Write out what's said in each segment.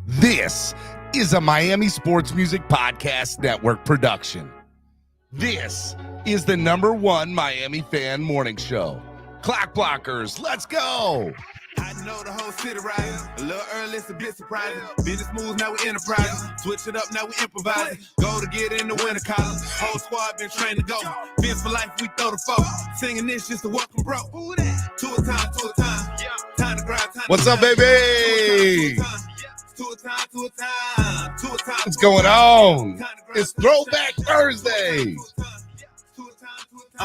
This is a Miami Sports Music Podcast Network production. This is the #1 Miami fan morning show. Clock Blockers, let's go. I know the whole city riding. A little early, it's a bit surprising. Business moves, now we enterprising. Switch it up, now we improvising. Go to get in the winter column. Whole squad been trained to go. Fence for life, we throw the foe. Singing this just to welcome bro. Two a time, two a time. Time to grind, time to What's up, baby? Two a time, two a time. Two a time. What's going on? It's Throwback Thursday.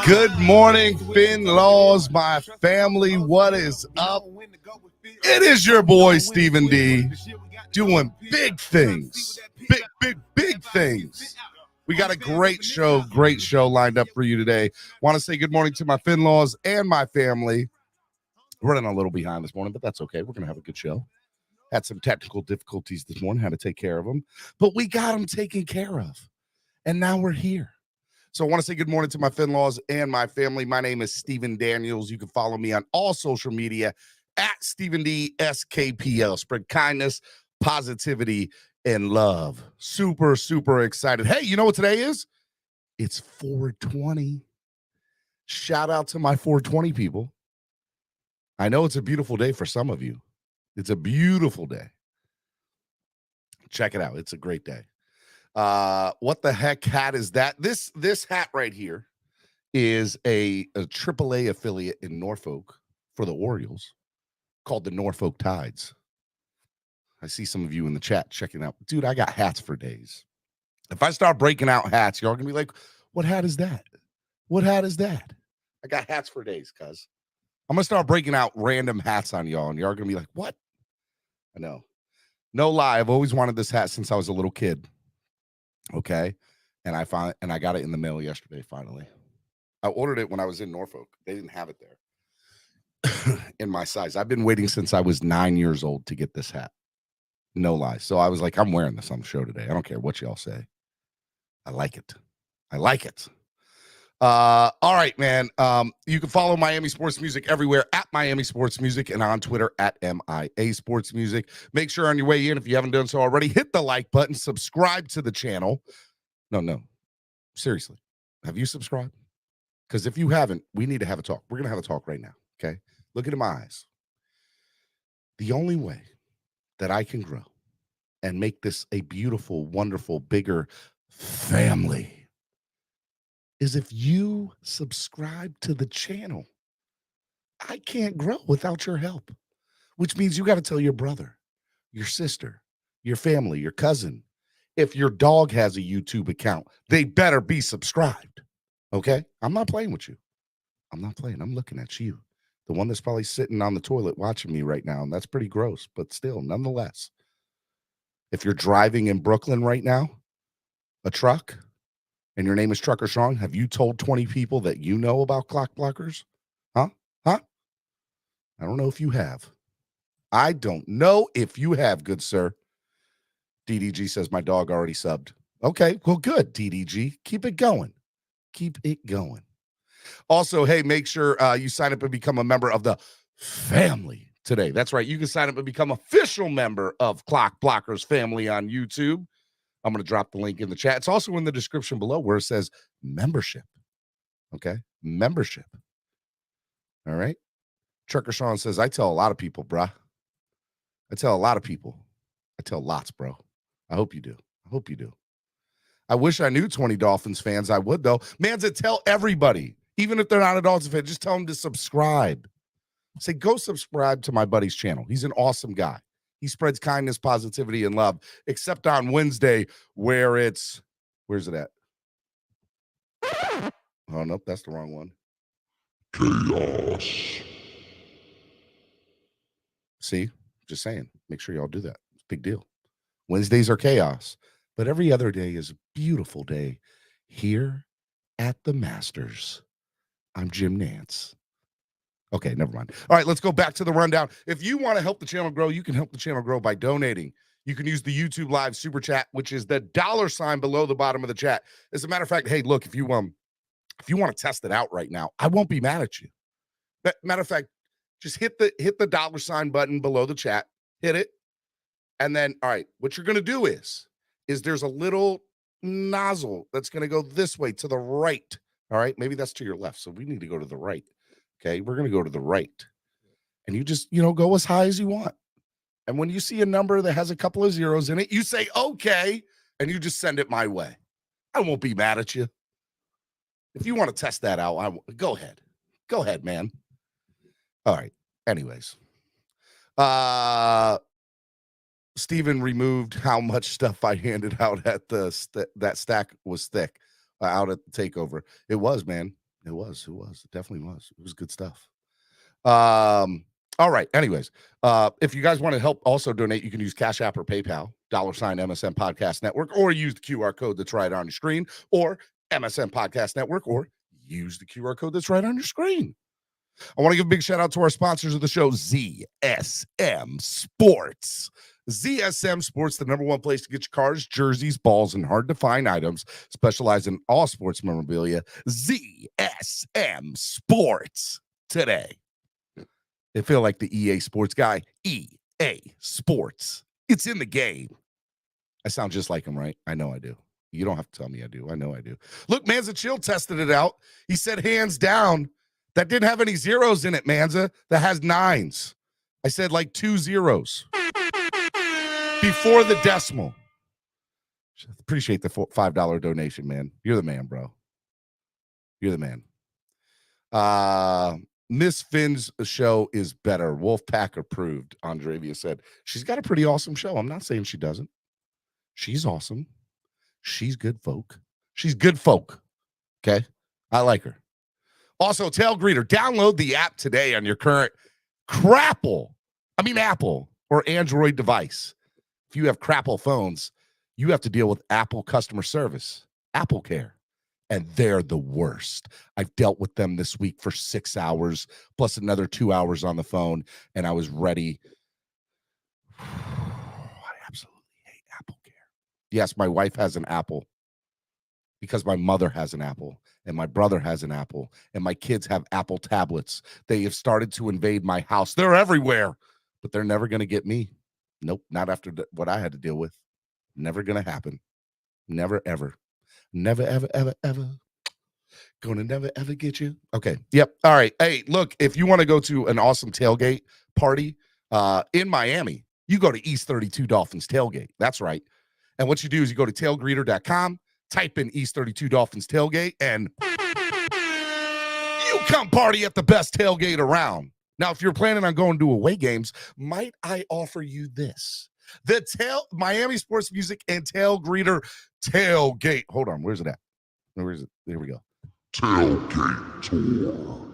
Good morning, Finn Laws, my family. What is up? It is your boy, Stephen D, doing big things. Big things. We got a great show lined up for you today. Want to say good morning to my Finn Laws and my family. Running a little behind this morning, but that's okay. We're going to have a good show. Had some technical difficulties this morning, had to take care of them, but we got them taken care of. And now we're here. So I want to say good morning to my Finn Laws and my family. My name is Stephen Daniels. You can follow me on all social media at Stephen D SKPL. Spread kindness, positivity, and love. Super, super excited. Hey, you know what today is? It's 420. Shout out to my 420 people. I know it's a beautiful day for some of you. It's a beautiful day. Check it out. It's a great day. What the heck hat is that? This hat right here is a AAA affiliate in Norfolk for the Orioles called the Norfolk Tides. I see some of you in the chat checking out. Dude, I got hats for days. If I start breaking out hats, y'all gonna be like, what hat is that? What hat is that? I got hats for days, cuz. I'm gonna start breaking out random hats on y'all, and y'all are gonna be like, what? I know. No lie, I've always wanted this hat since I was a little kid. Okay. And I got it in the mail yesterday, finally. I ordered it when I was in Norfolk. They didn't have it there in my size. I've been waiting since I was 9 years old to get this hat. No lie. So I was like, I'm wearing this on the show today. I don't care what y'all say. I like it. I like it. All right, man. You can follow Miami Sports Music everywhere at Miami Sports Music and on Twitter at MIA Sports Music. Make sure on your way in, if you haven't done so already, hit the like button, subscribe to the channel. No. Seriously. Have you subscribed? Because if you haven't, we need to have a talk. We're going to have a talk right now. Okay. Look into my eyes. The only way that I can grow and make this a beautiful, wonderful, bigger family is if you subscribe to the channel. I can't grow without your help, which means you got to tell your brother, your sister, your family, your cousin. If your dog has a YouTube account, they better be subscribed. Okay? I'm not playing with you. I'm not playing. I'm looking at you. The one that's probably sitting on the toilet watching me right now, and that's pretty gross, but still, nonetheless. If you're driving in Brooklyn right now, a truck, and your name is Trucker Sean, have you told 20 people that you know about Clock Blockers? Huh? I don't know if you have. I don't know if you have, good sir. DDG says my dog already subbed. Okay, well, good, DDG. Keep it going. Keep it going. Also, hey, make sure you sign up and become a member of the family today. That's right. You can sign up and become official member of Clock Blockers family on YouTube. I'm going to drop the link in the chat. It's also in the description below where it says membership. Okay? Membership. All right? Trucker Sean says, I tell a lot of people, bruh. I tell a lot of people. I tell lots, bro. I hope you do. I hope you do. I wish I knew 20 Dolphins fans. I would, though. Man, to tell everybody, even if they're not a Dolphins fan, just tell them to subscribe. Say, go subscribe to my buddy's channel. He's an awesome guy. He spreads kindness, positivity, and love, except on Wednesday where it's, where's it at? Oh, nope, that's the wrong one. Chaos. See, just saying, make sure y'all do that. It's a big deal. Wednesdays are chaos, but every other day is a beautiful day here at the Masters. I'm Jim Nance. Okay, never mind. All right, let's go back to the rundown. If you want to help the channel grow, you can help the channel grow by donating. You can use the YouTube Live Super Chat, which is the $ below the bottom of the chat. As a matter of fact, hey, look, if you want to test it out right now, I won't be mad at you. Matter of fact, just hit the $ button below the chat. Hit it. And then, all right, what you're going to do is there's a little nozzle that's going to go this way to the right. All right, maybe that's to your left. So we need to go to the right. Okay, we're going to go to the right. And you just, go as high as you want. And when you see a number that has a couple of zeros in it, you say, okay, and you just send it my way. I won't be mad at you. If you want to test that out, go ahead. Go ahead, man. All right. Anyways. Steven removed how much stuff I handed out at that stack was thick out at the takeover. It was, man. It was. It definitely was. It was good stuff. All right. Anyways, if you guys want to help also donate, you can use Cash App or PayPal, $sign MSM Podcast Network, or use the QR code that's right on your screen, or MSM Podcast Network, or use the QR code that's right on your screen. I want to give a big shout out to our sponsors of the show, ZSM Sports. ZSM Sports, the number one place to get your cars, jerseys, balls, and hard-to-find items. Specialize in all sports memorabilia. ZSM Sports today. They feel like the EA Sports guy. EA Sports. It's in the game. I sound just like him, right? I know I do. You don't have to tell me I do. I know I do. Look, Manza Chill tested it out. He said, hands down, that didn't have any zeros in it, Manza. That has 9s. I said like 2 zeros before the decimal. Appreciate the $5 donation, man. You're the man, bro. You're the man. Miss Finn's show is better. Wolfpack approved, Andravia said. She's got a pretty awesome show. I'm not saying she doesn't. She's awesome. She's good folk. She's good folk. Okay? I like her. Also, Tail Greeter, download the app today on your current Apple or Android device. If you have Crapple phones, you have to deal with Apple customer service, Apple Care, and they're the worst. I've dealt with them this week for 6 hours, plus another 2 hours on the phone, and I was ready. I absolutely hate Apple Care. Yes, my wife has an Apple because my mother has an Apple, and my brother has an Apple, and my kids have Apple tablets. They have started to invade my house. They're everywhere, but they're never going to get me. Nope, not after what I had to deal with. Never going to happen. Never, ever. Never, ever, ever, ever. Gonna never, ever get you. Okay, yep. All right. Hey, look, if you want to go to an awesome tailgate party in Miami, you go to East 32 Dolphins Tailgate. That's right. And what you do is you go to tailgreeter.com, type in East 32 Dolphins Tailgate, and you come party at the best tailgate around. Now, if you're planning on going to away games, might I offer you this? The Miami Sports Music and Tail Greeter Tailgate. Hold on, where's it at? Where is it? There we go. Tailgate Tour.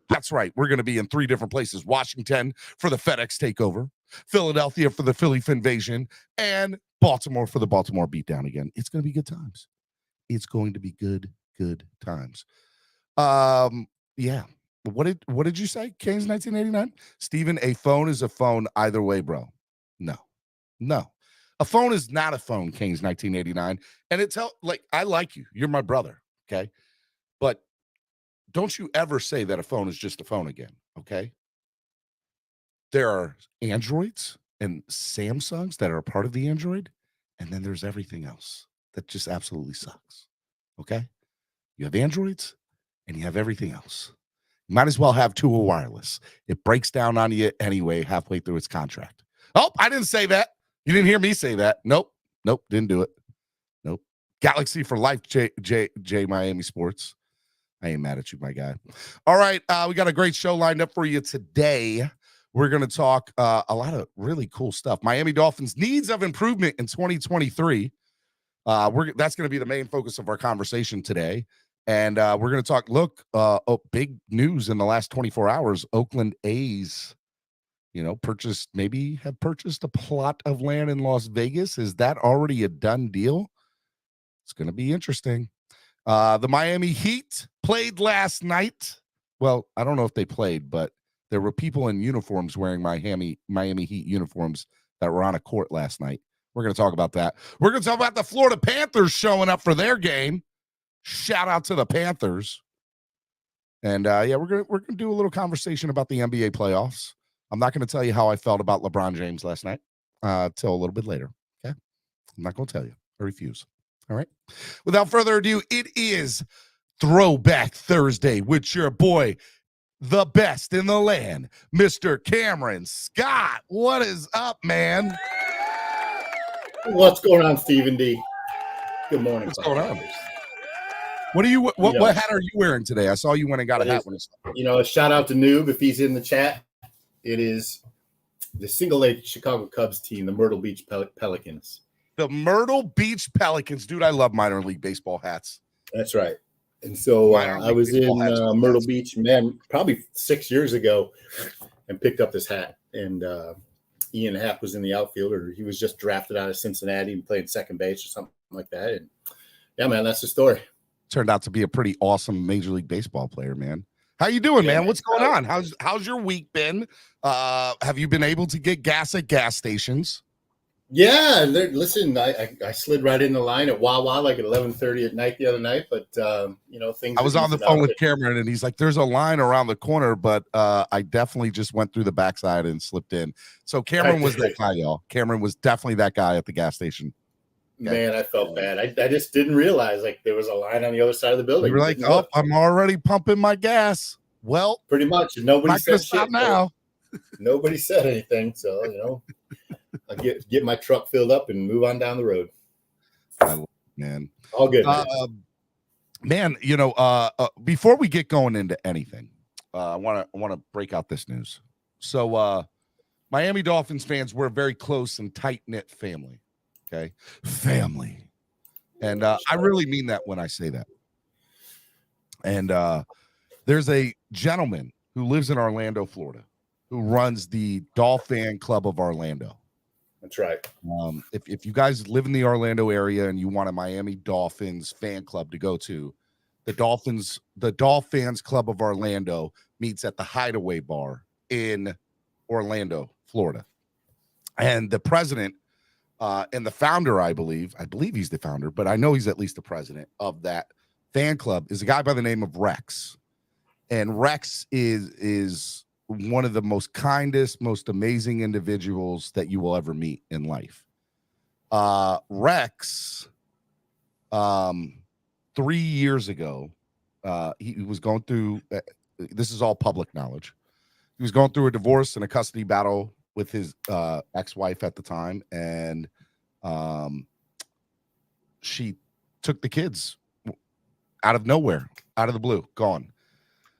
That's right. We're going to be in 3 different places. Washington for the FedEx takeover, Philadelphia for the Philly Finvasion, and Baltimore for the Baltimore beatdown again. It's going to be good times. It's going to be good times. Yeah. What did you say? Kane's 1989? Steven, a phone is a phone either way, bro. No. A phone is not a phone, Kane's 1989. And I like you. You're my brother, okay? But don't you ever say that a phone is just a phone again, okay? There are Androids and Samsungs that are a part of the Android, and then there's everything else that just absolutely sucks, okay? You have Androids, and you have everything else. You might as well have 2 wireless. It breaks down on you anyway halfway through its contract. Oh, I didn't say that. You didn't hear me say that. Nope, didn't do it. Nope. Galaxy for life, J Miami Sports. I ain't mad at you, my guy. All right, we got a great show lined up for you today. We're going to talk a lot of really cool stuff. Miami Dolphins needs of improvement in 2023. That's going to be the main focus of our conversation today. And we're going to talk, big news in the last 24 hours. Oakland A's, have purchased a plot of land in Las Vegas. Is that already a done deal? It's going to be interesting. The Miami Heat played last night. Well, I don't know if they played, but there were people in uniforms wearing Miami Heat uniforms that were on a court last night. We're going to talk about that. We're going to talk about the Florida Panthers showing up for their game. Shout out to the Panthers. And we're going to do a little conversation about the NBA playoffs. I'm not going to tell you how I felt about LeBron James last night. till a little bit later. Okay. I'm not going to tell you. I refuse. All right. Without further ado, it is Throwback Thursday with your boy, the best in the land, Mr. Cameron Scott. What is up, man? What's going on, Stephen D? Good morning. What's going on? What are you? What hat are you wearing today? I saw you went and got a hat. A shout out to Noob if he's in the chat. It is the single-A Chicago Cubs team, the Myrtle Beach Pelicans. The Myrtle Beach Pelicans, dude. I love minor league baseball hats. That's right. And so I was in Myrtle Beach, man, probably 6 years ago, and picked up this hat. And Ian Happ was in the outfield, or he was just drafted out of Cincinnati and played second base or something like that. And yeah, man, that's the story. Turned out to be a pretty awesome Major League Baseball player, man. How you doing, man? What's going on? How's your week been? Have you been able to get gas at gas stations? Yeah, listen, I slid right in the line at Wawa like at 11:30 at night the other night, but things. I was on the phone with Cameron, and he's like, "There's a line around the corner, but I definitely just went through the backside and slipped in." So Cameron was that guy, y'all. Cameron was definitely that guy at the gas station. Okay. Man, I felt bad. I just didn't realize like there was a line on the other side of the building. You were like, "Oh, I'm already pumping my gas." Well, pretty much. Nobody said shit now. Nobody said anything, so I get my truck filled up and move on down the road. Man, all good. Man, before we get going into anything, I want to break out this news. So, Miami Dolphins fans, we're a very close and tight knit family. Okay, family, and I really mean that when I say that. And there's a gentleman who lives in Orlando, Florida, who runs the Dolphin Club of Orlando. That's right. If you guys live in the Orlando area and you want a Miami Dolphins fan club to go to, the Dolphins Club of Orlando meets at the Hideaway Bar in Orlando, Florida. And the president and the founder, I believe he's the founder, but I know he's at least the president of that fan club, is a guy by the name of Rex. And Rex is one of the most kindest, most amazing individuals that you will ever meet in life. Rex, 3 years ago, he was going through, this is all public knowledge. He was going through a divorce and a custody battle with his ex-wife at the time. And she took the kids out of nowhere, out of the blue, gone.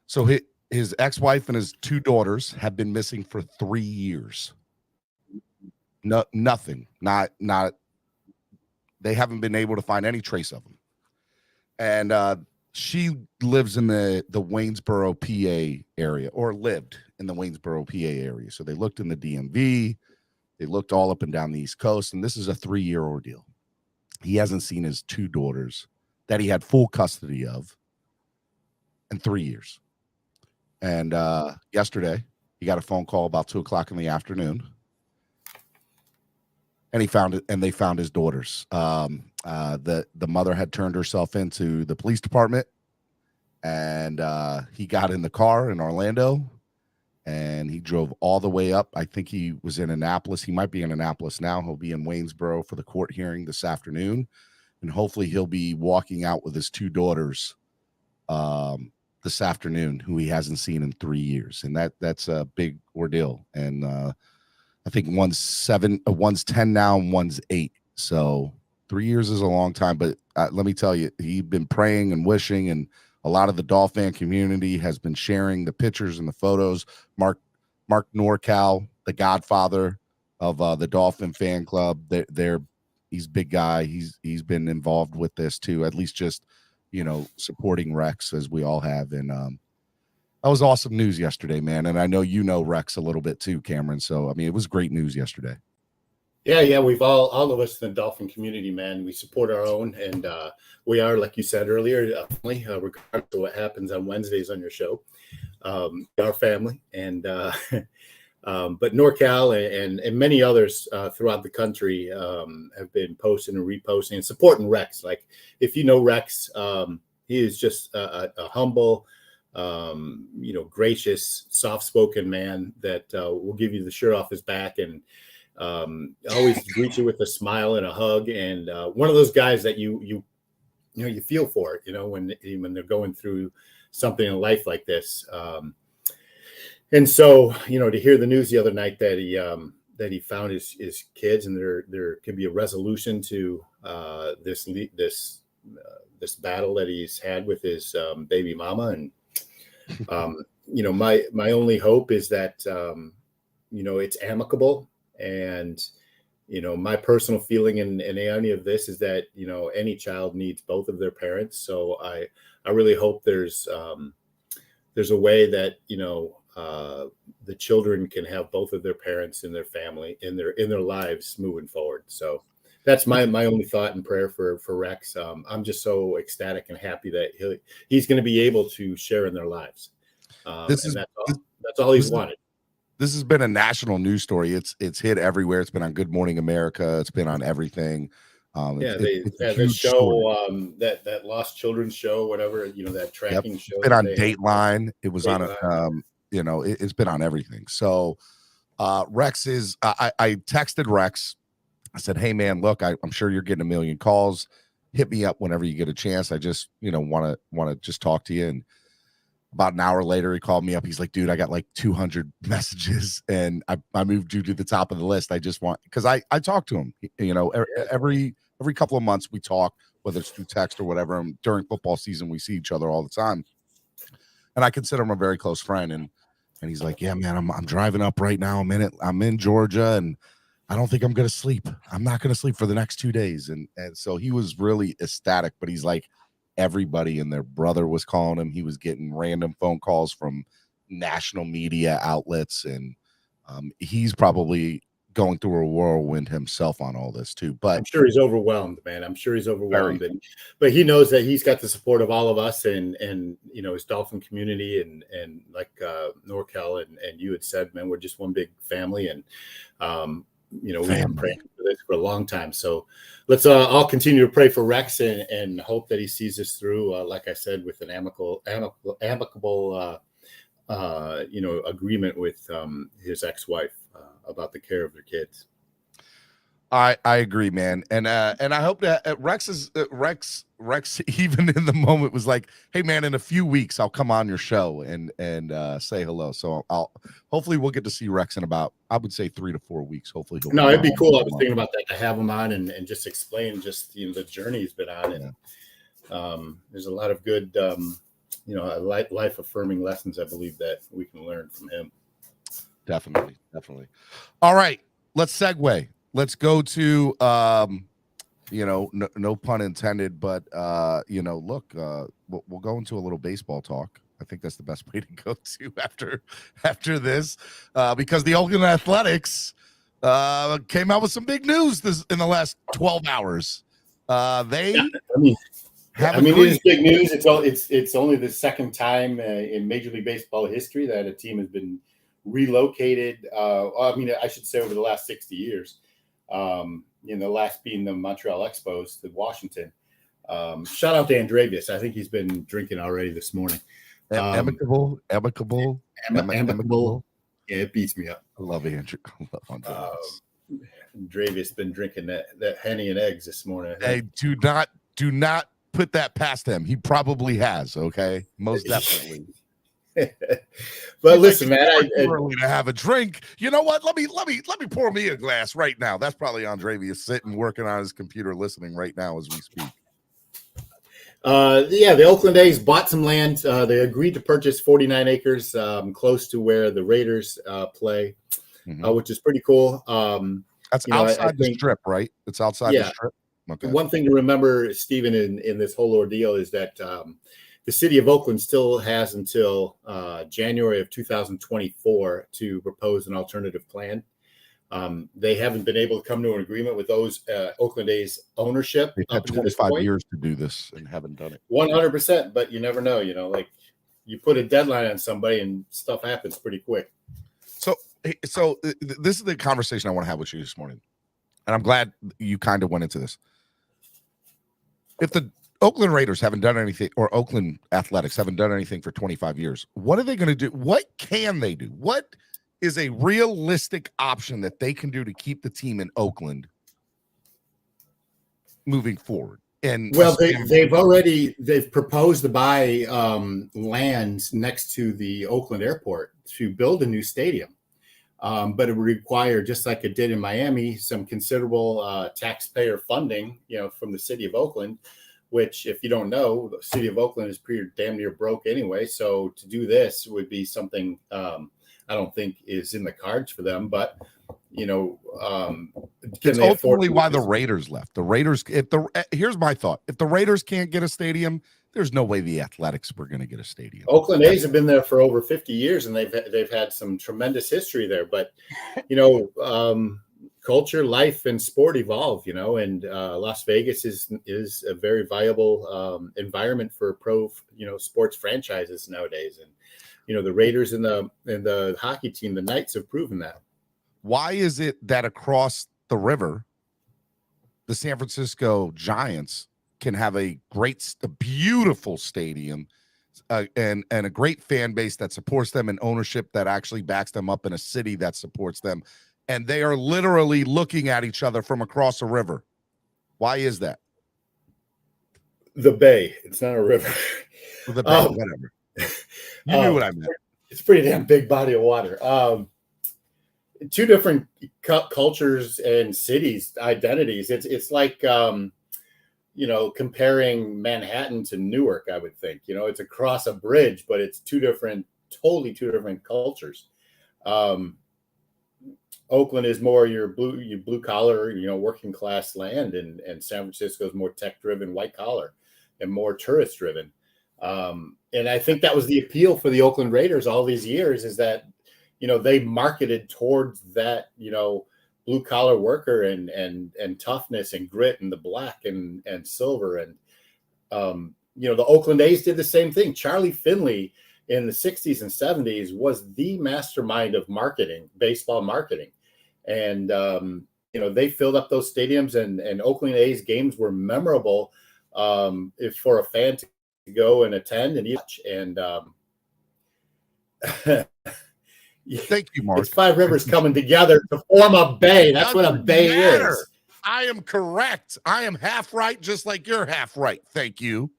So his ex-wife and his two daughters have been missing for 3 years. Nothing. Not. They haven't been able to find any trace of them. And she lives in the Waynesboro, PA area, or lived in the Waynesboro, PA area. So they looked in the DMV. They looked all up and down the East Coast, and this is a 3-year ordeal. He hasn't seen his two daughters that he had full custody of in 3 years. And yesterday, he got a phone call about 2:00 in the afternoon, and he found it. And they found his daughters. The mother had turned herself into the police department, and he got in the car in Orlando, and he drove all the way up. I think he was in Annapolis. He might be in Annapolis now. He'll be in Waynesboro for the court hearing this afternoon, and hopefully he'll be walking out with his two daughters this afternoon, who he hasn't seen in 3 years. And that's a big ordeal. And I think one's 7, one's 10 now, and one's 8. So 3 years is a long time, but let me tell you, he's been praying and wishing, and a lot of the Dolphin community has been sharing the pictures and the photos. Mark Norcal, the godfather of the Dolphin fan club, he's a big guy. He's been involved with this too, at least just supporting Rex, as we all have. And that was awesome news yesterday, man. And I know Rex a little bit too, Cameron. So I mean, it was great news yesterday. Yeah, we've all of us in the Dolphin community, man. We support our own, and we are, like you said earlier, family, regardless of what happens on Wednesdays on your show. Our family, and but NorCal and many others throughout the country have been posting and reposting and supporting Rex. Like, if you know Rex, he is just a humble, gracious, soft-spoken man that will give you the shirt off his back. And Always greet you with a smile and a hug, and one of those guys that you feel for, when they're going through something in life like this. And so, to hear the news the other night that he found his kids, and there could be a resolution to this battle that he's had with his baby mama, and my only hope is that it's amicable. And my personal feeling in any of this is that any child needs both of their parents. So I really hope there's a way that the children can have both of their parents in their family in their lives moving forward. So that's my only thought and prayer for Rex. I'm just so ecstatic and happy that he's going to be able to share in their lives. That's all he's wanted. This has been a national news story. It's hit everywhere. It's been on Good Morning America. It's been on everything. The show, that Lost Children's show, whatever, that tracking show. It's been on Dateline. It was on it's been on everything. So Rex is I texted Rex. I said, hey man, look, I'm sure you're getting a million calls. Hit me up whenever you get a chance. I just want to just talk to you. And about an hour later, he called me up. He's like, dude, I got like 200 messages and I moved you to the top of the list. I just want, because I talk to him, every couple of months we talk, whether it's through text or whatever. And during football season, we see each other all the time. And I consider him a very close friend. And he's like, yeah, man, I'm driving up right now. I'm in Georgia and I don't think I'm going to sleep. I'm not going to sleep for the next 2 days. And so he was really ecstatic, but he's like, everybody and their brother was calling him. He was getting random phone calls from national media outlets, and he's probably going through a whirlwind himself on all this too. But I'm sure he's overwhelmed, man. But he knows that he's got the support of all of us and his Dolphin community and like NorCal and you had said, man, we're just one big family, and we've been praying for this for a long time. So let's all continue to pray for Rex and hope that he sees this through, like I said, with an amicable agreement with his ex-wife about the care of their kids. I agree, man, and I hope that Rex even in the moment was like, hey man, in a few weeks I'll come on your show and say hello. So hopefully we'll get to see Rex in about, I would say 3 to 4 weeks. Hopefully it'd be cool. I was thinking about that, to have him on and just explain the journey he's been on. And there's a lot of good life affirming lessons I believe that we can learn from him. Definitely. All right, let's segue. Let's go to, no pun intended, but, look, we'll go into a little baseball talk. I think that's the best way to go to after this, because the Oakland Athletics came out with some big news in the last 12 hours. It is big news. It's only the second time in Major League Baseball history that a team has been relocated. I should say over the last 60 years. The last being the Montreal Expos to Washington. Shout out to Andrevius. I think he's been drinking already this morning. Amicable. Yeah, it beats me up. I love Andrew. I love Andrevius. Andrevius been drinking that Henny and eggs this morning. Hey, do not put that past him. He probably has. Okay, most definitely. But listen, man, early to have a drink. You know what? Let me pour me a glass right now. That's probably Andrevius sitting working on his computer, listening right now as we speak. The Oakland A's bought some land. They agreed to purchase 49 acres close to where the Raiders play, which is pretty cool. That's outside the strip, right? It's outside the strip. Okay. One thing to remember, Stephen, in this whole ordeal is that the city of Oakland still has until January of 2024 to propose an alternative plan. They haven't been able to come to an agreement with those Oakland A's ownership. They've had 25 years to do this and haven't done it. 100%, but you never know. Like you put a deadline on somebody and stuff happens pretty quick. So this is the conversation I want to have with you this morning, and I'm glad you kind of went into this. If the Oakland Raiders haven't done anything, or Oakland Athletics haven't done anything for 25 years, what are they going to do? What can they do? What is a realistic option that they can do to keep the team in Oakland moving forward? And well, they've proposed to buy lands next to the Oakland airport to build a new stadium. But it would require, just like it did in Miami, some considerable taxpayer funding, from the city of Oakland, which, if you don't know, the city of Oakland is pretty damn near broke anyway. So to do this would be something I don't think is in the cards for them. But it's ultimately why the Raiders left. The Raiders, here's my thought: if the Raiders can't get a stadium, there's no way the Athletics were going to get a stadium. Oakland A's have been there for over 50 years, and they've had some tremendous history there. But culture, life, and sport evolve. And Las Vegas is a very viable environment for pro sports franchises nowadays. And the Raiders and the hockey team, the Knights, have proven that. Why is it that across the river, the San Francisco Giants can have a beautiful stadium and a great fan base that supports them, and ownership that actually backs them up, in a city that supports them, and they are literally looking at each other from across a river? Why is that? The Bay. It's not a river. The Bay, whatever. You knew what I meant. It's a pretty damn big body of water. Two different cultures and cities, identities. It's like comparing Manhattan to Newark. I would think it's across a bridge, but it's totally two different cultures. Oakland is more your blue collar, working class land, and San Francisco is more tech driven, white collar, and more tourist driven. And I think that was the appeal for the Oakland Raiders all these years, is that they marketed towards that, blue collar worker and toughness and grit and the black and silver. And, the Oakland A's did the same thing. Charlie Finley in the 60s and 70s was the mastermind of marketing, baseball marketing. And, they filled up those stadiums, and Oakland A's games were memorable for a fan to go and attend and watch. And thank you, Mark. It's five rivers coming together to form a bay. That's what a bay is. I am correct. I am half right, just like you're half right. Thank you.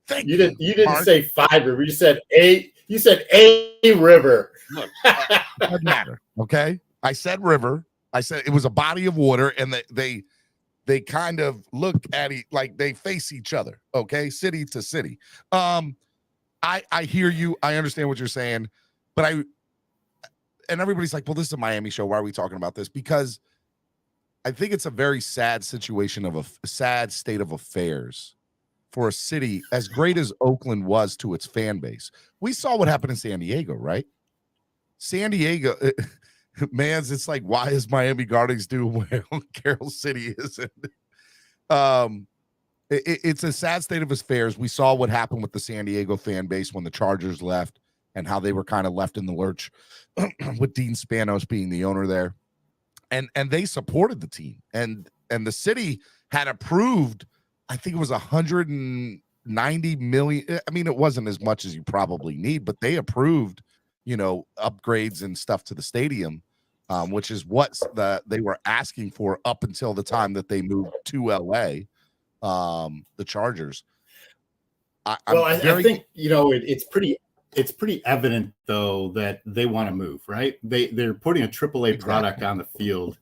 Thank you. You didn't say five rivers. You said eight. You said a river. Look, doesn't matter. Okay. I said river. I said it was a body of water, and they kind of look at it like they face each other. Okay, city to city. I hear you. I understand what you're saying, but and everybody's like, well, this is a Miami show. Why are we talking about this? Because I think it's a very sad situation of a sad state of affairs for a city as great as Oakland was to its fan base. We saw what happened in San Diego, right? San Diego, it's like, why is Miami Gardens doing where Carroll City isn't? It's a sad state of affairs. We saw what happened with the San Diego fan base when the Chargers left, and how they were kind of left in the lurch with Dean Spanos being the owner there. And they supported the team. And the city had approved, I think it was $190 million. I mean, it wasn't as much as you probably need, but they approved, upgrades and stuff to the stadium, which is what they were asking for up until the time that they moved to LA, the Chargers. I think, it's pretty evident, though, that they want to move, right? They're putting a AAA product on the field,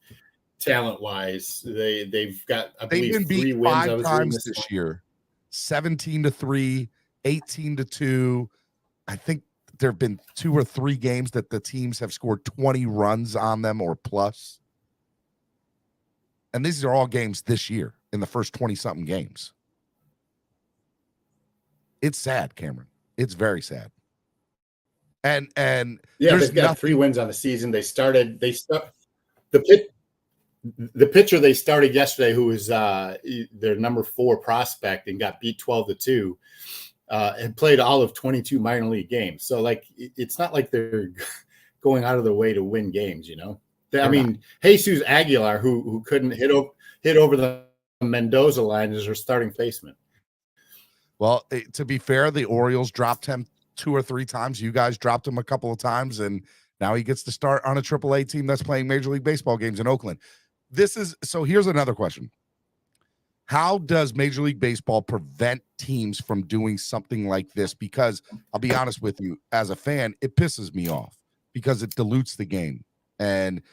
talent wise. They've got, I believe, been beat 3 wins 5 times this year, 17-3, 18-2. I think there have been 2 or 3 games that the teams have scored 20 runs on them or plus. And these are all games this year in the first 20-something games. It's sad, Cameron. It's very sad. And they've got 3 wins on the season. The pitcher they started yesterday, who was their number 4 prospect and got beat 12-2, and played all of 22 minor league games. So it's not like they're going out of their way to win games, I mean, Jesus Aguilar, who couldn't hit over the Mendoza line, is their starting baseman. Well, to be fair, the Orioles dropped him 2 or 3 times. You guys dropped him a couple of times, and Now he gets to start on a AAA team that's playing Major League Baseball games in Oakland. So here's another question. How does Major League Baseball prevent teams from doing something like this? Because I'll be honest with you, as a fan, it pisses me off because it dilutes the game. And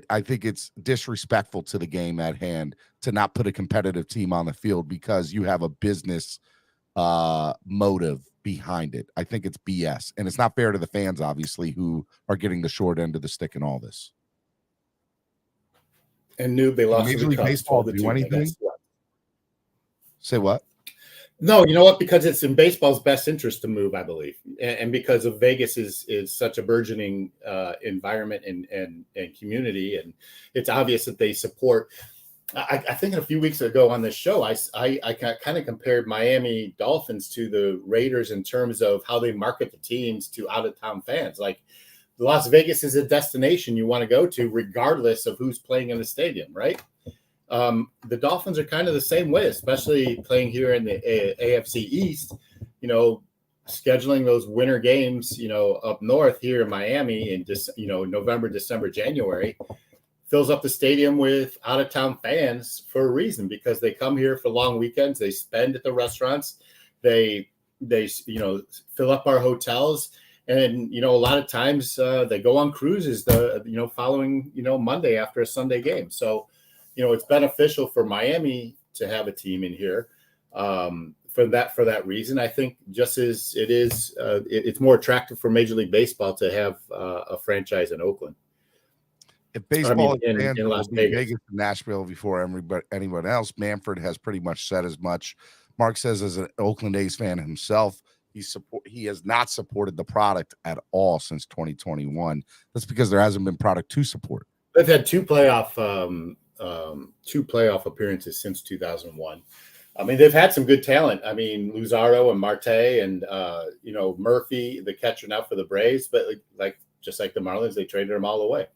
I think it's disrespectful to the game at hand to not put a competitive team on the field because you have a business motive behind it. I think it's BS. And it's not fair to the fans, obviously, who are getting the short end of the stick in all this. And they lost Major to the League Cubs. Baseball do anything? Say what? No, you know what? Because it's in baseball's best interest to move, I believe, and because of Vegas is such a burgeoning environment and community, and it's obvious that they support. I think a few weeks ago on this show, I kind of compared Miami Dolphins to the Raiders in terms of how they market the teams to out of town fans. Like Las Vegas is a destination you want to go to, regardless of who's playing in the stadium, right? The Dolphins are kind of the same way, especially playing here in the AFC East, scheduling those winter games, up north here in Miami in November, December, January, fills up the stadium with out of town fans for a reason, because they come here for long weekends. They spend at the restaurants. They fill up our hotels. And, a lot of times they go on cruises following, Monday after a Sunday game. So, it's beneficial for Miami to have a team in here for that reason. I think just as it is, it's more attractive for Major League Baseball to have a franchise in Oakland. If baseball in Las Vegas. Vegas and Nashville before anyone else, Manfred has pretty much said as much. Mark says, as an Oakland A's fan himself, he has not supported the product at all since 2021. That's because there hasn't been product to support. They've had two playoff appearances since 2001. I mean, they've had some good talent. I mean, Luzardo and Marte and Murphy, the catcher now for the Braves, but just like the Marlins, they traded them all away.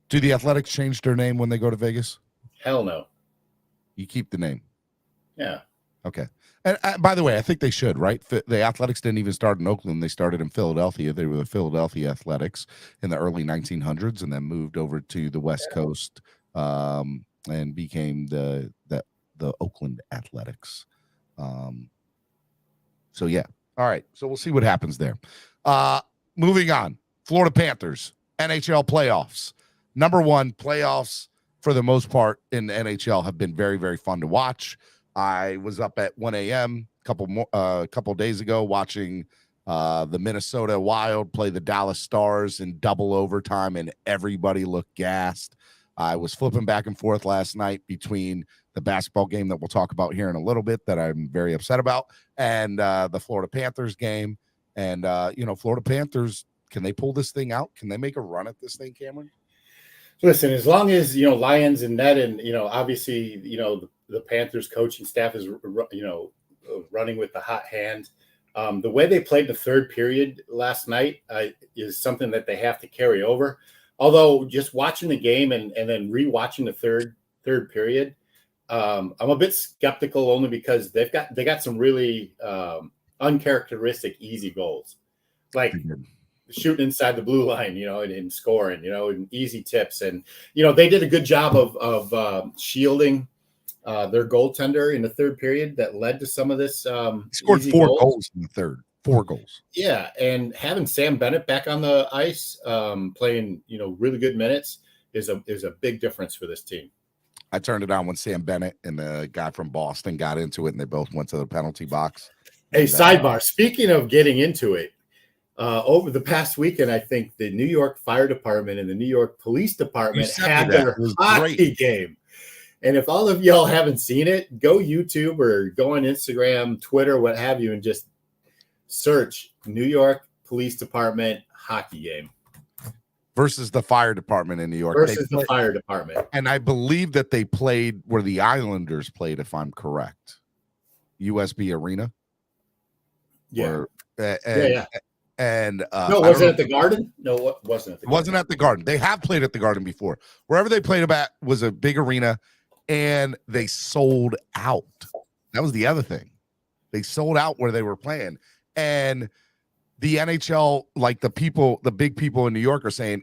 Do the Athletics change their name when they go to Vegas? Hell no. You keep the name. Yeah. Okay. And by the way, I think they should, right? The Athletics didn't even start in Oakland. They started in Philadelphia. They were the Philadelphia Athletics in the early 1900s and then moved over to the West Coast and became the Oakland Athletics. So, yeah. All right. So we'll see what happens there. Moving on. Florida Panthers, NHL playoffs. Number one, playoffs for the most part in the NHL have been very, very fun to watch. I was up at 1 a.m. a couple days ago watching the Minnesota Wild play the Dallas Stars in double overtime, and everybody looked gassed. I was flipping back and forth last night between the basketball game that we'll talk about here in a little bit that I'm very upset about, and the Florida Panthers game. And, Florida Panthers, can they pull this thing out? Can they make a run at this thing, Cameron? Listen, as long as, Lions and Ned and, obviously, the Panthers coaching staff is, running with the hot hand. The way they played the third period last night is something that they have to carry over. Although just watching the game and then rewatching the third period, I'm a bit skeptical only because they got some really uncharacteristic easy goals, like shooting inside the blue line, and scoring, and easy tips. And, they did a good job of shielding their goaltender in the third period that led to some of this. Scored 4 goals in the third. 4 goals. Yeah. And having Sam Bennett back on the ice, playing, really good minutes is a big difference for this team. I turned it on when Sam Bennett and the guy from Boston got into it, and they both went to the penalty box. Hey, sidebar. Speaking of getting into it, over the past weekend, I think the New York Fire Department and the New York Police Department had their hockey game. And if all of y'all haven't seen it, go YouTube or go on Instagram, Twitter, what have you, and just search New York Police Department hockey game. Versus the fire department in New York. Versus the fire department. And I believe that they played where the Islanders played, if I'm correct. USB Arena. Yeah. And no, was it at the Garden? No, it wasn't at the Garden. Wasn't at the Garden. They have played at the Garden before. Wherever they played at was a big arena, and they sold out. That was the other thing. They sold out where they were playing. And the NHL, like the big people in New York are saying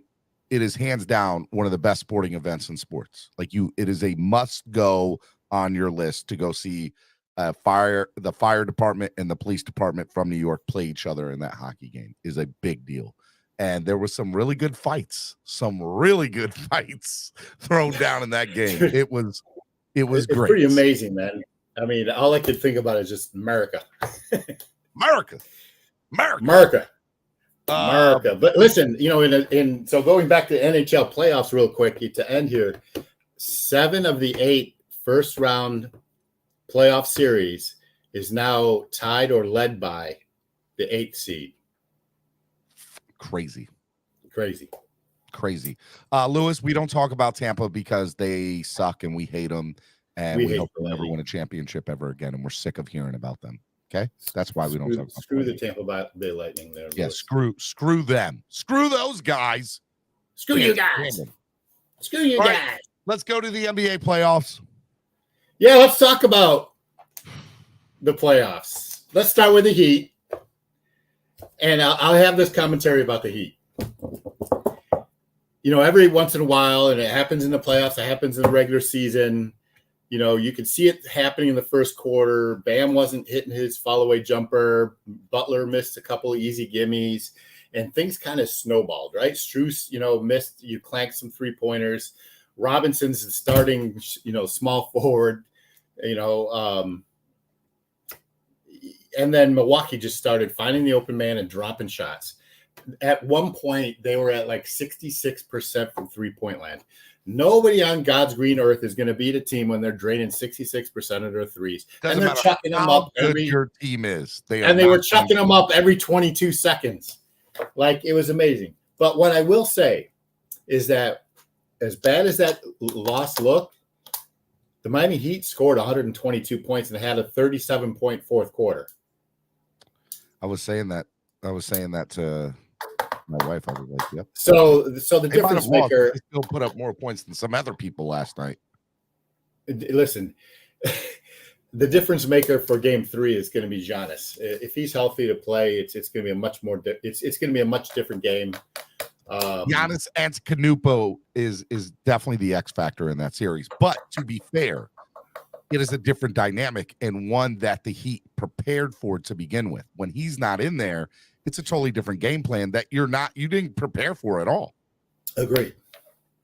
it is hands down one of the best sporting events in sports. Like it is a must go on your list to go see the fire department and the police department from New York play each other in that hockey game is a big deal. And there were some really good fights thrown down in that game. It was It's great. pretty amazing, man. I mean, all I could think about is just America. America. But listen, so going back to NHL playoffs real quick to end here, 7 of the 8 first round playoff series is now tied or led by the 8th seed. Crazy. Lewis, we don't talk about Tampa because they suck and we hate them, and we hope they'll never win a championship ever again, and we're sick of hearing about them. Okay, that's why we don't talk about. Screw the Tampa Bay Lightning there. Yeah, screw them. Screw those guys. Screw you guys. Let's go to the NBA playoffs. Yeah, let's talk about the playoffs. Let's start with the Heat, and I'll have this commentary about the Heat. Every once in a while, and it happens in the playoffs, it happens in the regular season. You could see it happening in the first quarter. Bam wasn't hitting his fall-away jumper. Butler missed a couple of easy gimmies, and things kind of snowballed, right? Strus, missed. You clanked some three-pointers. Robinson's starting, small forward, and then Milwaukee just started finding the open man and dropping shots. At one point, they were at like 66% from three-point land. Nobody on God's green earth is going to beat a team when they're draining 66% of their threes. Doesn't and they're chucking them up your team is. They were chucking them up every 22 seconds. Like, it was amazing. But what I will say is that as bad as that loss looked, the Miami Heat scored 122 points and had a 37-point fourth quarter. I was saying that to my wife. I was like, "Yep." So the difference maker still put up more points than some other people last night. Listen, the difference maker for Game 3 is going to be Giannis. If he's healthy to play, it's going to be a much more. It's going to be a much different game. Giannis Antetokounmpo is definitely the X factor in that series. But to be fair, it is a different dynamic and one that the Heat prepared for to begin with. When he's not in there, it's a totally different game plan that you didn't prepare for at all. Agreed.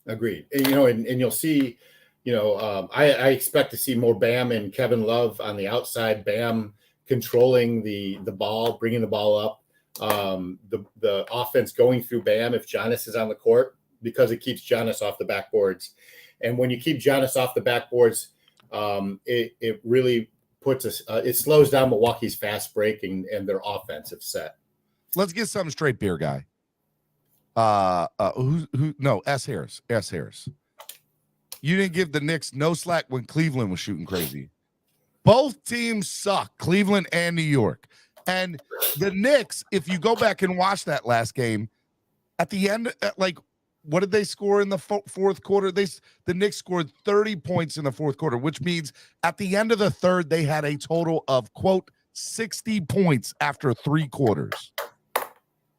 And you'll see, I expect to see more Bam and Kevin Love on the outside. Bam controlling the ball, bringing the ball up. The offense going through Bam if Giannis is on the court, because it keeps Giannis off the backboards. And when you keep Giannis off the backboards, it really puts us. It slows down Milwaukee's fast break and their offensive set. Let's get something straight, beer guy. No, S. Harris. You didn't give the Knicks no slack when Cleveland was shooting crazy. Both teams suck, Cleveland and New York. And the Knicks, if you go back and watch that last game, at the end, what did they score in the fourth quarter? The Knicks scored 30 points in the fourth quarter, which means at the end of the third, they had a total of, quote, 60 points after 3 quarters.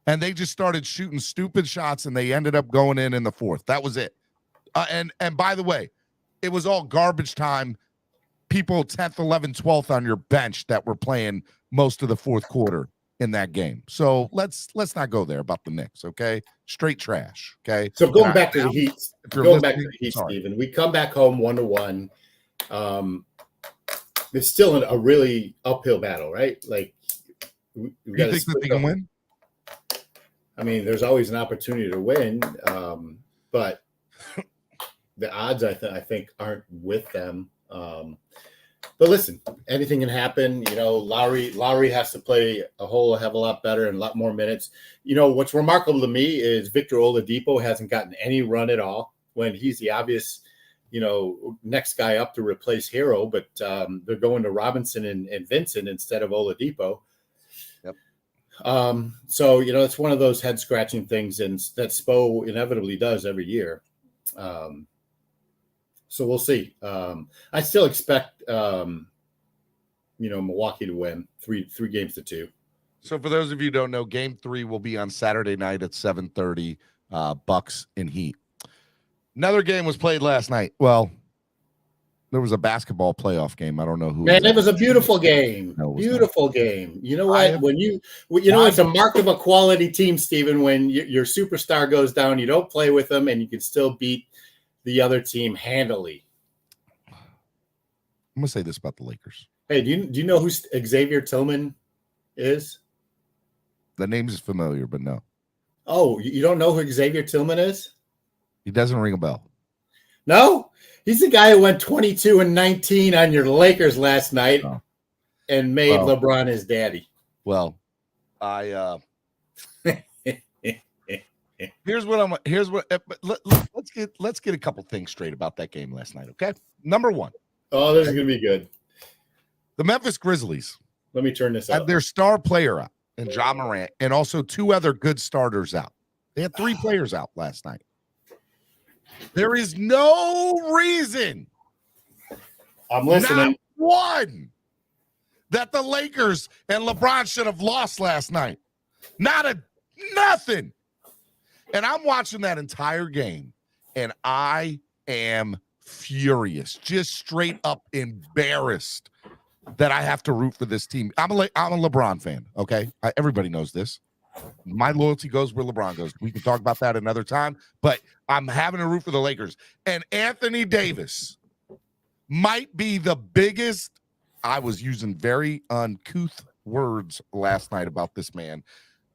And they just started shooting stupid shots, and they ended up going in the fourth. That was it. And by the way, it was all garbage time. People 10th, 11th, 12th on your bench that were playing most of the fourth quarter in that game. So let's not go there about the Knicks, okay? Straight trash, okay? So going back to the Heat, Stephen, we come back home 1-1. It's still a really uphill battle, right? Like, you think that they can win? I mean, there's always an opportunity to win, but the odds, I think, aren't with them. But listen, anything can happen. Lowry has to play a whole hell of a lot better and a lot more minutes. What's remarkable to me is Victor Oladipo hasn't gotten any run at all when he's the obvious, next guy up to replace Hero, but they're going to Robinson and Vincent instead of Oladipo. Yep. So, it's one of those head scratching things, and that Spo inevitably does every year. So we'll see. I still expect, Milwaukee to win 3 games to 2. So for those of you who don't know, game 3 will be on Saturday night at 7:30, Bucks and Heat. Another game was played last night. Well, there was a basketball playoff game. I don't know who. Man, it was a beautiful game. No, Beautiful game. You know what? It's a mark of a quality team, Steven, when your superstar goes down, you don't play with them, and you can still beat the other team handily. I'm going to say this about the Lakers. Hey, do you know who Xavier Tillman is? The name is familiar, but no. Oh, you don't know who Xavier Tillman is? He doesn't ring a bell. No? He's the guy who went 22-19 on your Lakers last night and made LeBron his daddy. Well, let's get a couple things straight about that game last night, okay? Number one. Oh, this is going to be good. The Memphis Grizzlies. Let me turn this had up. Their star player out, and Ja Morant, and also 2 other good starters out. They had 3 players out last night. There is no reason, I'm listening, not one, that the Lakers and LeBron should have lost last night. Nothing. And I'm watching that entire game, and I am furious, just straight up embarrassed that I have to root for this team. I'm a LeBron fan, okay? Everybody knows this. My loyalty goes where LeBron goes. We can talk about that another time, but I'm having to root for the Lakers. And Anthony Davis might be the biggest. I was using very uncouth words last night about this man.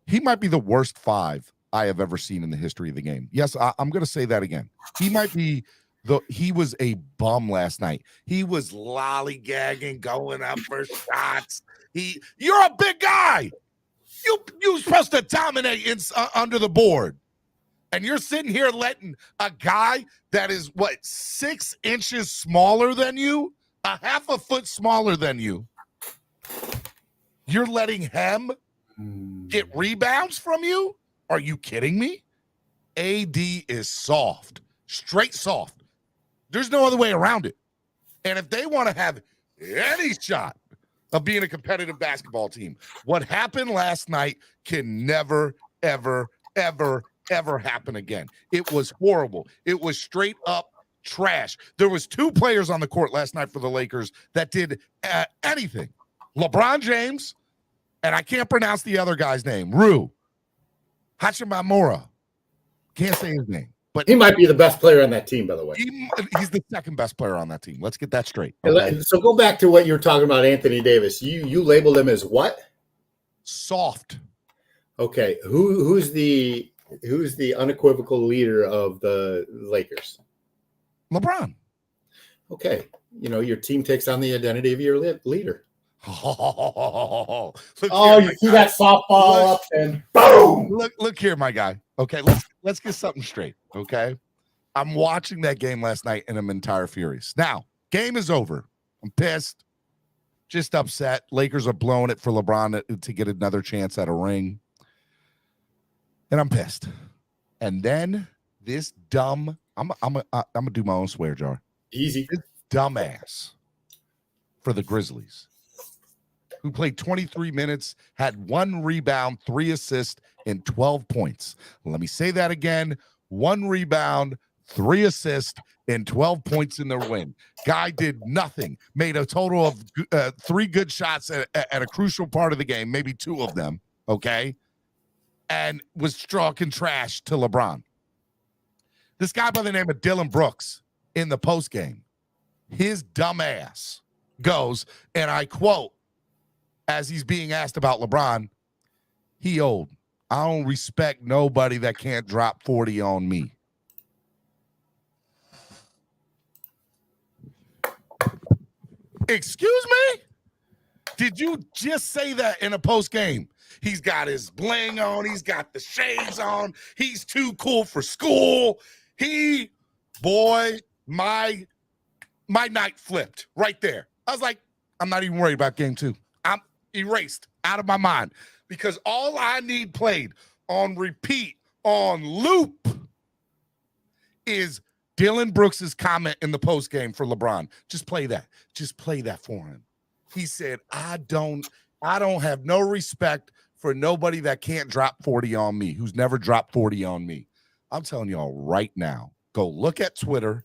He might be the worst 5 I have ever seen in the history of the game. Yes, I'm going to say that again. He might be he was a bum last night. He was lollygagging, going up for shots. You're a big guy. You're supposed to dominate under the board. And you're sitting here letting a guy that is, 6 inches smaller than you, a half a foot smaller than you, you're letting him get rebounds from you? Are you kidding me? AD is soft, straight soft. There's no other way around it. And if they want to have any shot of being a competitive basketball team, what happened last night can never, ever, ever, ever happen again. It was horrible. It was straight up trash. There was 2 players on the court last night for the Lakers that did anything. LeBron James, and I can't pronounce the other guy's name, Hachimura. Can't say his name. But he might be the best player on that team, by the way. He's the second best player on that team. Let's get that straight. Okay? So go back to what you were talking about, Anthony Davis. You labeled him as what? Soft. Okay. Who's the unequivocal leader of the Lakers? LeBron. Okay. Your team takes on the identity of your leader. Oh, you see that softball up and boom. Look here, my guy. Okay, let's get something straight. Okay. I'm watching that game last night and I'm entire furious. Now, game is over. I'm pissed. Just upset. Lakers are blowing it for LeBron to get another chance at a ring. And I'm pissed. And then this dumb, I'm gonna do my own swear jar. Easy. This dumbass for the Grizzlies, who played 23 minutes, had 1 rebound, 3 assists, and 12 points. Let me say that again. 1 rebound, 3 assists, and 12 points in their win. Guy did nothing. Made a total of 3 good shots at a crucial part of the game, maybe 2 of them, okay? And was talking trash to LeBron. This guy by the name of Dylan Brooks in the postgame, his dumb ass goes, and I quote, as he's being asked about LeBron, he old. I don't respect nobody that can't drop 40 on me. Excuse me? Did you just say that in a post game? He's got his bling on. He's got the shades on. He's too cool for school. My night flipped right there. I was like, I'm not even worried about game 2. I'm erased out of my mind because all I need played on repeat, on loop, is Dylan Brooks's comment in the post game for LeBron. Just play that. Just play that for him. He said, I don't have no respect for nobody that can't drop 40 on me, who's never dropped 40 on me. I'm telling y'all right now, go look at Twitter,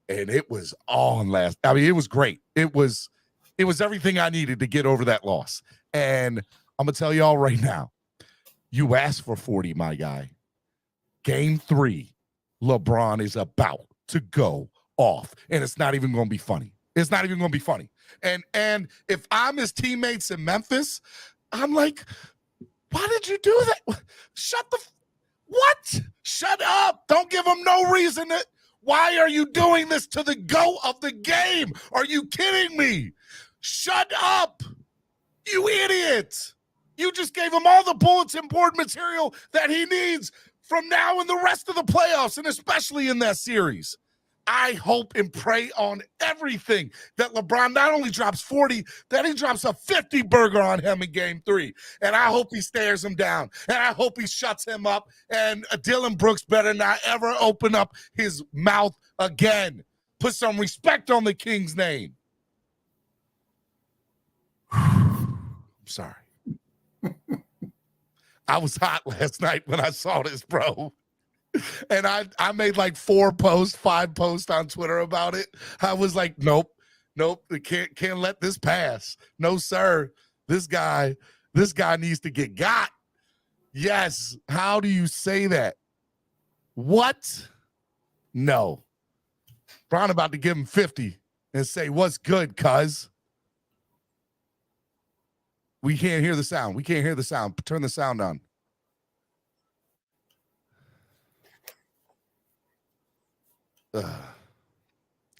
and it was on last. I mean, it was great. It was everything I needed to get over that loss. And I'm going to tell y'all right now, you asked for 40, my guy. Game 3, LeBron is about to go off, and it's not even going to be funny. It's not even going to be funny. And if I'm his teammates in Memphis, I'm like, why did you do that? What? Shut up. Don't give him no reason to. Why are you doing this to the GOAT of the game? Are you kidding me? Shut up. You idiot. You just gave him all the bulletin board material that he needs from now and the rest of the playoffs, and especially in that series. I hope and pray on everything that LeBron not only drops 40, that he drops a 50 burger on him in game 3. And I hope he stares him down. And I hope he shuts him up. And Dylan Brooks better not ever open up his mouth again. Put some respect on the King's name. I'm sorry. I was hot last night when I saw this, bro. And I made like 5 posts on Twitter about it. I was like, nope, can't let this pass. No, sir. This guy needs to get got. Yes. How do you say that? What? No. Brown about to give him 50 and say, what's good, cuz? We can't hear the sound. Turn the sound on.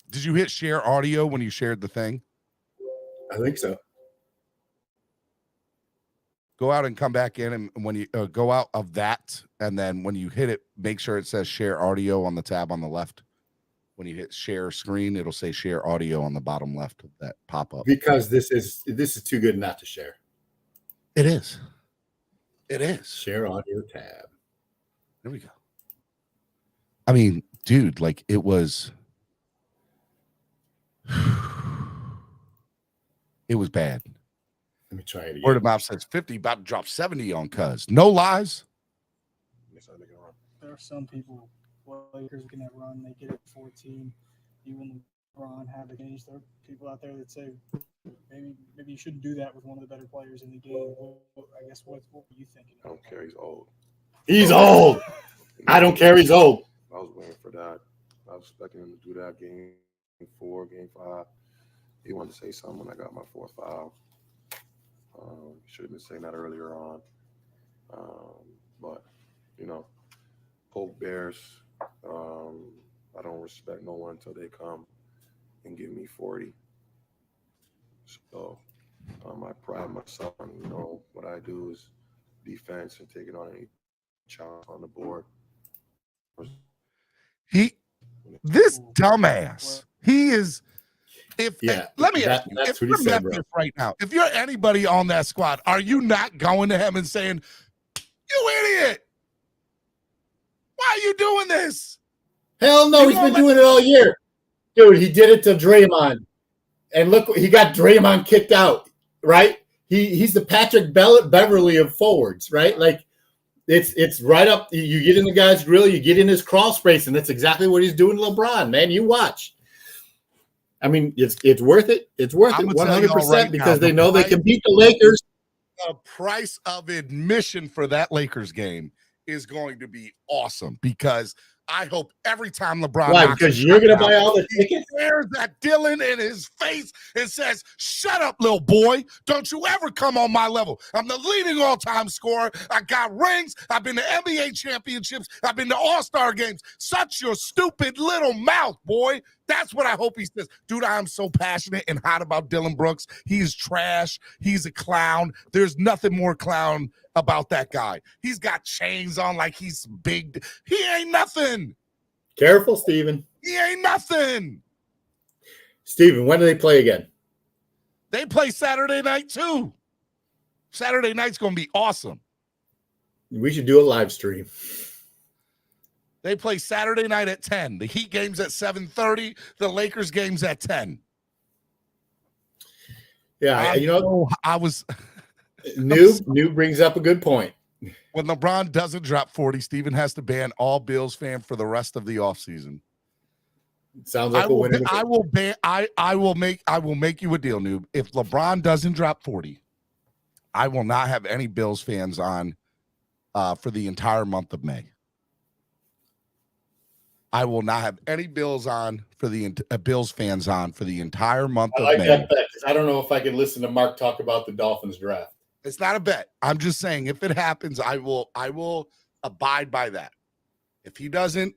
Did you hit share audio when you shared the thing? I think so. Go out and come back in, and when you go out of that, and then when you hit it, make sure it says share audio on the tab on the left. When you hit share screen, it'll say share audio on the bottom left of that pop-up. Because this is too good not to share. It is. Share audio tab. There we go. I mean, dude, like it was bad. Let me try it again. Word of mouth says 50 about to drop 70 on cuz. No lies. There are some people, Lakers can have run, they get it 14. Even LeBron have a change. There are people out there that say maybe you shouldn't do that with one of the better players in the game. Well, I guess what were you thinking? I don't care. He's old. He's old. I don't care. He's old. I was waiting for that. I was expecting him to do that game 4, game 5. He wanted to say something when I got my 4th foul. Should have been saying that earlier on. But, poke bears. I don't respect no one until they come and give me 40. So I pride myself on, what I do is defense and taking on any challenge on the board. This dumbass, he is. Let me ask you, if you're Memphis right now, if you're anybody on that squad, are you not going to him and saying, you idiot? Why are you doing this? Hell no, he's been doing it all year. Dude, he did it to Draymond. And look, he got Draymond kicked out, right? He's the Patrick Beverly of forwards, right? Like, it's right up. You get in the guy's grill, you get in his crawl space, and that's exactly what he's doing to LeBron, man. You watch. I mean, it's worth it. It's worth it 100% because they know they can beat the Lakers. The price of admission for that Lakers game is going to be awesome because I hope every time LeBron. Why? Because you're going to buy all the tickets? He stares at Dylan in his face and says, shut up, little boy. Don't you ever come on my level. I'm the leading all-time scorer. I got rings. I've been to NBA championships. I've been to all-star games. Shut your stupid little mouth, boy. That's what I hope he says. Dude, I'm so passionate and hot about Dylan Brooks. He's trash. He's a clown. There's nothing more clown about that guy. He's got chains on like he's big. He ain't nothing. Careful, Steven. He ain't nothing. Steven, when do they play again? They play Saturday night, too. Saturday night's going to be awesome. We should do a live stream. They play Saturday night at 10. The Heat game's at 7:30. The Lakers game's at 10. Yeah, I was Noob brings up a good point. When LeBron doesn't drop 40, Steven has to ban all Bills fans for the rest of the offseason. Sounds like a winner. I will make you a deal, Noob. If LeBron doesn't drop 40, I will not have any Bills fans on for the entire month of May. I will not have any Bills on for the Bills fans on for the entire month of May. That bet, 'cause I don't know if I can listen to Mark talk about the Dolphins draft. It's not a bet. I'm just saying if it happens, I will abide by that. If he doesn't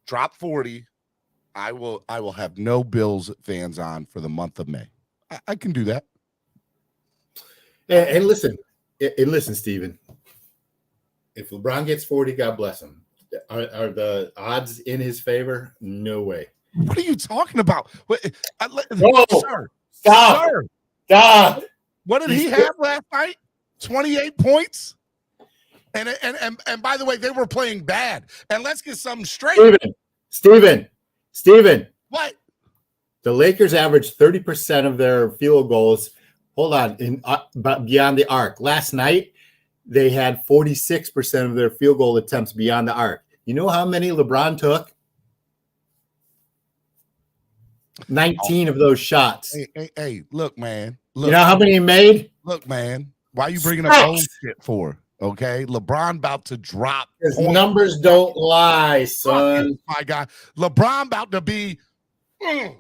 drop 40, I will have no Bills fans on for the month of May. I can do that. And listen, Steven. If LeBron gets 40, God bless him. Are the odds in his favor? No way. What are you talking about? Sir, stop. Sir, stop. What did he have last night? 28 points? And by the way, they were playing bad. And let's get something straight. Steven. What? The Lakers averaged 30% of their field goals. Hold on, beyond the arc. Last night, they had 46% of their field goal attempts beyond the arc. You know how many LeBron took? 19 of those shots. Hey, look, man. Look, you know how many he made? Look, man. Why are you bringing up old shit for? Okay, LeBron about to drop. His numbers don't lie, son. My God, LeBron about to be. He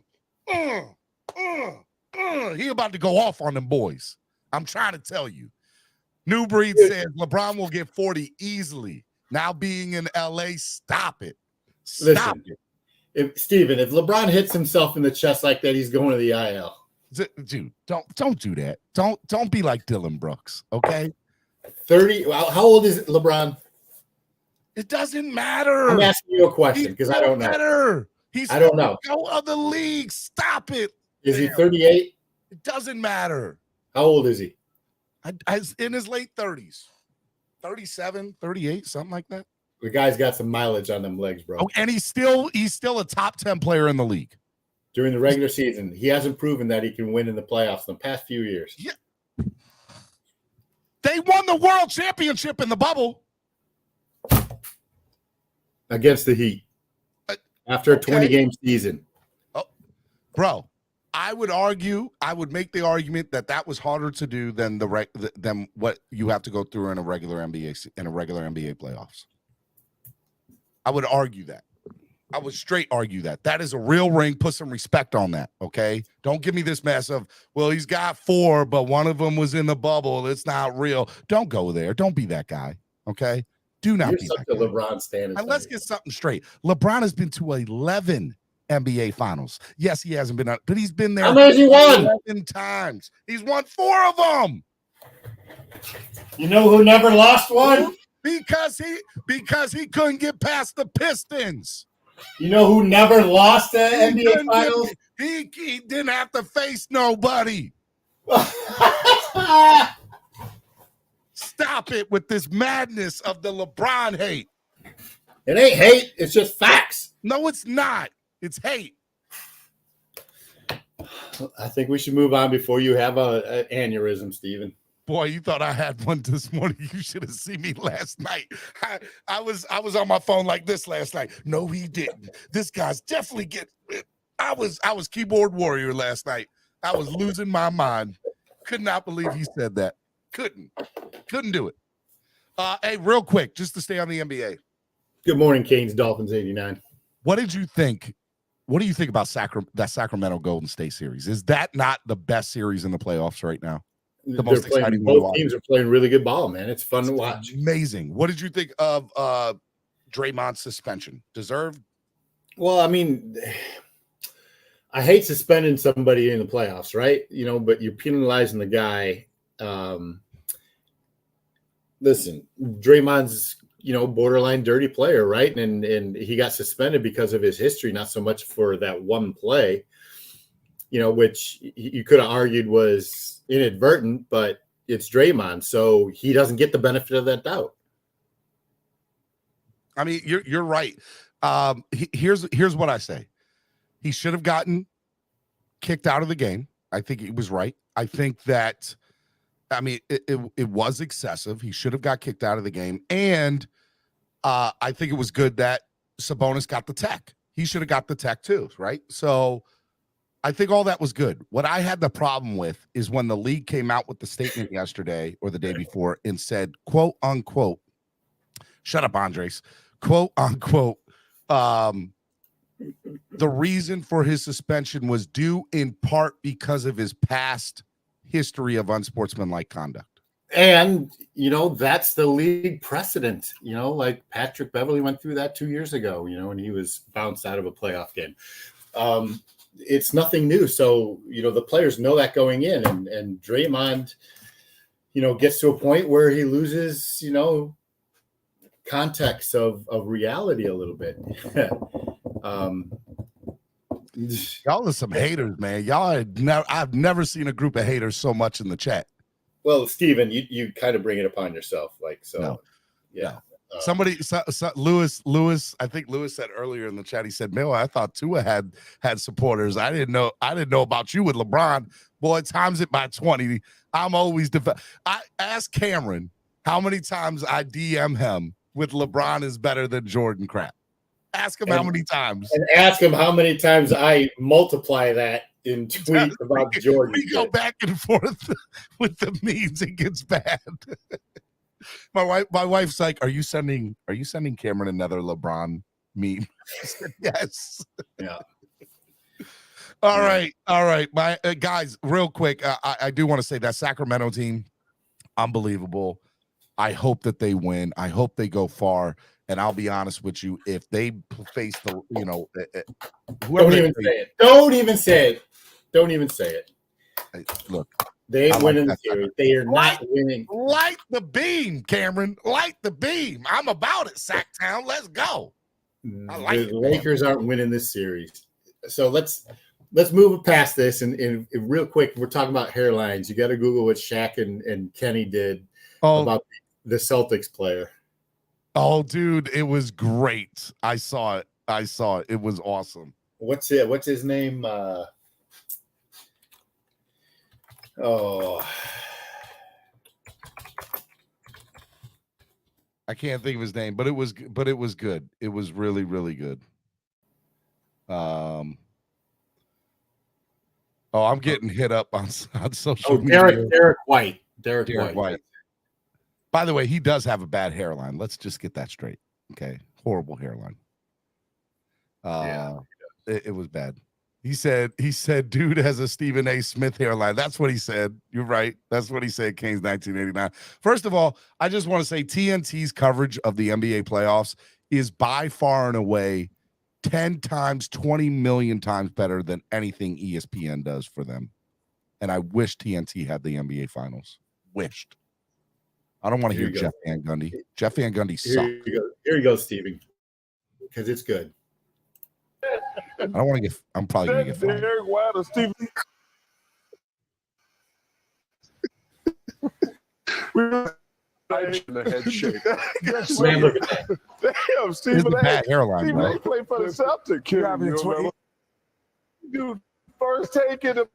about to go off on them boys. I'm trying to tell you. New Breed says LeBron will get 40 easily. Now being in LA, stop it. Stop it. If LeBron hits himself in the chest like that, he's going to the IL. Dude, don't do that. Don't be like Dylan Brooks, okay? 30. How old is LeBron? It doesn't matter. I'm asking you a question because I don't know. I don't know. Go of the league. Stop it. Is he 38? It doesn't matter. How old is he? In his late 30s. 37, 38, something like that. The guy's got some mileage on them legs, bro. Oh, and he's still a top 10 player in the league. During the regular season, he hasn't proven that he can win in the playoffs in the past few years. Yeah. They won the world championship in the bubble. Against the Heat. After a 20-game season. Oh, bro, I would make the argument that was harder to do than than what you have to go through in a regular NBA playoffs. I would argue that. I would straight argue that. That is a real ring. Put some respect on that, okay? Don't give me this mess of, well, he's got 4, but one of them was in the bubble. It's not real. Don't go there. Don't be that guy, okay? Do not be that guy. LeBron stand. And let's get something straight. LeBron has been to 11 NBA finals. Yes, he hasn't been, but he's been there. How many has he won? 11 times. He's won 4 of them. You know who never lost one? Because he couldn't get past the Pistons. You know who never lost the NBA finals? He didn't have to face nobody. Stop it with this madness of the LeBron hate. It ain't hate. It's just facts. No, it's not. It's hate. I think we should move on before you have an aneurysm, Steven. Boy, you thought I had one this morning. You should have seen me last night. I was on my phone like this last night. No, he didn't. This guy's definitely getting it. I was keyboard warrior last night. I was losing my mind. Could not believe he said that. Couldn't do it. Hey, real quick, just to stay on the NBA. Good morning, Canes, Dolphins 89. What did you think? What do you think about that Sacramento Golden State series? Is that not the best series in the playoffs right now? The most exciting one. Both teams are playing really good ball, man. It's fun to watch. Amazing. What did you think of Draymond's suspension? Deserved? Well, I mean, I hate suspending somebody in the playoffs, right? You know, but you're penalizing the guy. Listen, Draymond's, borderline dirty player, right? And he got suspended because of his history, not so much for that one play, which you could have argued was inadvertent, but it's Draymond, so he doesn't get the benefit of that doubt. I mean, you're right. Here's what I say. He should have gotten kicked out of the game. I think he was right. I think that I mean, it was excessive. He should have got kicked out of the game. And I think it was good that Sabonis got the tech. He should have got the tech too, right? So I think all that was good. What I had the problem with is when the league came out with the statement yesterday or the day before and said, quote unquote, shut up, Andres, quote unquote, the reason for his suspension was due in part because of his past history of unsportsmanlike conduct. And, that's the league precedent, like Patrick Beverly went through that 2 years ago, when he was bounced out of a playoff game. It's nothing new. So, the players know that going in, and Draymond, gets to a point where he loses, context of reality a little bit. Y'all are some haters, man. I've never seen a group of haters so much in the chat. Well, Steven, you kind of bring it upon yourself. No. Yeah. No. Somebody, Lewis, I think Lewis said earlier in the chat, he said, "Mill, I thought Tua had supporters. I didn't know about you with LeBron. Boy, times it by 20. I'm always I asked Cameron how many times I DM him with LeBron is better than Jordan crap. Ask him how many times. And ask him how many times I multiply that in tweets about Jordan. We go back and forth with the memes. It gets bad. My wife's like, "Are you sending Cameron another LeBron meme?" I said, "Yes." Yeah. All right. My guys, real quick, I do want to say that Sacramento team, unbelievable. I hope that they win. I hope they go far. And I'll be honest with you, if they face the, don't even say it. Don't even say it. Look, they ain't winning the series. They are not winning. Light the beam, Cameron. Light the beam. I'm about it, Sacktown. Let's go. The Lakers aren't winning this series. So let's move past this. And real quick, we're talking about hairlines. You got to Google what Shaq and Kenny did about the Celtics player. Oh, dude, it was great. I saw it. It was awesome. What's his name? I can't think of his name, but it was good. It was really, really good. I'm getting hit up on social media. Derek White. Derek White. By the way, he does have a bad hairline. Let's just get that straight. Okay. Horrible hairline. It was bad. He said, dude has a Stephen A. Smith hairline. That's what he said. You're right. That's what he said, Kings 1989. First of all, I just want to say TNT's coverage of the NBA playoffs is by far and away 10 times, 20 million times better than anything ESPN does for them. And I wish TNT had the NBA finals. Wished. I don't want to hear Jeff Van Gundy. Jeff Van Gundy sucks. Here you go, Steven. Because it's good. I don't want to get. I'm probably going to get fined. Derek White or Stephen. Head shake. Damn, Stephen It's a bad hairline, Stephen bro. A. played for the Celtics. Dude, first take in the.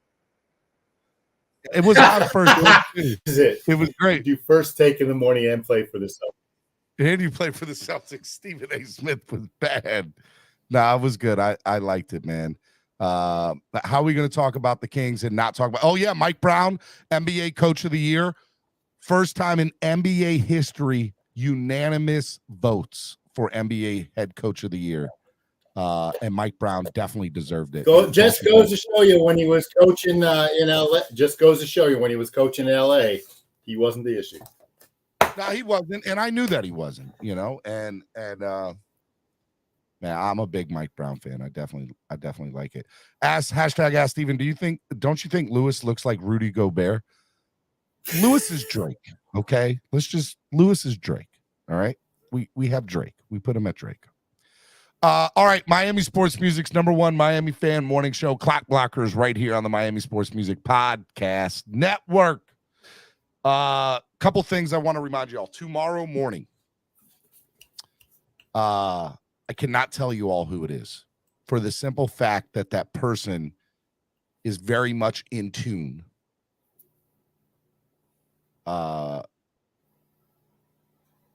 It was our first take. It was great. You first take in the morning and play for the Celtics. And you played for the Celtics. Stephen A. Smith was bad. Nah, it was good. I liked it, man. How are we going to talk about the Kings and not talk about? Oh yeah, Mike Brown, NBA Coach of the Year, first time in NBA history, unanimous votes for NBA Head Coach of the Year. And Mike Brown definitely deserved it. Just goes to show you when he was coaching in LA. Just goes to show you when he was coaching in LA, he wasn't the issue. No, he wasn't, and I knew that he wasn't. And man, I'm a big Mike Brown fan. I definitely like it. Ask Steven. Don't you think Lewis looks like Rudy Gobert? Lewis is Drake. Okay, Lewis is Drake. All right, we have Drake. We put him at Drake. All right, Miami Sports Music's #1 Miami fan morning show, Clock Blockers, right here on the Miami Sports Music Podcast Network. Couple things I want to remind you all. Tomorrow morning, I cannot tell you all who it is for the simple fact that that person is very much in tune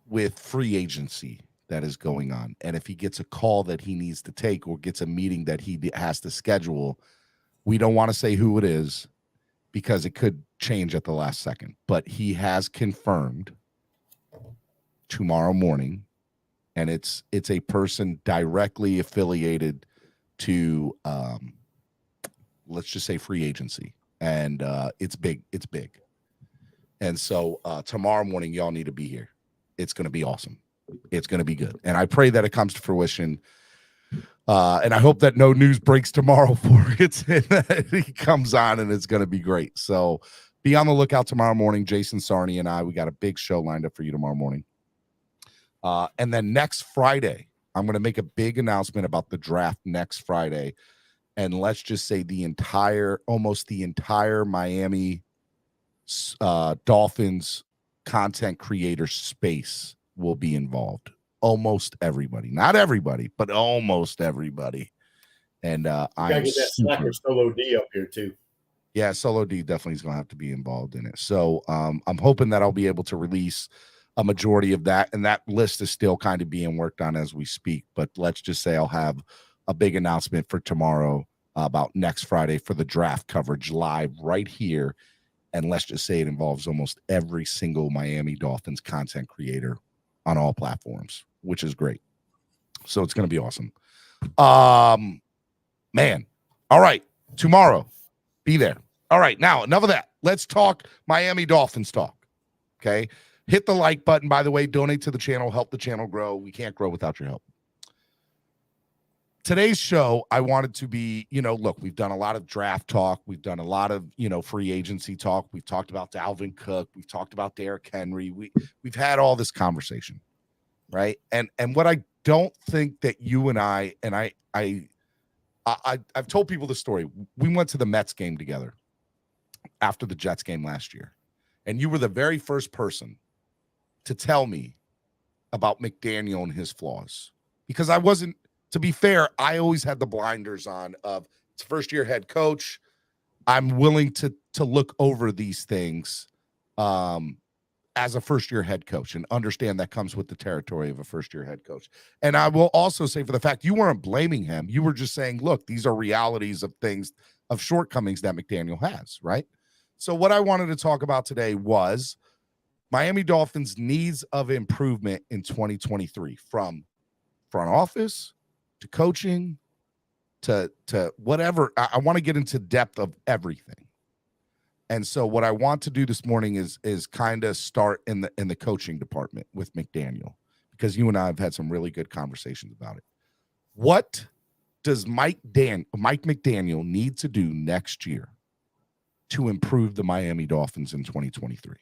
with free agency that is going on. And if he gets a call that he needs to take or gets a meeting that he has to schedule, we don't want to say who it is because it could change at the last second. But he has confirmed tomorrow morning, and it's a person directly affiliated to let's just say free agency. And it's big. It's big. And so tomorrow morning, y'all need to be here. It's going to be awesome. It's going to be good. And I pray that it comes to fruition. And I hope that no news breaks tomorrow for it. And he comes on and it's going to be great. So be on the lookout tomorrow morning. Jason Sarney and we got a big show lined up for you tomorrow morning. And then next Friday, I'm going to make a big announcement about the draft next Friday. And let's just say almost the entire Miami Dolphins content creator space will be involved. Almost everybody, not everybody, but almost everybody. And I get that slacker Solo D up here too. Yeah, Solo D definitely is going to have to be involved in it. So I'm hoping that I'll be able to release a majority of that, and that list is still kind of being worked on as we speak. But let's just say I'll have a big announcement for tomorrow about next Friday for the draft coverage live right here. And let's just say it involves almost every single Miami Dolphins content creator on all platforms, which is great. So it's going to be awesome. Man. All right. Tomorrow, be there. All right. Now, enough of that. Let's talk Miami Dolphins talk. Okay. Hit the like button, by the way. Donate to the channel. Help the channel grow. We can't grow without your help. Today's show, I wanted to be, look, we've done a lot of draft talk. We've done a lot of, free agency talk. We've talked about Dalvin Cook. We've talked about Derrick Henry. We've had all this conversation, right? And what I don't think that you and I've told people the story. We went to the Mets game together after the Jets game last year. And you were the very first person to tell me about McDaniel and his flaws. Because to be fair, I always had the blinders on of it's first-year head coach. I'm willing to look over these things as a first-year head coach and understand that comes with the territory of a first-year head coach. And I will also say, for the fact you weren't blaming him, you were just saying, look, these are realities of things, of shortcomings that McDaniel has, right? So what I wanted to talk about today was Miami Dolphins' needs of improvement in 2023, from front office to coaching to whatever. I want to get into depth of everything. And so what I want to do this morning is kind of start in the coaching department with McDaniel, because you and I have had some really good conversations about it. What does Mike McDaniel need to do next year to improve the Miami Dolphins in 2023?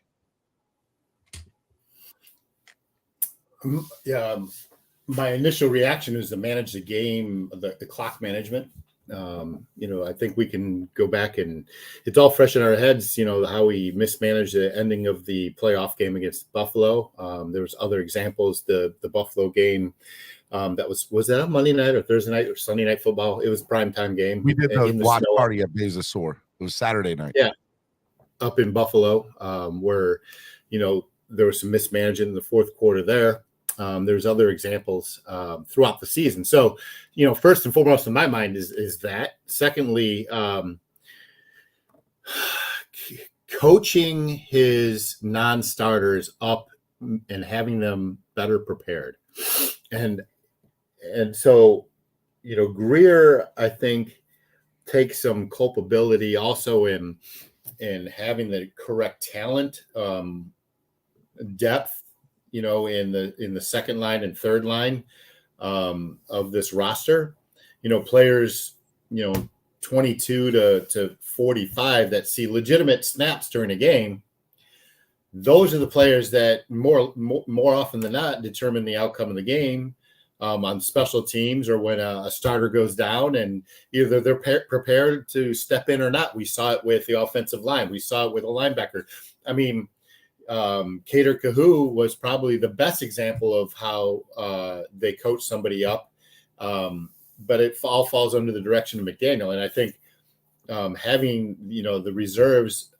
My initial reaction is to manage the game, the clock management. I think we can go back and it's all fresh in our heads, how we mismanaged the ending of the playoff game against Buffalo. There was other examples, the Buffalo game. That was that a Monday night or Thursday night or Sunday night football? It was a primetime game. We did the watch party at Bezosor. It was Saturday night. Yeah. Up in Buffalo, where, there was some mismanagement in the fourth quarter there. There's other examples throughout the season. So, first and foremost in my mind is that. Secondly, coaching his non-starters up and having them better prepared. And so, Greer, I think, takes some culpability also in having the correct talent, depth, in the second line and third line of this roster, players, 22 to 45 that see legitimate snaps during a game. Those are the players that more often than not determine the outcome of the game on special teams or when a starter goes down, and either they're prepared to step in or not. We saw it with the offensive line. We saw it with a linebacker. I mean, Kader Kahu was probably the best example of how they coach somebody up, but it all falls under the direction of McDaniel. And I think having the reserves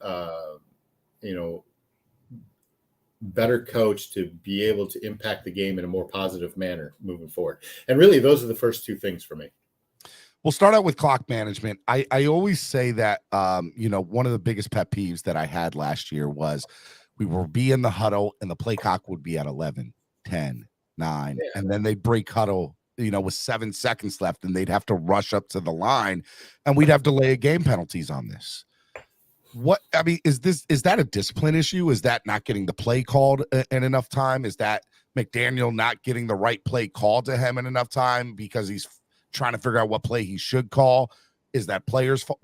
better coach to be able to impact the game in a more positive manner moving forward. And really, those are the first two things for me. We'll start out with clock management. I always say that, one of the biggest pet peeves that I had last year was we would be in the huddle and the play clock would be at 11, 10, 9, and then they'd break huddle, with 7 seconds left, and they'd have to rush up to the line, and we'd have delay of game penalties on this. Is that a discipline issue? Is that not getting the play called in enough time? Is that McDaniel not getting the right play called to him in enough time because he's trying to figure out what play he should call? Is that players' fault?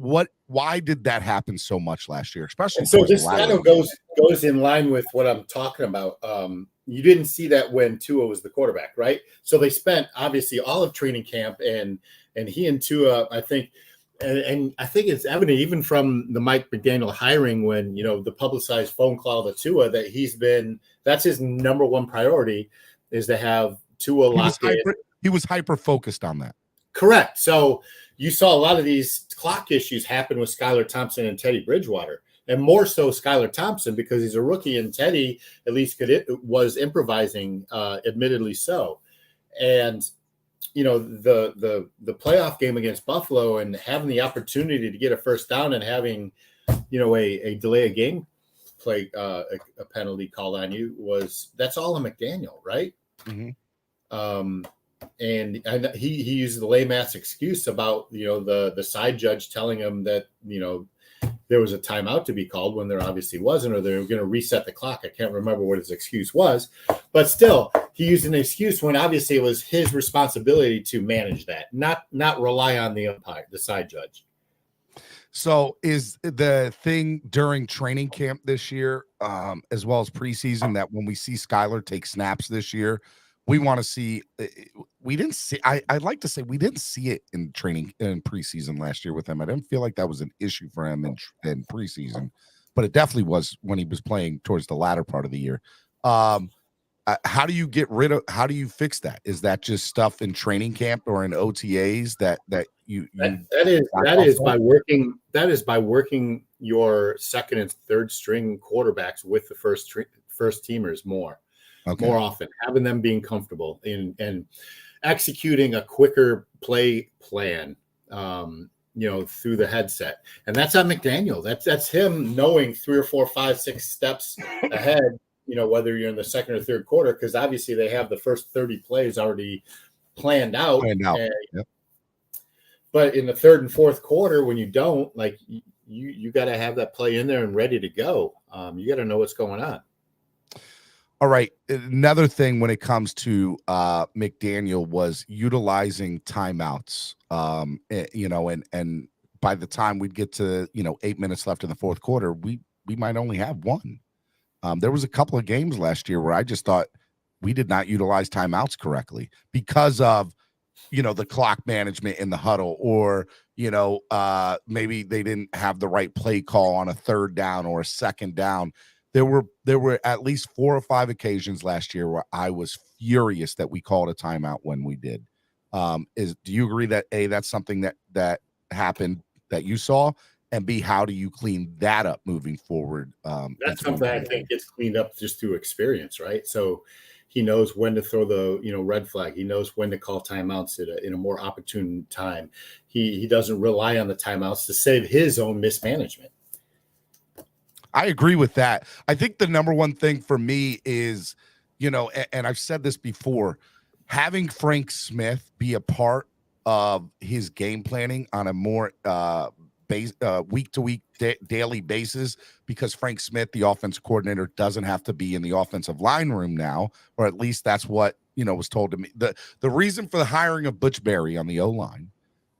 Why did that happen so much last year? Especially so this kind of goes in line with what I'm talking about. You didn't see that when Tua was the quarterback, right? So they spent obviously all of training camp and he and Tua, I think. And I think it's evident even from the Mike McDaniel hiring when, the publicized phone call to Tua that that's his number one priority is to have Tua locked in. He was hyper focused on that. Correct. So you saw a lot of these clock issues happen with Skylar Thompson and Teddy Bridgewater, and more so Skylar Thompson because he's a rookie and Teddy at least was improvising, admittedly so. And the playoff game against Buffalo and having the opportunity to get a first down and having, a delay of game play, a penalty called on you that's all on McDaniel, right? Mm-hmm. And he used the lame-ass excuse about, the side judge telling him that, there was a timeout to be called when there obviously wasn't, or they were going to reset the clock. I can't remember what his excuse was, but still he used an excuse when obviously it was his responsibility to manage that, not rely on the umpire, the side judge. So is the thing during training camp this year, as well as preseason, that when we see Skylar take snaps this year, we want to see, we didn't see, I'd like to say we didn't see it in training in preseason last year with him. I didn't feel like that was an issue for him in preseason, but it definitely was when he was playing towards the latter part of the year. How do you how do you fix that? Is that just stuff in training camp or in OTAs that is by working your second and third string quarterbacks with the first teamers more often, having them being comfortable and executing a quicker play plan, through the headset. And that's on McDaniel. That's him knowing 3 or 4, 5, 6 steps ahead, whether you're in the second or third quarter, because obviously they have the first 30 plays already planned out. Yep. But in the third and fourth quarter, when you don't, you got to have that play in there and ready to go. You got to know what's going on. All right. Another thing when it comes to McDaniel was utilizing timeouts. And by the time we'd get to 8 minutes left in the fourth quarter, we might only have one. There was a couple of games last year where I just thought we did not utilize timeouts correctly because of the clock management in the huddle, or maybe they didn't have the right play call on a third down or a second down. There were at least 4 or 5 occasions last year where I was furious that we called a timeout when we did. Do you agree that A, that's something that happened that you saw, and B, how do you clean that up moving forward? That's something I think gets cleaned up just through experience, right? So he knows when to throw the red flag. He knows when to call timeouts in a more opportune time. He doesn't rely on the timeouts to save his own mismanagement. I agree with that. I think the number one thing for me is, and I've said this before, having Frank Smith be a part of his game planning on a more week-to-week daily basis, because Frank Smith, the offensive coordinator, doesn't have to be in the offensive line room now, or at least that's what was told to me. The reason for the hiring of Butch Berry on the O-line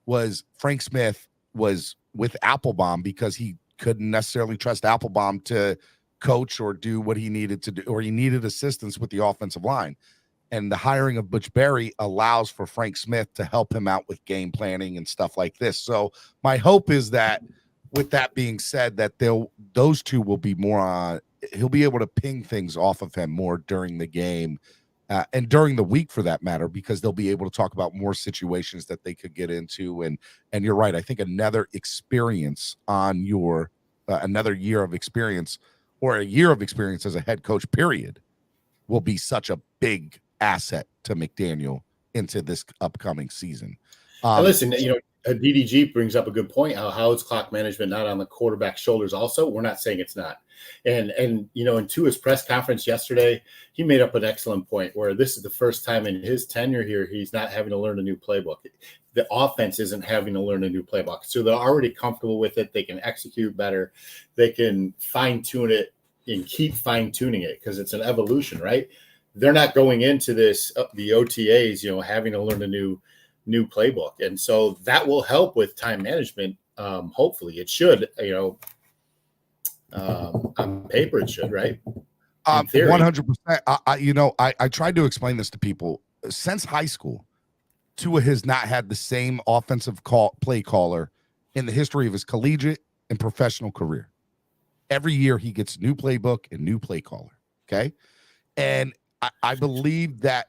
was Frank Smith was with Applebaum because he couldn't necessarily trust Applebaum to coach or do what he needed to do, or he needed assistance with the offensive line. And the hiring of Butch Berry allows for Frank Smith to help him out with game planning and stuff like this. So my hope is that, with that being said, that those two will be more on, he'll be able to ping things off of him more during the game and during the week for that matter, because they'll be able to talk about more situations that they could get into. And you're right. I think another experience on another year of experience or a year of experience as a head coach, period, will be such a big asset to McDaniel into this upcoming season. And listen, DDG brings up a good point. How is clock management not on the quarterback's shoulders also? We're not saying it's not. And into his press conference yesterday, he made up an excellent point where this is the first time in his tenure here he's not having to learn a new playbook. The offense isn't having to learn a new playbook. So they're already comfortable with it. They can execute better. They can fine-tune it and keep fine-tuning it because it's an evolution, right? They're not going into this, the OTAs, having to learn a new playbook. And so that will help with time management. Hopefully it should, on paper it should, right? 100%. I tried to explain this to people. Since high school, Tua has not had the same offensive play caller in the history of his collegiate and professional career. Every year he gets new playbook and new play caller. Okay. And I believe that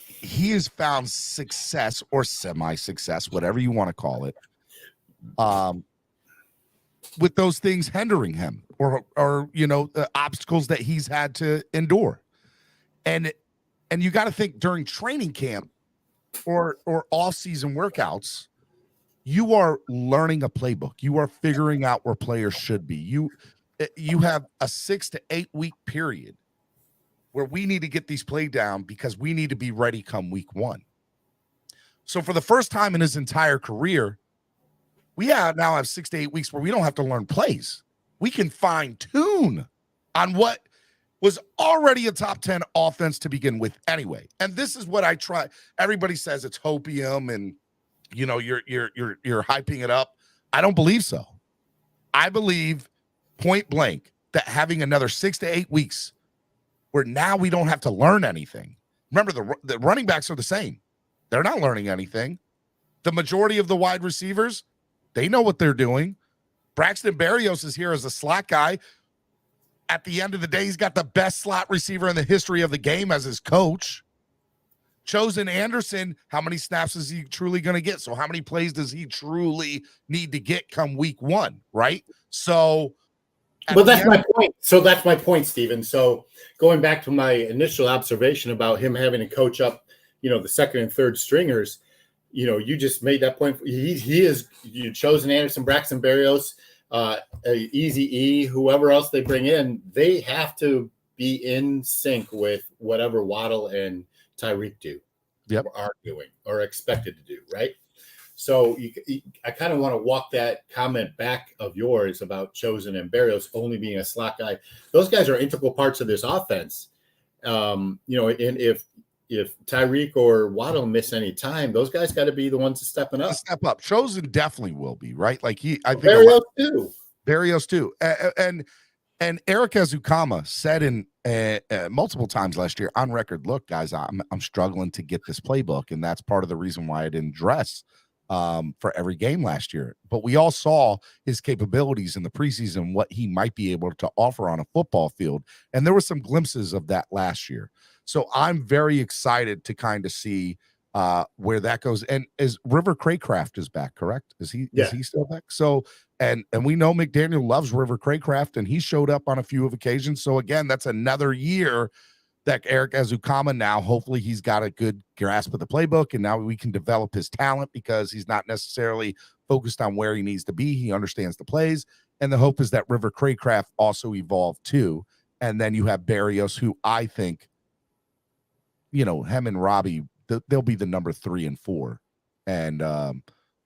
he has found success or semi-success, whatever you want to call it, with those things hindering him or the obstacles that he's had to endure. And you got to think during training camp or off-season workouts, you are learning a playbook. You are figuring out where players should be. You have a 6 to 8 week period where we need to get these played down because we need to be ready come week 1. So for the first time in his entire career, we now have 6 to 8 weeks where we don't have to learn plays. We can fine tune on what was already a top 10 offense to begin with anyway. And this is what I try. Everybody says it's hopium and you're hyping it up. I don't believe so. I believe point blank that having another 6 to 8 weeks where now we don't have to learn anything. Remember, the running backs are the same. They're not learning anything. The majority of the wide receivers, they know what they're doing. Braxton Berrios is here as a slot guy. At the end of the day, he's got the best slot receiver in the history of the game as his coach. Chosen Anderson, how many snaps is he truly going to get? So how many plays does he truly need to get come week 1, right? So but that's my point. So that's my point, Steven. So going back to my initial observation about him having to coach up, the second and third stringers, you just made that point. He is Chosen Anderson, Braxton Berrios, Easy E, whoever else they bring in, they have to be in sync with whatever Waddle and Tyreek do, or are doing, or expected to do, right? So I kind of want to walk that comment back of yours about Chosen and Berrios only being a slot guy. Those guys are integral parts of this offense. And if Tyreek or Waddle miss any time, those guys got to be the ones stepping up. Step up. Chosen definitely will be, right? I think Berrios too. And Eric Ezukama said in multiple times last year on record, look, guys, I'm struggling to get this playbook, and that's part of the reason why I didn't dress for every game last year. But we all saw his capabilities in the preseason, what he might be able to offer on a football field. And there were some glimpses of that last year. So I'm very excited to kind of see where that goes. And is River Craycraft is back, correct? Is he still back? So and we know McDaniel loves River Craycraft, and he showed up on a few of occasions. So again, that's another year that Eric Ezukama now, hopefully he's got a good grasp of the playbook, and now we can develop his talent because he's not necessarily focused on where he needs to be. He understands the plays, and the hope is that River Craycraft also evolved too. And then you have Berrios, who I think, him and Robbie, they'll be the number 3 and 4. And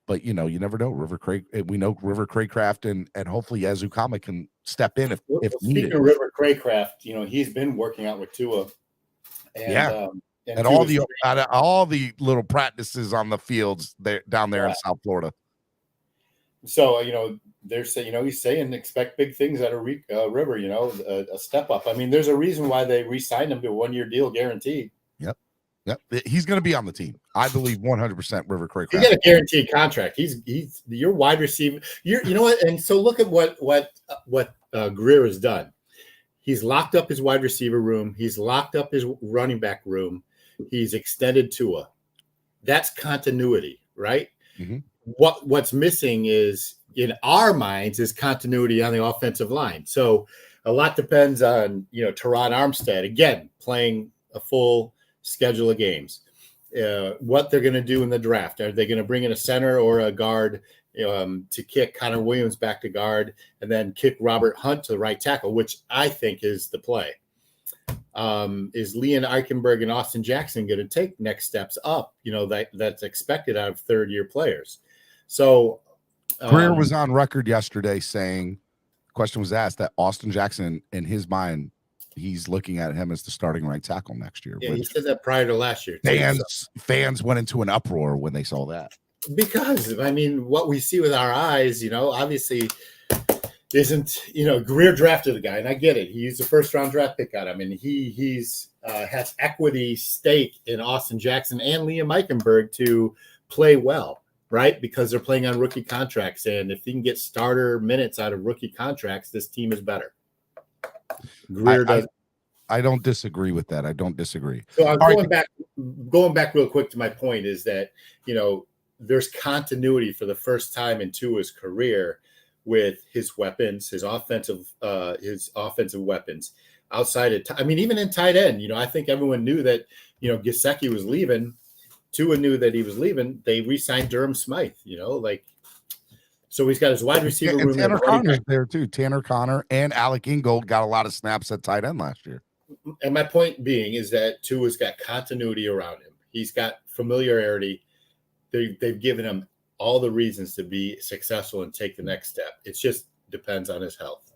but you never know. We know River Craycraft and hopefully Ezukama can step in if needed. Speaking of River Craycraft, he's been working out with Tua. And all the little practices on the fields down there in South Florida. So they're saying he's saying expect big things out of River. A step up. I mean, there's a reason why they re-signed him to a 1-year deal guaranteed. Yep, he's going to be on the team. I believe 100% River Craycraft. He got a guaranteed contract. He's your wide receiver. You know what? And so look at what Greer has done. He's locked up his wide receiver room. He's locked up his running back room. He's extended Tua. That's continuity, right? Mm-hmm. What's missing is, in our minds, is continuity on the offensive line. So a lot depends on, Teron Armstead, again, playing a full schedule of games. What they're going to do in the draft. Are they going to bring in a center or a guard to kick Connor Williams back to guard and then kick Robert Hunt to the right tackle, which I think is the play? Is Leon Eichenberg and Austin Jackson going to take next steps up, that's expected out of third-year players? So Greer was on record yesterday saying, question was asked that Austin Jackson, in his mind, he's looking at him as the starting right tackle next year. Yeah, he said that prior to last year. Fans went into an uproar when they saw that. Because, what we see with our eyes, obviously isn't, Greer drafted the guy, and I get it. He used a first-round draft pick on him, and he's has equity stake in Austin Jackson and Liam Eichenberg to play well, right? Because they're playing on rookie contracts, and if he can get starter minutes out of rookie contracts, this team is better. Greer does. I don't disagree with that. I don't disagree. So I'm going back real quick to my point is that, there's continuity for the first time in Tua's career with his weapons, his offensive weapons outside of, even in tight end, I think everyone knew that, Gesicki was leaving. Tua knew that he was leaving. They re-signed Durham Smythe, so he's got his wide receiver room. Tanner Connor's there too. Tanner Connor and Alec Ingold got a lot of snaps at tight end last year. And my point being is that Tua's got continuity around him. He's got familiarity. They've given him all the reasons to be successful and take the next step. It just depends on his health.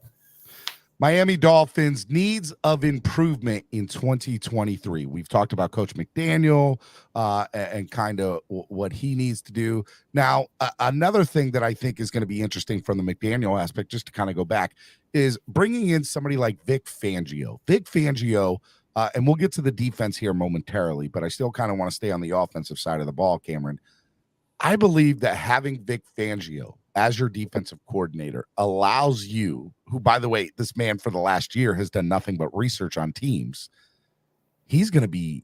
Miami Dolphins needs of improvement in 2023. We've talked about Coach McDaniel and kind of what he needs to do. Now, another thing that I think is going to be interesting from the McDaniel aspect, just to kind of go back, is bringing in somebody like Vic Fangio. Vic Fangio, and we'll get to the defense here momentarily, but I still kind of want to stay on the offensive side of the ball, Cameron. I believe that having Vic Fangio as your defensive coordinator allows you, who, by the way, this man for the last year has done nothing but research on teams. He's going to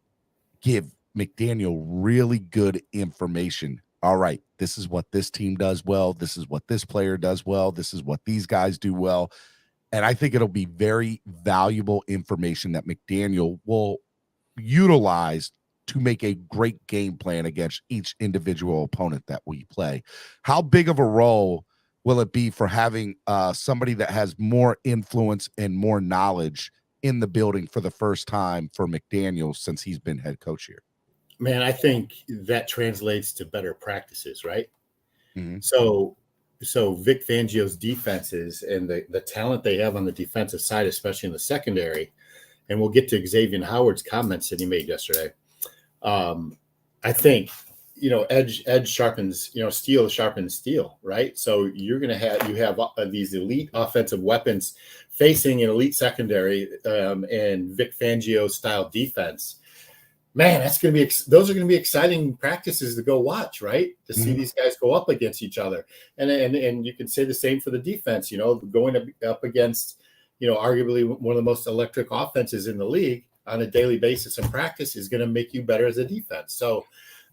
give McDaniel really good information. All right, this is what this team does well. This is what this player does well. This is what these guys do well. And I think it'll be very valuable information that McDaniel will utilize to make a great game plan against each individual opponent that we play. How big of a role will it be for having somebody that has more influence and more knowledge in the building for the first time for McDaniel since he's been head coach here? Man, I think that translates to better practices, right? Mm-hmm. So Vic Fangio's defenses and the talent they have on the defensive side, especially in the secondary, and we'll get to Xavier Howard's comments that he made yesterday. I think, edge sharpens, steel sharpens steel, right? So you're going to have these elite offensive weapons facing an elite secondary and Vic Fangio style defense. Man, those are going to be exciting practices to go watch, right? To see these guys go up against each other. And you can say the same for the defense, going up against, arguably one of the most electric offenses in the league on a daily basis in practice is going to make you better as a defense. So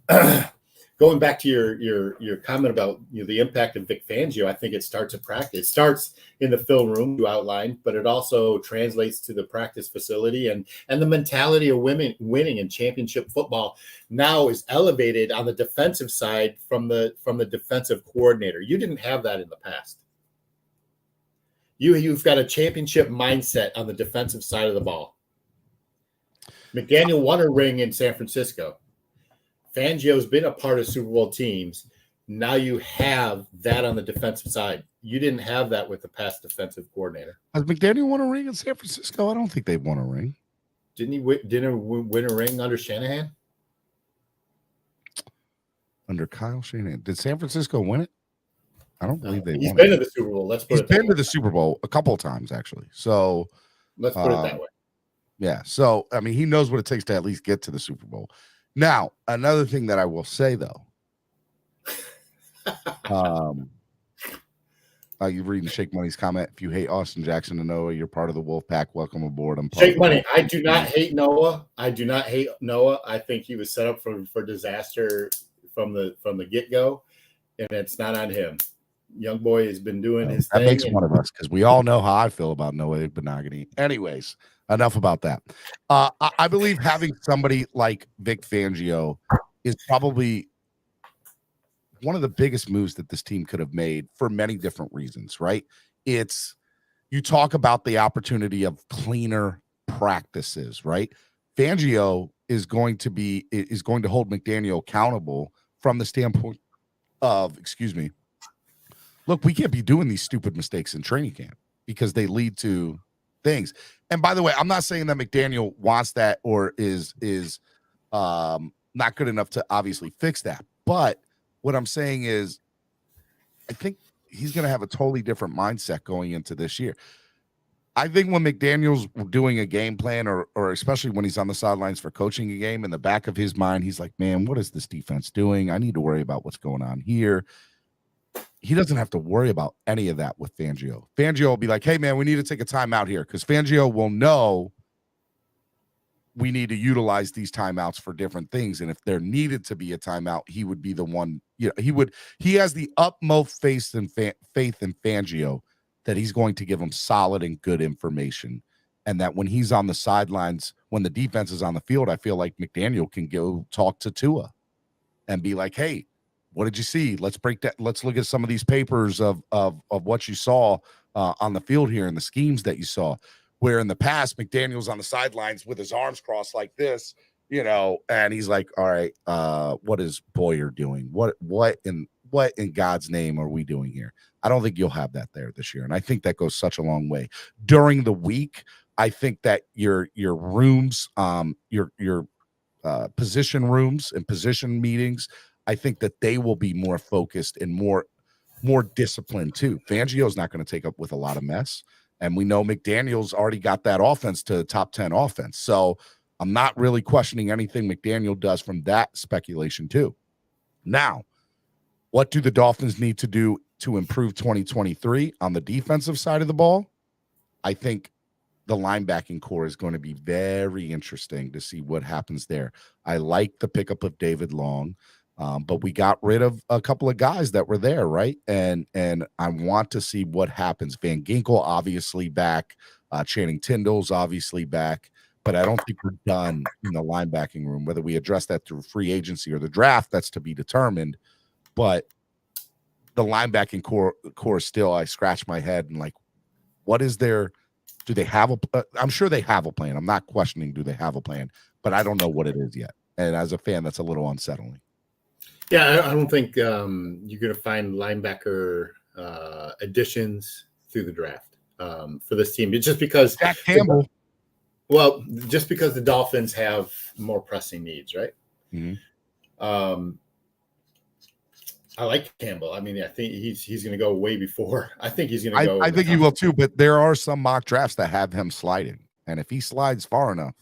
going back to your comment about the impact of Vic Fangio, I think it starts at practice. It starts in the film room you outlined, but it also translates to the practice facility and the mentality of winning in championship football now is elevated on the defensive side from the defensive coordinator. You didn't have that in the past. You've got a championship mindset on the defensive side of the ball. McDaniel won a ring in San Francisco. Fangio's been a part of Super Bowl teams. Now you have that on the defensive side. You didn't have that with the past defensive coordinator. Has McDaniel won a ring in San Francisco? I don't think they've won a ring. Didn't he win a ring under Shanahan? Under Kyle Shanahan. Did San Francisco win it? I don't believe they won it. He's been to the Super Bowl. He's been to the Super Bowl a couple of times, actually. So let's put it that way. Yeah. So, he knows what it takes to at least get to the Super Bowl. Now, another thing that I will say, though, you reading Shake Money's comment. If you hate Austin Jackson and Noah, you're part of the Wolf Pack. Welcome aboard. Shake Money. I do not hate Noah. I think he was set up for disaster from the get-go, and it's not on him. young boy has been doing his that thing. makes one of us, because we all know how I feel about Noah Benogany. Anyways, enough about that. I believe having somebody like Vic Fangio is probably one of the biggest moves that this team could have made for many different reasons, right? It's, you talk about the opportunity of cleaner practices, right? Fangio is going to hold McDaniel accountable from the standpoint of, excuse me, look, we can't be doing these stupid mistakes in training camp because they lead to things. And by the way, I'm not saying that McDaniel wants that or is not good enough to obviously fix that. But what I'm saying is, I think he's going to have a totally different mindset going into this year. I think when McDaniel's doing a game plan, or especially when he's on the sidelines for coaching a game, in the back of his mind, he's like, man, what is this defense doing? I need to worry about what's going on here. He doesn't have to worry about any of that with Fangio. Fangio will be like, hey, man, we need to take a timeout here, because Fangio will know we need to utilize these timeouts for different things. And if there needed to be a timeout, he would be the one. He has the utmost faith in Fangio that he's going to give him solid and good information. And that when he's on the sidelines, when the defense is on the field, I feel like McDaniel can go talk to Tua and be like, hey, what did you see? Let's break that. Let's look at some of these papers of what you saw on the field here and the schemes that you saw. Where in the past, McDaniel's on the sidelines with his arms crossed like this, and he's like, all right, what is Boyer doing? What in God's name are we doing here? I don't think you'll have that there this year. And I think that goes such a long way. During the week, I think that your rooms, your position rooms and position meetings, I think that they will be more focused and more disciplined too. Fangio's not going to take up with a lot of mess. And we know McDaniel's already got that offense to top 10 offense. So I'm not really questioning anything McDaniel does from that speculation too. Now, what do the Dolphins need to do to improve 2023 on the defensive side of the ball? I think the linebacking core is going to be very interesting to see what happens there. I like the pickup of David Long. But we got rid of a couple of guys that were there, right? And I want to see what happens. Van Ginkel obviously back, Channing Tindall's obviously back, but I don't think we're done in the linebacking room. Whether we address that through free agency or the draft, that's to be determined. But the linebacking core still, I scratch my head and like, what is there? Do they have I'm sure they have a plan. I'm not questioning, do they have a plan? But I don't know what it is yet. And as a fan, that's a little unsettling. Yeah, I don't think you're going to find linebacker additions through the draft for this team. It's just because Jack Campbell. Just because the Dolphins have more pressing needs, right? Mm-hmm. I like Campbell. I mean, I think he's going to go way before. I think he's going to go. I think he will too. But there are some mock drafts that have him sliding, and if he slides far enough,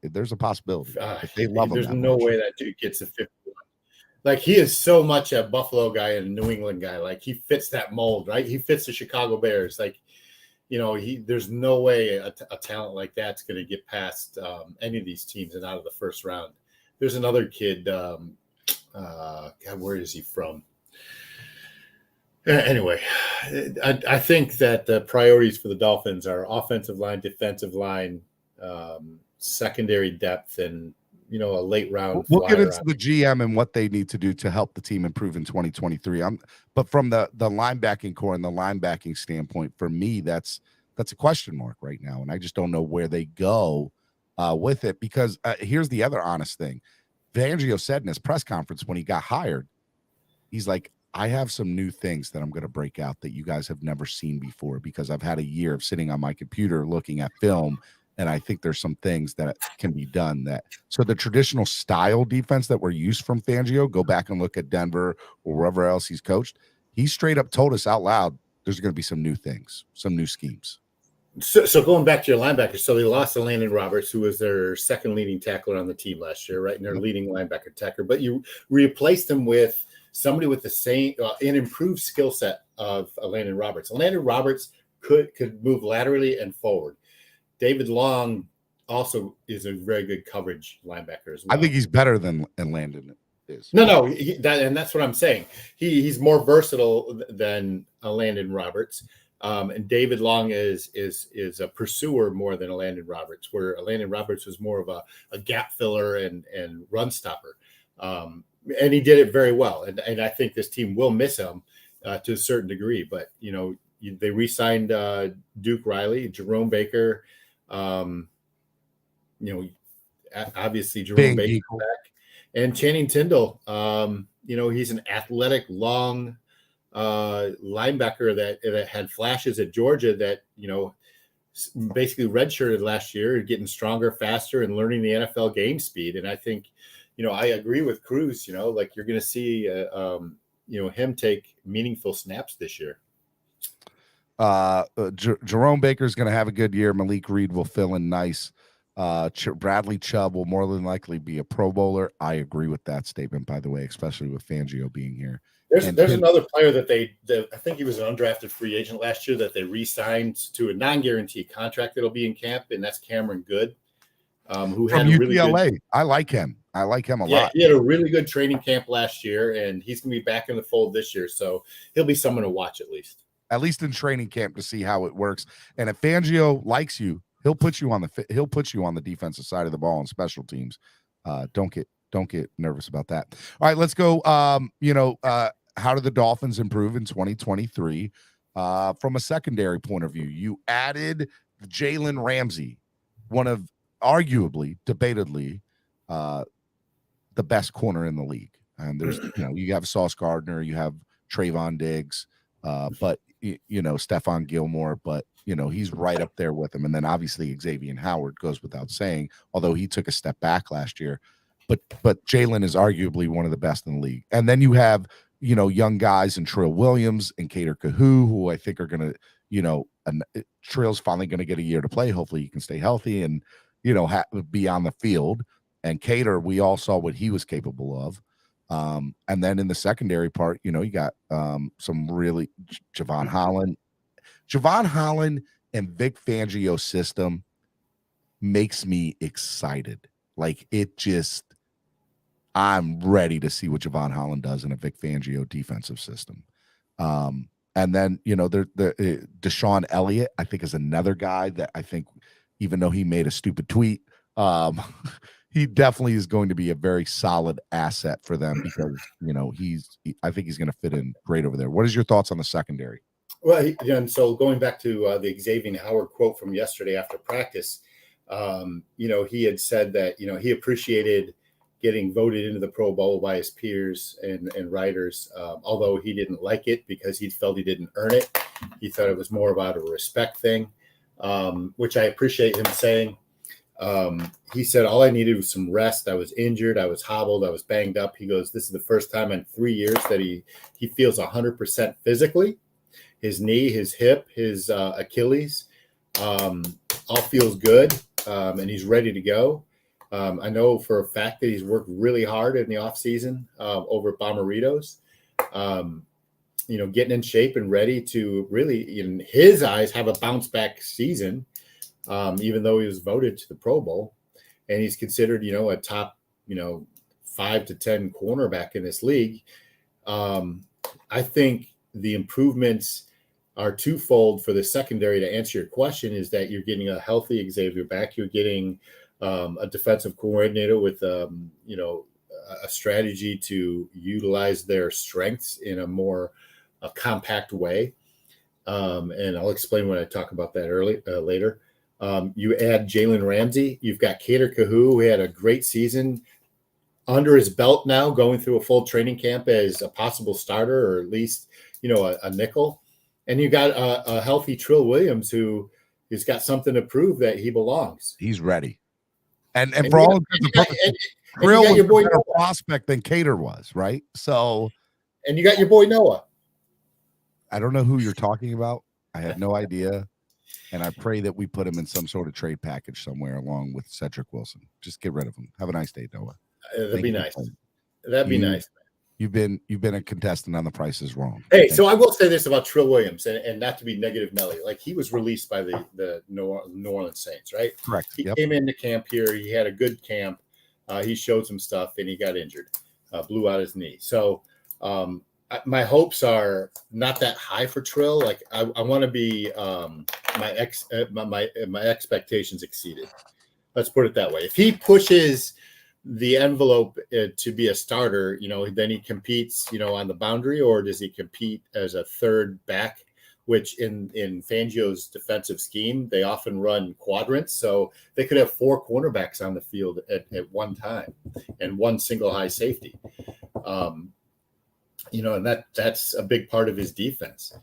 there's a possibility. If they love him, there's no way that dude gets a 51. Like, he is so much a Buffalo guy and a New England guy. Like, he fits that mold, right? He fits the Chicago Bears. Like, there's no way a talent like that's going to get past any of these teams and out of the first round. There's another kid. God, where is he from? Anyway, I think that the priorities for the Dolphins are offensive line, defensive line, secondary depth, and a late round. We'll get into the GM and what they need to do to help the team improve in 2023. But from the linebacking core and the linebacking standpoint, for me, that's a question mark right now, and I just don't know where they go with it. Because here's the other honest thing: Fangio said in his press conference when he got hired, he's like, I have some new things that I'm going to break out that you guys have never seen before, because I've had a year of sitting on my computer looking at film. And I think there's some things that can be done so the traditional style defense that we're used from Fangio, go back and look at Denver or wherever else he's coached. He straight up told us out loud, there's going to be some new things, some new schemes. So going back to your linebackers, so they lost to Landon Roberts, who was their second leading tackler on the team last year, right? And their leading linebacker tackler, but you replaced them with somebody with the same an improved skill set of Landon Roberts. Landon Roberts could move laterally and forward. David Long also is a very good coverage linebacker as well. I think he's better than Landon is. No, and that's what I'm saying. He's more versatile than Landon Roberts, and David Long is a pursuer more than a Landon Roberts, where a Landon Roberts was more of a gap filler and run stopper, and he did it very well. And I think this team will miss him to a certain degree. But they re-signed Duke Riley, Jerome Baker, obviously Jerome Baker back, and Channing Tindall. He's an athletic, long linebacker that had flashes at Georgia that, basically redshirted last year, getting stronger, faster, and learning the NFL game speed. And I think, I agree with Cruz, like you're going to see, him take meaningful snaps this year. Jerome Baker's going to have a good year. Malik Reed will fill in nice. Bradley Chubb will more than likely be a Pro Bowler. I agree with that statement, by the way, especially with Fangio being here. There's another player that I think he was an undrafted free agent last year that they re-signed to a non-guaranteed contract that'll be in camp, and that's Cameron Good, who had a really good. I like him. I like him a lot. Yeah, he had a really good training camp last year, and he's going to be back in the fold this year, so he'll be someone to watch at least in training camp to see how it works. And if Fangio likes you, he'll put you on the defensive side of the ball and special teams. Don't get nervous about that. All right, let's go. How did the Dolphins improve in 2023 from a secondary point of view? You added Jalen Ramsey, one of arguably, debatedly, the best corner in the league. And there's, you have Sauce Gardner, you have Trayvon Diggs, but Stephon Gilmore, but he's right up there with him. And then obviously Xavier Howard goes without saying, although he took a step back last year. But Jalen is arguably one of the best in the league. And then you have, young guys in Trill Williams and Cater Kahoo, who I think are going to, Trill's finally going to get a year to play. Hopefully he can stay healthy and, be on the field. And Cater, we all saw what he was capable of. And then in the secondary part, you got some really Javon Holland and Vic Fangio's system makes me excited. Like I'm ready to see what Javon Holland does in a Vic Fangio defensive system. And then, Deshaun Elliott, I think, is another guy that I think, even though he made a stupid tweet, he definitely is going to be a very solid asset for them because, I think he's going to fit in great over there. What is your thoughts on the secondary? Well, and so going back to the Xavier Howard quote from yesterday after practice, he had said that, he appreciated getting voted into the Pro Bowl by his peers and writers, although he didn't like it because he felt he didn't earn it. He thought it was more about a respect thing, which I appreciate him saying. He said, all I needed was some rest. I was injured. I was hobbled. I was banged up. He goes, this is the first time in 3 years that he feels 100% physically. His knee, his hip, his Achilles, all feels good, and he's ready to go. I know for a fact that he's worked really hard in the offseason over at Bommeritos, getting in shape and ready to really, in his eyes, have a bounce-back season, even though he was voted to the Pro Bowl. And he's considered, a top, 5 to 10 cornerback in this league. I think the improvements are twofold for the secondary. To answer your question, is that you're getting a healthy Xavier back. You're getting a defensive coordinator with, a strategy to utilize their strengths in a more compact way. And I'll explain when I talk about that later. You add Jalen Ramsey. You've got Cater Kahoo, who had a great season under his belt now, going through a full training camp as a possible starter, or at least, a nickel. And you got a healthy Trill Williams, who has got something to prove that he belongs. He's ready. And for all intents and purposes, Trill was a better prospect than Cater was, right? So, and you got your boy Noah. I don't know who you're talking about. I have no idea. And I pray that we put him in some sort of trade package somewhere along with Cedric Wilson. Just get rid of him. Have a nice day, Noah. That'd be nice. That'd be nice. You've been a contestant on The Price is Wrong. Hey, so I will say this about Trill Williams, and not to be negative Nelly. Like, he was released by the New Orleans Saints, right? Correct. He came into camp here. He had a good camp. He showed some stuff, and he got injured. blew out his knee. So my hopes are not that high for Trill. Like I want to be my expectations exceeded. Let's put it that way. If he pushes the envelope to be a starter, then he competes, on the boundary, or does he compete as a third back? Which in Fangio's defensive scheme, they often run quadrants. So they could have 4 cornerbacks on the field at one time and one single high safety. And that's a big part of his defense.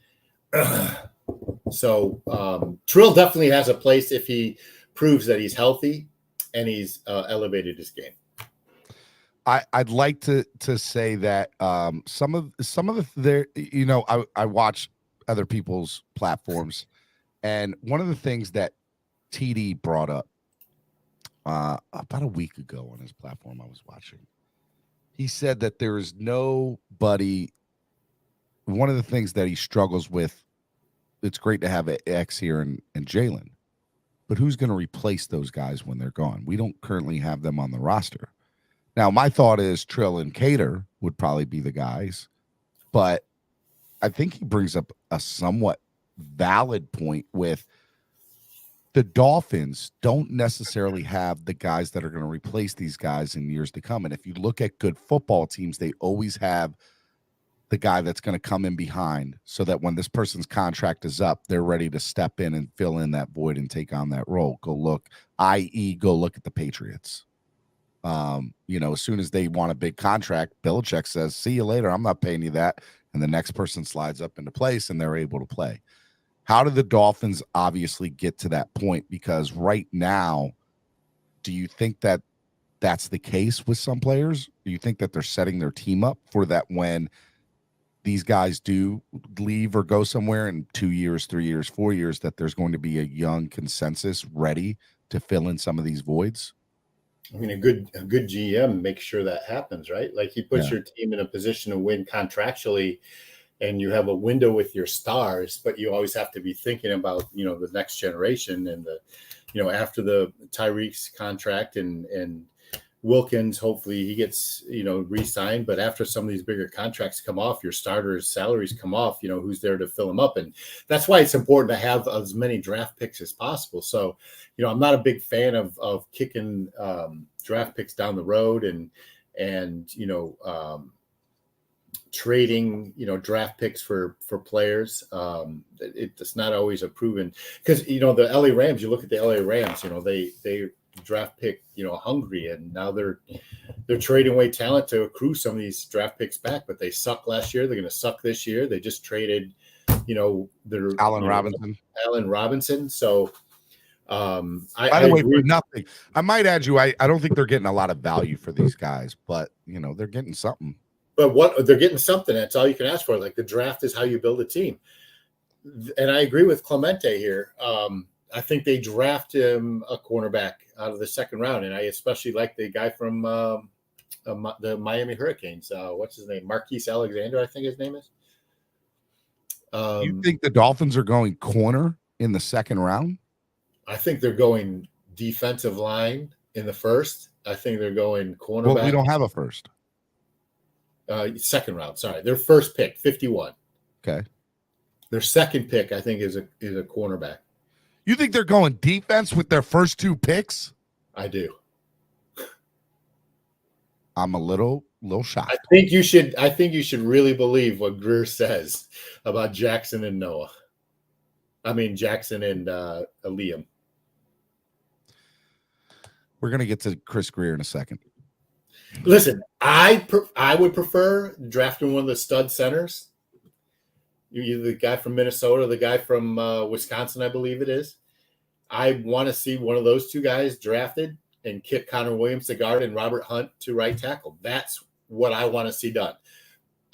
So Trill definitely has a place if he proves that he's healthy and he's elevated his game. I'd like to say that some of I watch other people's platforms, and one of the things that TD brought up about a week ago on his platform I was watching, he said that there is nobody. One of the things that he struggles with, it's great to have X here and Jalen, but who's going to replace those guys when they're gone? We don't currently have them on the roster. Now, my thought is Trill and Cater would probably be the guys, but I think he brings up a somewhat valid point with the Dolphins don't necessarily have the guys that are going to replace these guys in years to come. And if you look at good football teams, they always have the guy that's going to come in behind so that when this person's contract is up, they're ready to step in and fill in that void and take on that role. Go look at the Patriots. As soon as they want a big contract, Belichick says, see you later. I'm not paying you that. And the next person slides up into place and they're able to play. How do the Dolphins obviously get to that point? Because right now, do you think that that's the case with some players? Do you think that they're setting their team up for that when these guys do leave or go somewhere in 2 years, 3 years, 4 years, that there's going to be a young consensus ready to fill in some of these voids? I mean, a good GM makes sure that happens, right? Like he puts your team in a position to win contractually, and you have a window with your stars, but you always have to be thinking about, the next generation and after the Tyreek's contract and Wilkins, hopefully he gets, re-signed. But after some of these bigger contracts come off, your starters' salaries come off, who's there to fill them up? And that's why it's important to have as many draft picks as possible. So, I'm not a big fan of kicking draft picks down the road and trading, draft picks for players. It's not always a proven, because, the LA Rams, you look at the LA Rams, they draft pick, hungry, and now they're trading away talent to accrue some of these draft picks back, but they sucked last year. They're going to suck this year. They just traded, their Allen Robinson. So, by the way, for nothing, I might add you, I don't think they're getting a lot of value for these guys, but they're getting something. But what they're getting something, that's all you can ask for. Like the draft is how you build a team. And I agree with Clemente here. I think they draft him a cornerback out of the second round. And I especially like the guy from the Miami Hurricanes. What's his name? Marquise Alexander, I think his name is. You think the Dolphins are going corner in the second round? I think they're going defensive line in the first. I think they're going cornerback. Well, we don't have a first. Second round, sorry. Their first pick, 51. Okay. Their second pick, I think, is a cornerback. You think they're going defense with their first 2 picks? I do. I'm a little shocked. I think you should really believe what Greer says about Jackson and Noah. I mean, Jackson and Liam. We're going to get to Chris Greer in a second. Listen, I would prefer drafting one of the stud centers. You the guy from Minnesota, the guy from Wisconsin, I believe it is. I want to see one of those 2 guys drafted and kick Connor Williams to guard and Robert Hunt to right tackle. That's what I want to see done.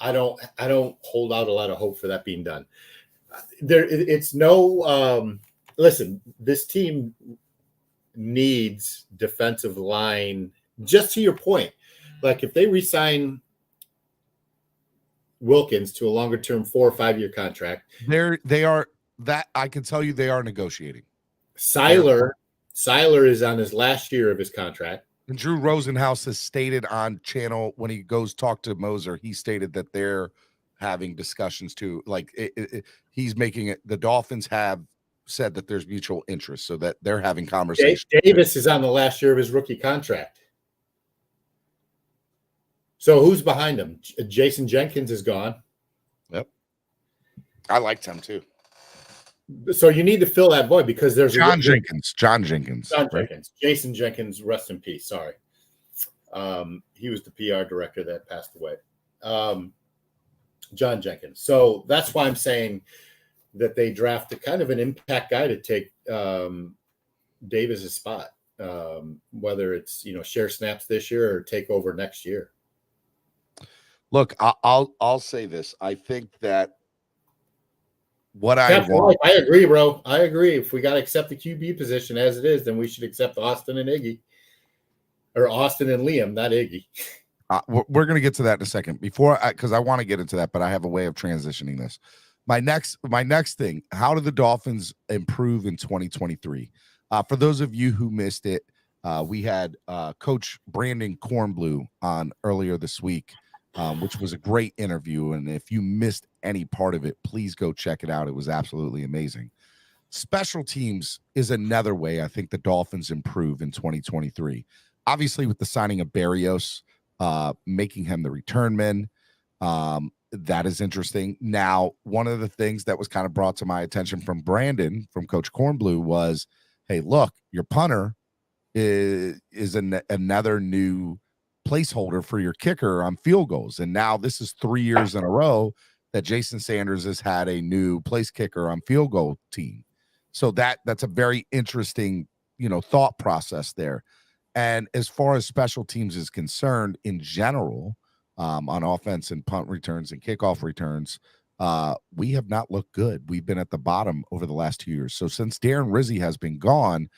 I don't hold out a lot of hope for that being done. It's no listen, this team needs defensive line. Just to your point, like if they re-sign Wilkins to a longer term 4 or 5 year contract, they are that I can tell you they are negotiating. Seiler is on his last year of his contract. And Drew Rosenhaus has stated on channel when he goes talk to Moser, he stated that they're having discussions too. Like he's making it. The Dolphins have said that there's mutual interest, so that they're having conversations. Davis is on the last year of his rookie contract. So who's behind him? Jason Jenkins is gone. Yep. I liked him too. So you need to fill that void because there's John Jenkins. Jason Jenkins, rest in peace. Sorry. He was the PR director that passed away. John Jenkins. So that's why I'm saying that they drafted kind of an impact guy to take Davis's spot, whether it's, share snaps this year or take over next year. Look, I'll say this. I think that I agree, bro. I agree. If we got to accept the QB position as it is, then we should accept Austin and Iggy, or Austin and Liam, not Iggy. We're going to get to that in a second because I want to get into that, but I have a way of transitioning this. My next thing, how do the Dolphins improve in 2023? For those of you who missed it, we had Coach Brandon Kornblue on earlier this week, which was a great interview. And if you missed any part of it, please go check it out. It was absolutely amazing. Special teams is another way I think the Dolphins improve in 2023. Obviously, with the signing of Berrios, making him the return man, that is interesting. Now, one of the things that was kind of brought to my attention from Brandon, from Coach Kornblue, was, hey, look, your punter is another new placeholder for your kicker on field goals. And now this is 3 years in a row that Jason Sanders has had a new place kicker on field goal team. So that's a very interesting, thought process there. And as far as special teams is concerned in general, on offense and punt returns and kickoff returns, we have not looked good. We've been at the bottom over the last 2 years. So since Darren Rizzi has been gone,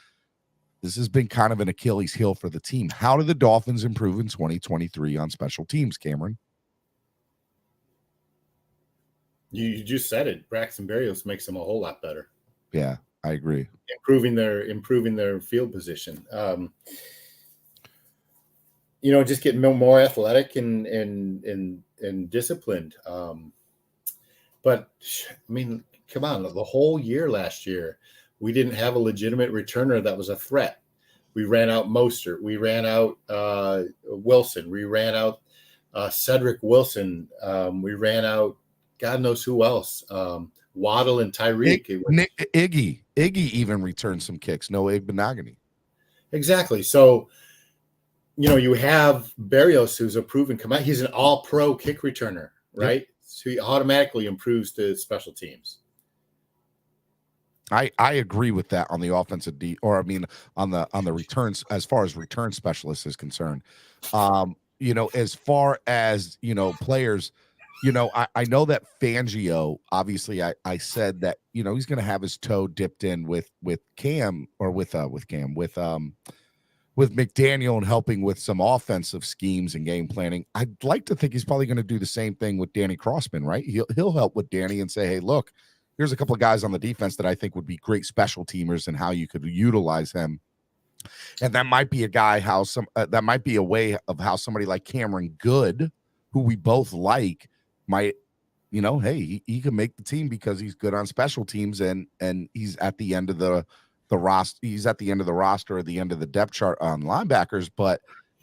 this has been kind of an Achilles heel for the team. How do the Dolphins improve in 2023 on special teams, Cameron? You just said it. Braxton Berrios makes them a whole lot better. Yeah, I agree. Improving their field position. Just getting more athletic and disciplined. But I mean, come on, the whole year last year, we didn't have a legitimate returner that was a threat. We ran out Mostert. We ran out Wilson. We ran out Cedric Wilson. We ran out God knows who else. Waddle and Tyreek. Iggy even returned some kicks. No Igbenogany. Exactly. So, you have Berrios, who's a proven command. He's an all-pro kick returner, right? Yep. So he automatically improves the special teams. I agree with that on the offensive on the returns, as far as return specialist is concerned. As far as players, I know that Fangio, obviously I said that he's going to have his toe dipped in with Cam, or with McDaniel, and helping with some offensive schemes and game planning. I'd like to think he's probably going to do the same thing with Danny Crossman, right? He'll help with Danny and say, hey, look, here's a couple of guys on the defense that I think would be great special teamers and how you could utilize him. And that might be a guy that might be a way of how somebody like Cameron Good, who we both like, might, hey, he can make the team because he's good on special teams and he's at the end of the roster. He's at the end of the roster, or the end of the depth chart on linebackers. But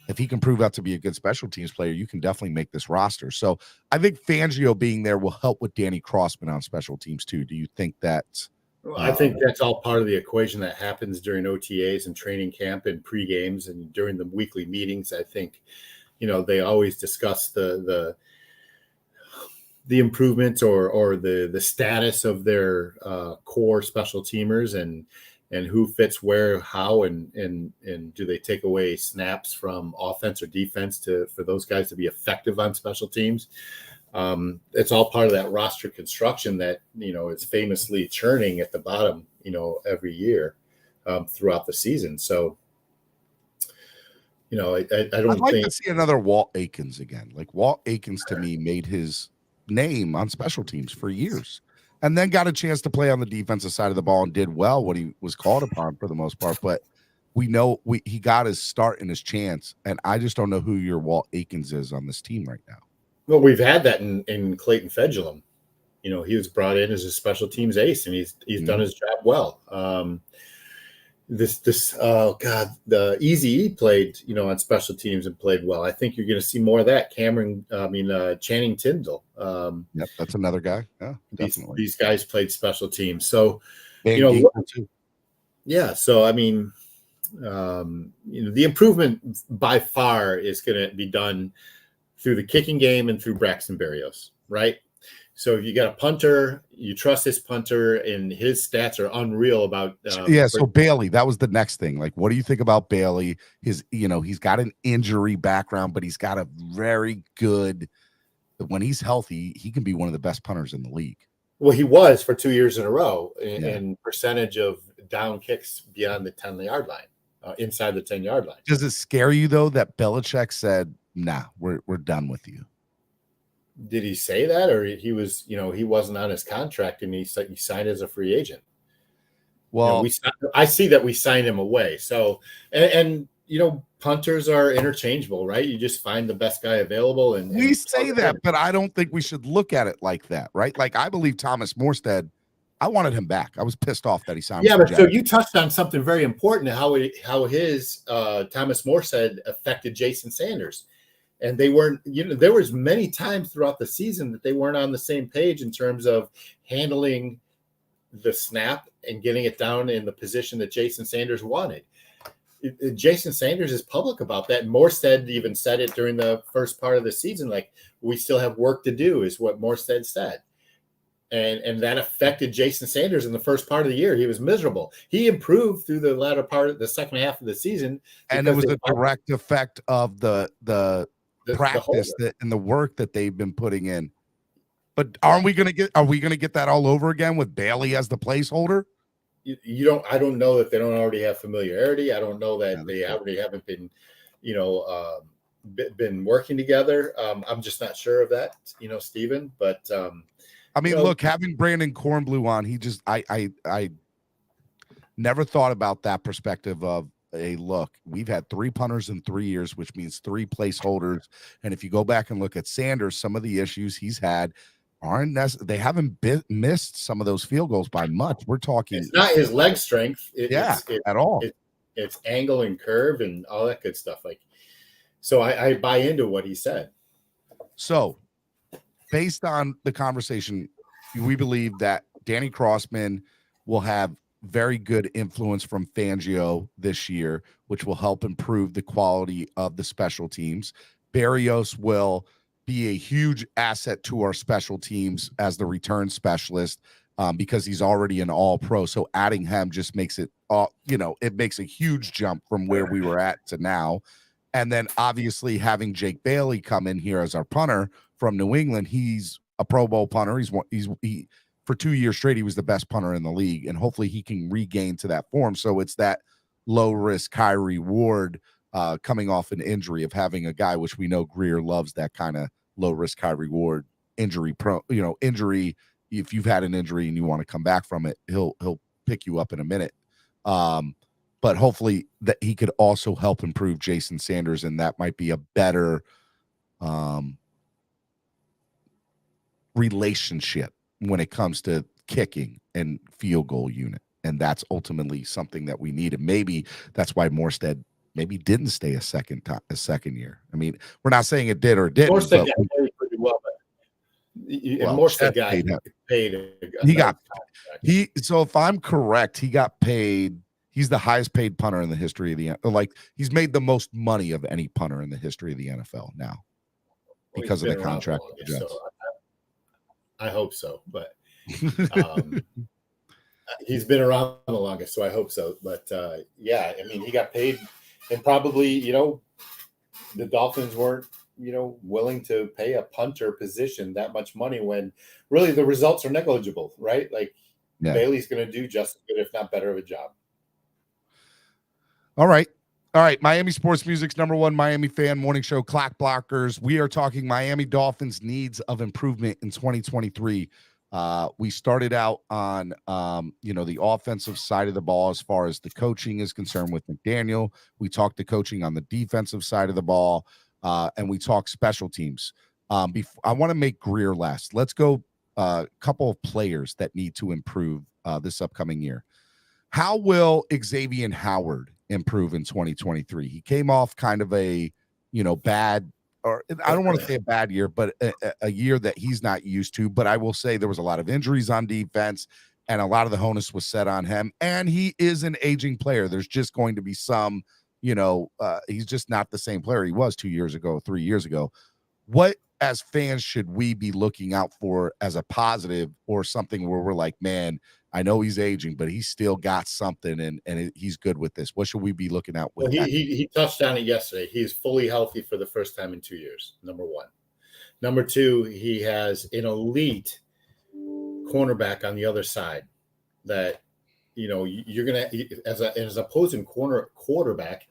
if he can prove out to be a good special teams player, you can definitely make this roster. So I think Fangio being there will help with Danny Crossman on special teams too. Do you think that? I think that's all part of the equation that happens during OTAs and training camp and pre-games and during the weekly meetings. I think, they always discuss the improvements or the status of their core special teamers and who fits where, how, and do they take away snaps from offense or defense for those guys to be effective on special teams. It's all part of that roster construction that, is famously churning at the bottom, every year throughout the season. So, I don't I'd like think to see another Walt Aikens again. Like Walt Aikens to me made his name on special teams for years, and then got a chance to play on the defensive side of the ball and did well when he was called upon for the most part. But we know he got his start and his chance, and I just don't know who your Walt Aikens is on this team right now. Well, we've had that in Clayton Fedulum. He was brought in as a special teams ace, and he's done his job well. The Easy played, on special teams and played well. I think you're going to see more of that. Channing Tindall. Yep, that's another guy. Yeah, definitely. These guys played special teams. So, too. Yeah. So, the improvement by far is going to be done through the kicking game and through Braxton Berrios, right? So if you got a punter, you trust this punter, and his stats are unreal about. So Bailey, that was the next thing. Like, what do you think about Bailey? He's got an injury background, but he's got a very good. When he's healthy, he can be one of the best punters in the league. Well, he was for 2 years in a row in percentage of down kicks beyond the 10-yard line, inside the 10-yard line. Does it scare you though that Belichick said, "Nah, we're done with you"? Did he say that, or he was, he wasn't on his contract and he signed as a free agent? Well, I see that we signed him away. So, and punters are interchangeable, right? You just find the best guy available, and we say that, but I don't think we should look at it like that, right? Like, I believe Thomas Morstead. I wanted him back. I was pissed off that he signed. Yeah, but so you touched on something very important: how his Thomas Morstead affected Jason Sanders. And they weren't, there was many times throughout the season that they weren't on the same page in terms of handling the snap and getting it down in the position that Jason Sanders wanted. Jason Sanders is public about that. Morstead even said it during the first part of the season, like, we still have work to do, is what Morstead said. And that affected Jason Sanders in the first part of the year. He was miserable. He improved through the latter part of the second half of the season. And it was a direct effect of the practice and the work that they've been putting in. But are we gonna get that all over again with Bailey as the placeholder? I don't know that they don't already have familiarity. I don't know that they already haven't been, been working together. I'm just not sure of that, Stephen. But look, having Brandon Kornblue on, I never thought about that perspective of, look, we've had 3 punters in 3 years, which means 3 placeholders. And if you go back and look at Sanders, some of the issues he's had they haven't missed some of those field goals by much. We're talking, it's not his leg strength. At all. It's angle and curve and all that good stuff. So I buy into what he said. So based on the conversation, we believe that Danny Crossman will have very good influence from Fangio this year, which will help improve the quality of the special teams. Berrios will be a huge asset to our special teams as the return specialist, because he's already an all-pro. So adding him just makes it, it makes a huge jump from where we were at to now. And then obviously having Jake Bailey come in here as our punter from New England, he's a Pro Bowl punter. He for 2 years straight, he was the best punter in the league, and hopefully he can regain to that form. So it's that low risk, high reward coming off an injury of having a guy, which we know Greer loves that kind of low risk, high reward injury. Injury. If you've had an injury and you want to come back from it, he'll pick you up in a minute. But hopefully that he could also help improve Jason Sanders, and that might be a better relationship when it comes to kicking and field goal unit. And that's ultimately something that we need. And maybe that's why Morstead maybe didn't stay a second year. I mean, we're not saying it did or didn't. Morstead got paid pretty well, but Morstead got paid. So if I'm correct, he got paid. He's the highest paid punter in the history of the, he's made the most money of any punter in the history of the NFL now because of the contract. So I hope so, but he's been around the longest, so I hope so. But he got paid, and probably, the Dolphins weren't, willing to pay a punter position that much money when really the results are negligible, right? Bailey's going to do just as good, if not better of a job. All right. Miami Sports Music's #1 Miami fan morning show, Clock Blockers. We are talking Miami Dolphins needs of improvement in 2023. We started out on, the offensive side of the ball as far as the coaching is concerned with McDaniel. We talked the coaching on the defensive side of the ball, and we talked special teams. I want to make Greer last. Let's go a couple of players that need to improve this upcoming year. How will Xavier Howard improve in 2023? He came off kind of a, bad, or I don't want to say a bad year, but a year that he's not used to. But I will say there was a lot of injuries on defense, and a lot of the onus was set on him. And he is an aging player. There's just going to be some, he's just not the same player he was 2 years ago, 3 years ago. What, as fans, should we be looking out for as a positive, or something where we're like, man, I know he's aging, but he's still got something, and he's good with this? What should we be looking out with? Well, he touched on it yesterday. He's fully healthy for the first time in 2 years, number one. Number two, he has an elite cornerback on the other side that, you're going to, as opposing quarterback,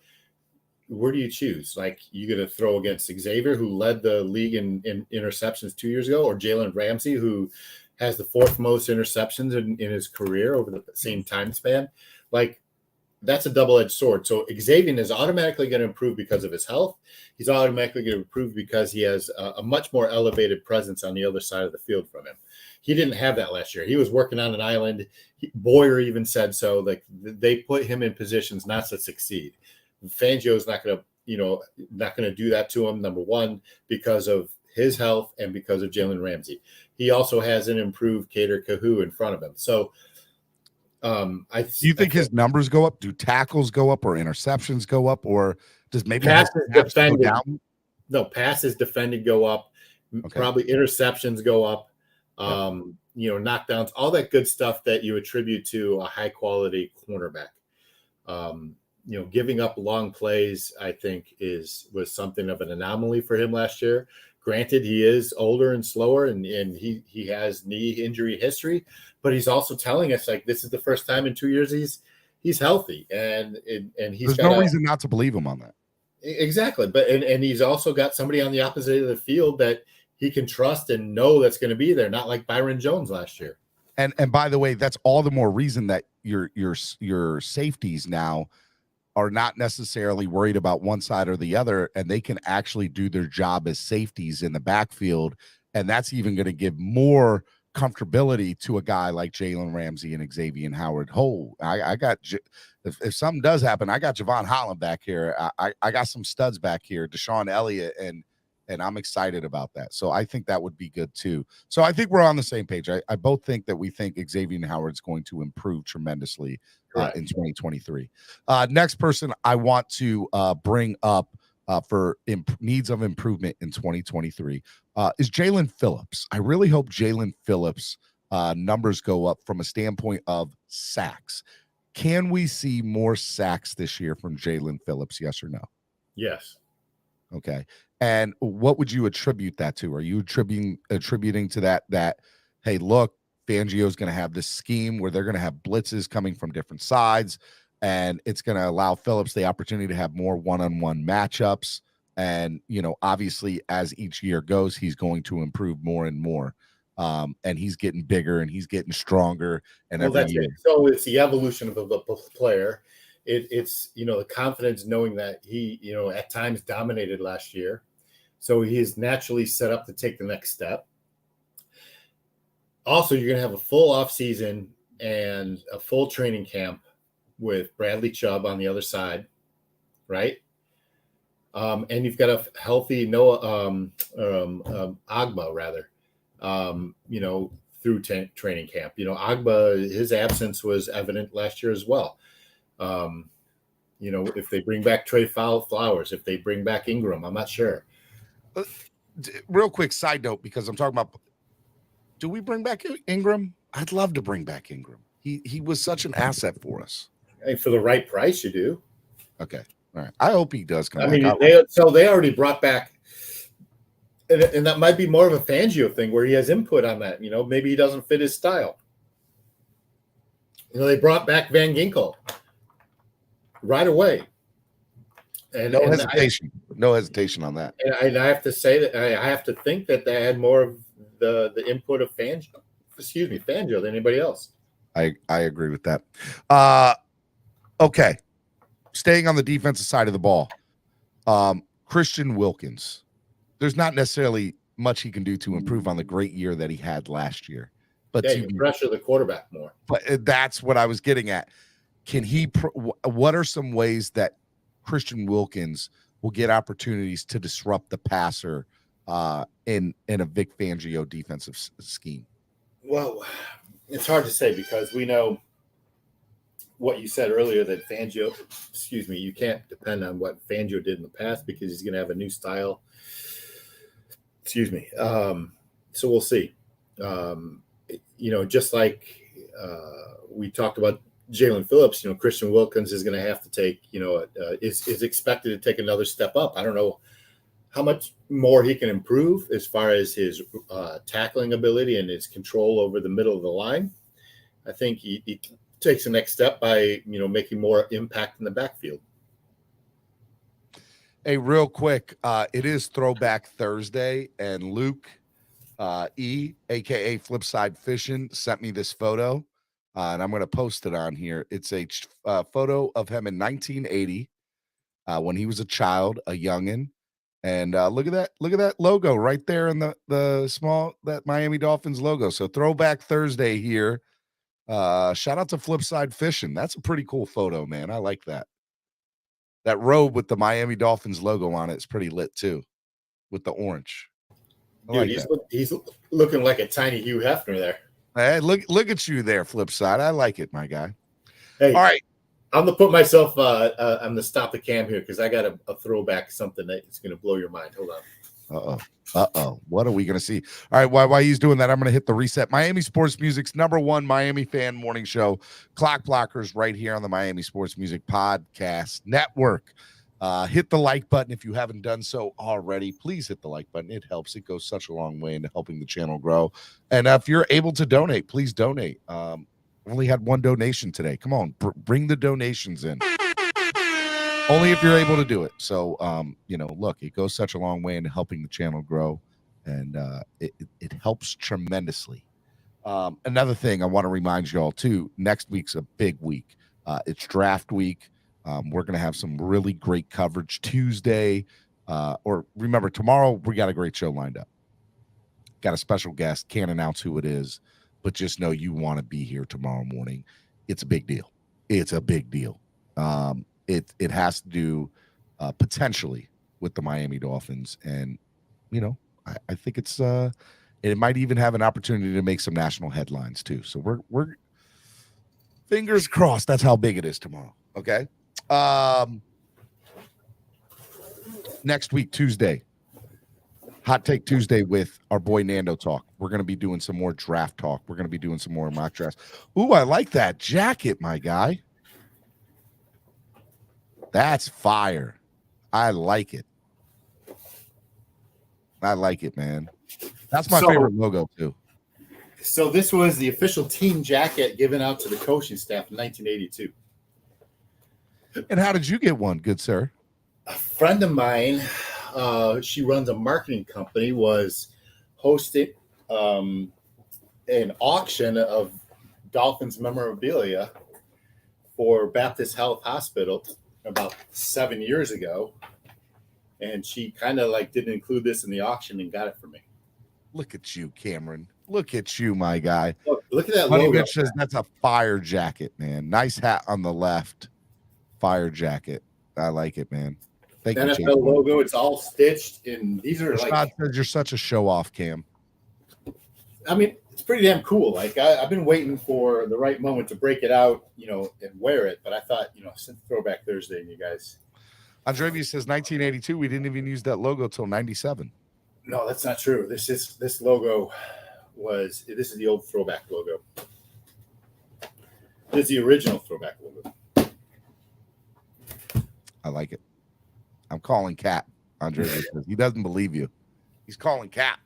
where do you choose? Like, you going to throw against Xavier, who led the league in interceptions 2 years ago, or Jalen Ramsey, who has the fourth most interceptions in his career over the same time span? Like, that's a double-edged sword. So Xavier is automatically going to improve because of his health. He's automatically going to improve because he has a much more elevated presence on the other side of the field from him. He didn't have that last year. He was working on an island. Boyer even said so. Like, they put him in positions not to succeed. Fangio is not going to do that to him, number one, because of his health and because of Jalen Ramsey. He also has an improved Kader Kahu in front of him. So do you think his numbers go up? Do tackles go up, or interceptions go up, or does maybe passes defended go down? No, passes defended go up. Okay. Probably interceptions go up. Knockdowns, all that good stuff that you attribute to a high quality cornerback. Giving up long plays, I think, was something of an anomaly for him last year. Granted, he is older and slower, and he has knee injury history, but he's also telling us, like, this is the first time in 2 years he's healthy, and he's there's no reason not to believe him on that. Exactly, but and he's also got somebody on the opposite end of the field that he can trust and know that's going to be there, not like Byron Jones last year. And by the way, that's all the more reason that your safeties now are not necessarily worried about one side or the other, and they can actually do their job as safeties in the backfield. And that's even going to give more comfortability to a guy like Jalen Ramsey and Xavier Howard. I got, if something does happen, I got Javon Holland back here. I got some studs back here, Deshaun Elliott, and I'm excited about that. So I think that would be good too. So I think we're on the same page. I both think that we think Xavier Howard's going to improve tremendously in 2023. Next person I want to bring up for needs of improvement in 2023 is Jalen Phillips. I really hope Jalen Phillips numbers go up from a standpoint of sacks. Can we see more sacks this year from Jalen Phillips? Yes or no? Yes. Okay. And what would you attribute that to? Are you attributing to that, hey, look, Fangio's going to have this scheme where they're going to have blitzes coming from different sides, and it's going to allow Phillips the opportunity to have more one-on-one matchups. And, obviously, as each year goes, he's going to improve more and more. And he's getting bigger and he's getting stronger. And every year. So it's the evolution of the player. It's the confidence knowing that he, at times dominated last year. So he is naturally set up to take the next step. Also, you're going to have a full off season and a full training camp with Bradley Chubb on the other side, right? And you've got a healthy Agba rather, through training camp. Agba, his absence was evident last year as well. If they bring back Trey Flowers, if they bring back Ingram, I'm not sure. Real quick side note, because I'm talking about, do we bring back Ingram? I'd love to bring back Ingram. He was such an asset for us. And for the right price, you do. Okay. All right. I hope he does come back. They already brought back, and that might be more of a Fangio thing where he has input on that. Maybe he doesn't fit his style. They brought back Van Ginkel right away. And no hesitation on that. And I have to say that I have to think that they had more of the input of Fangio Fangio than anybody else. I agree with that. Okay. Staying on the defensive side of the ball. Christian Wilkins. There's not necessarily much he can do to improve on the great year that he had last year. But yeah, you can pressure the quarterback more. But that's what I was getting at. Can he what are some ways that Christian Wilkins will get opportunities to disrupt the passer in a Vic Fangio defensive scheme? Well, it's hard to say because we know what you said earlier that Fangio, you can't depend on what Fangio did in the past because he's going to have a new style. So we'll see. Just like we talked about Jalen Phillips, Christian Wilkins is going to have to take, is expected to take another step up. I don't know how much more he can improve as far as his tackling ability and his control over the middle of the line. I think he takes the next step by, making more impact in the backfield. Hey, real quick, it is Throwback Thursday, and Luke E, aka Flipside Fishing, sent me this photo, and I'm going to post it on here. It's a photo of him in 1980 when he was a child, a youngin', and look at that logo right there in the small, that Miami Dolphins logo. So Throwback Thursday here. Shout out to Flipside Fishing. That's a pretty cool photo, man. I like that. That robe with the Miami Dolphins logo on it is pretty lit too, with the orange. Dude, he's looking like a tiny Hugh Hefner there. Hey, look at you there, Flipside. I like it, my guy. Hey, all right. I'm gonna put myself I'm gonna stop the cam here because I got a throwback, something that's gonna blow your mind. Hold on. What are we gonna see? All right, while he's doing that, I'm gonna hit the reset. Miami Sports Music's #1 Miami fan morning show, Clock Blockers, right here on the Miami Sports Music Podcast Network. Hit the like button if you haven't done so already. Please hit the like button. It helps. It goes such a long way into helping the channel grow. And if you're able to donate, please donate. Only had one donation today. Come on, bring the donations in. Only if you're able to do it. So, look, it goes such a long way into helping the channel grow, and it helps tremendously. Another thing I want to remind you all too, next week's a big week. It's draft week. We're going to have some really great coverage Tuesday. Or remember, tomorrow we got a great show lined up. Got a special guest. Can't announce who it is, but just know you want to be here tomorrow morning. It's a big deal. It's a big deal. It has to do potentially with the Miami Dolphins. And, I think it might even have an opportunity to make some national headlines too. So we're fingers crossed. That's how big it is tomorrow. Okay. Next week, Tuesday, Hot Take Tuesday with our boy Nando Talk. We're going to be doing some more draft talk. We're going to be doing some more mock drafts. Ooh, I like that jacket, my guy. That's fire. I like it. I like it, man. That's my favorite logo, too. So this was the official team jacket given out to the coaching staff in 1982. And how did you get one, good sir? A friend of mine, she runs a marketing company, was hosting an auction of Dolphins memorabilia for Baptist Health Hospital about 7 years ago. And she kind of didn't include this in the auction and got it for me. Look at you, Cameron. Look at you, my guy. Look at that Money logo. Mitch says that's a fire jacket, man. Nice hat on the left. Fire jacket. I like it, man. Thank you, NFL logo. It's all stitched, and these are Scott says you're such a show off, Cam. I mean, it's pretty damn cool. I've been waiting for the right moment to break it out, and wear it. But I thought, since Throwback Thursday, and you guys. Andrevi says 1982. We didn't even use that logo till 97. No, that's not true. This logo this is the old Throwback logo. This is the original Throwback logo. I like it. I'm calling Cap. Andre says he doesn't believe you. He's calling Cap.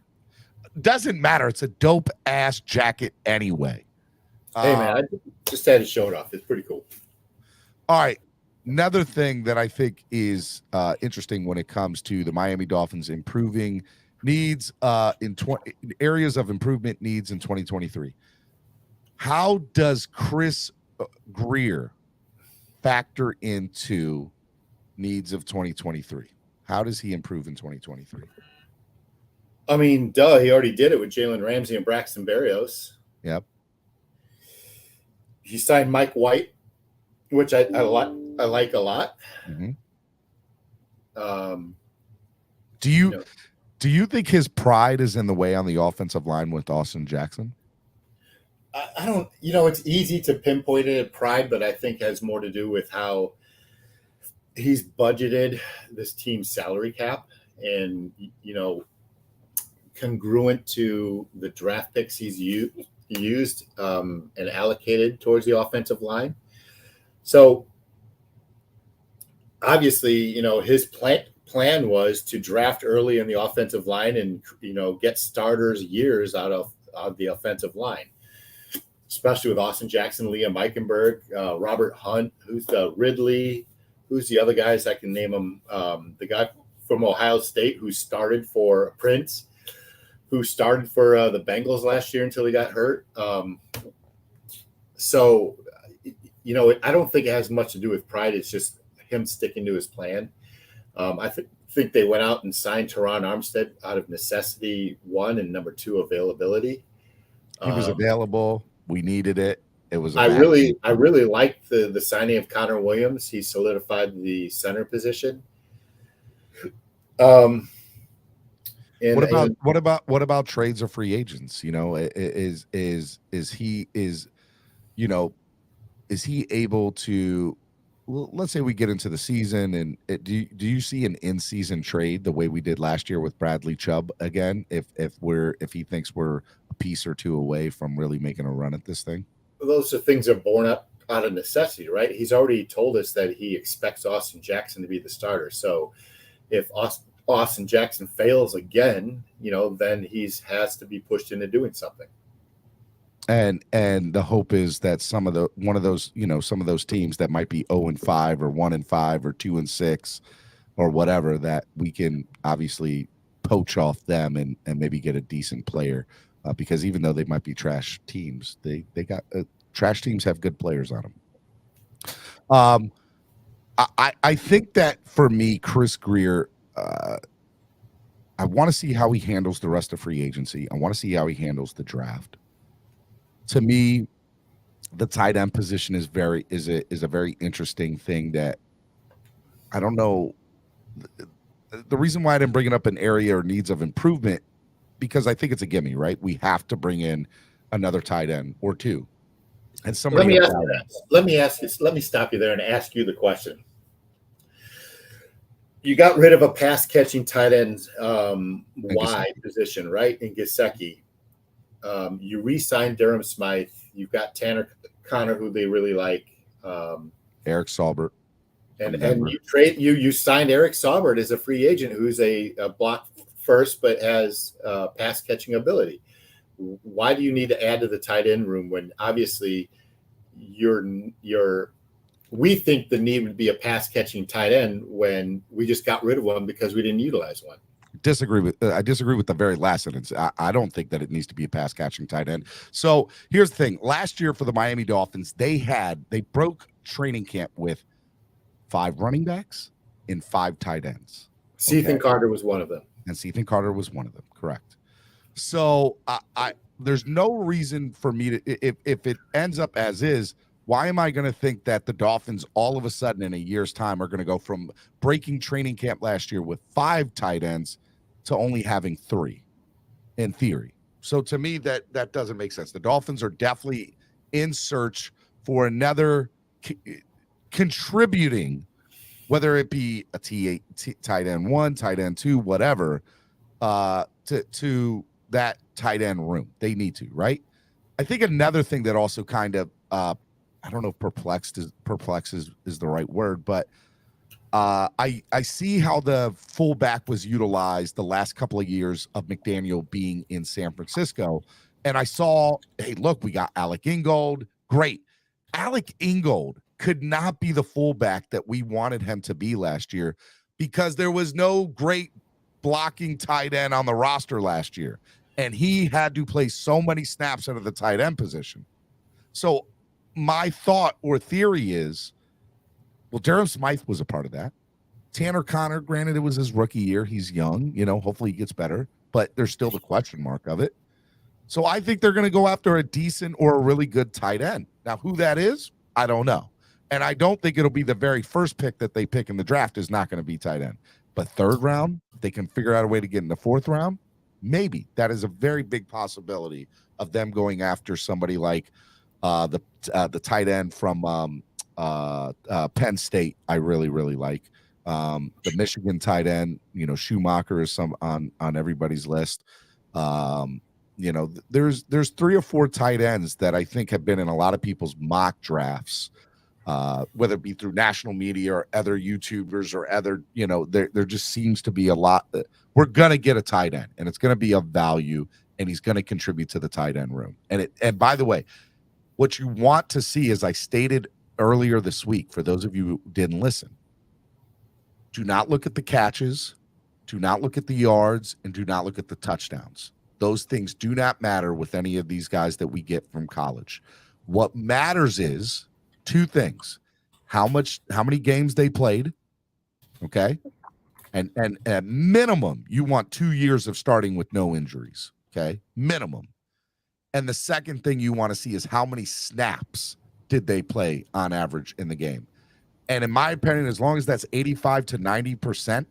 Doesn't matter. It's a dope ass jacket anyway. Hey man, I just had to show it off. It's pretty cool. All right. Another thing that I think is interesting when it comes to the Miami Dolphins improving needs in areas of improvement needs in 2023. How does Chris Greer factor into needs of 2023? How does he improve in 2023? I mean, duh, he already did it with Jalen Ramsey and Braxton Berrios. Yep. He signed Mike White, which I like a lot. Mm-hmm. Um, Do you think his pride is in the way on the offensive line with Austin Jackson? I don't, it's easy to pinpoint it at pride, but I think it has more to do with how he's budgeted this team's salary cap and, congruent to the draft picks he's used and allocated towards the offensive line. So obviously, his plan was to draft early in the offensive line and, get starters years out of the offensive line, especially with Austin Jackson, Liam Eichenberg, Robert Hunt, who's Ridley, who's the other guys I can name them. The guy from Ohio State who started for Prince, who started for the Bengals last year until he got hurt. So, I don't think it has much to do with pride. It's just him sticking to his plan. I think they went out and signed Teron Armstead out of necessity, one, and number two, availability. He was available. We needed it. It was. I really liked the signing of Connor Williams. He solidified the center position. What about trades or free agents? Is he able to? Well, let's say we get into the season, and do you see an in-season trade the way we did last year with Bradley Chubb again? If he thinks we're a piece or two away from really making a run at this thing, those are things that are born up out of necessity, right? He's already told us that he expects Austin Jackson to be the starter. So if Austin Jackson fails again, then he has to be pushed into doing something. And the hope is that some of those teams that might be 0-5 or 1-5 or 2-6 or whatever, that we can obviously poach off them and maybe get a decent player, because even though they might be trash teams, they got trash teams have good players on them. I think that for me, Chris Greer, I want to see how he handles the rest of free agency. I want to see how he handles the draft. To me, the tight end position is a very interesting thing that I don't know. The reason why I didn't bring it up in area or needs of improvement, because I think it's a gimme, right? We have to bring in another tight end or two. And somebody let me stop you there and ask you the question. You got rid of a pass catching tight end wide position, right? In Gesicki. You re-signed Durham Smythe. You've got Tanner Connor, who they really like. Eric Saubert. And you signed Eric Saubert as a free agent, who's a block first but has pass catching ability. Why do you need to add to the tight end room when obviously we think the need would be a pass catching tight end when we just got rid of one because we didn't utilize one? I disagree with the very last sentence. I don't think that it needs to be a pass catching tight end. So here's the thing. Last year for the Miami Dolphins, they broke training camp with 5 running backs and 5 tight ends. Ethan Carter was one of them. And Ethan Carter was one of them. Correct. So there's no reason for me to, if it ends up as is, why am I going to think that the Dolphins all of a sudden in a year's time are going to go from breaking training camp last year with 5 tight ends to only having 3 in theory? So to me, that doesn't make sense. The Dolphins are definitely in search for another contributing, whether it be a tight end 1, tight end 2, whatever, to that tight end room. They need to, right? I think another thing that also kind of, I don't know if perplexed is the right word, but I see how the fullback was utilized the last couple of years of McDaniel being in San Francisco. And I saw, hey, look, we got Alec Ingold. Great. Alec Ingold could not be the fullback that we wanted him to be last year because there was no great blocking tight end on the roster last year. And he had to play so many snaps into the tight end position. So my thought or theory is, well, Durham Smythe was a part of that. Tanner Connor, granted, it was his rookie year. He's young, hopefully he gets better, but there's still the question mark of it. So I think they're going to go after a decent or a really good tight end. Now, who that is, I don't know. And I don't think it'll be the very first pick that they pick in the draft is not going to be tight end. But third round, if they can figure out a way to get in the fourth round, maybe. That is a very big possibility of them going after somebody like the tight end from Penn State. I really, really like the Michigan tight end. Schumacher is on everybody's list. There's 3 or 4 tight ends that I think have been in a lot of people's mock drafts, whether it be through national media or other YouTubers or other, there just seems to be a lot. We're going to get a tight end, and it's going to be of value, and he's going to contribute to the tight end room. And by the way, what you want to see, as I stated earlier this week, for those of you who didn't listen, do not look at the catches, do not look at the yards, and do not look at the touchdowns. Those things do not matter with any of these guys that we get from college. What matters is 2 things: how many games they played, okay, and at minimum you want 2 years of starting with no injuries, okay, minimum. And the second thing you want to see is how many snaps did they play on average in the game. And in my opinion, as long as that's 85 to 90%,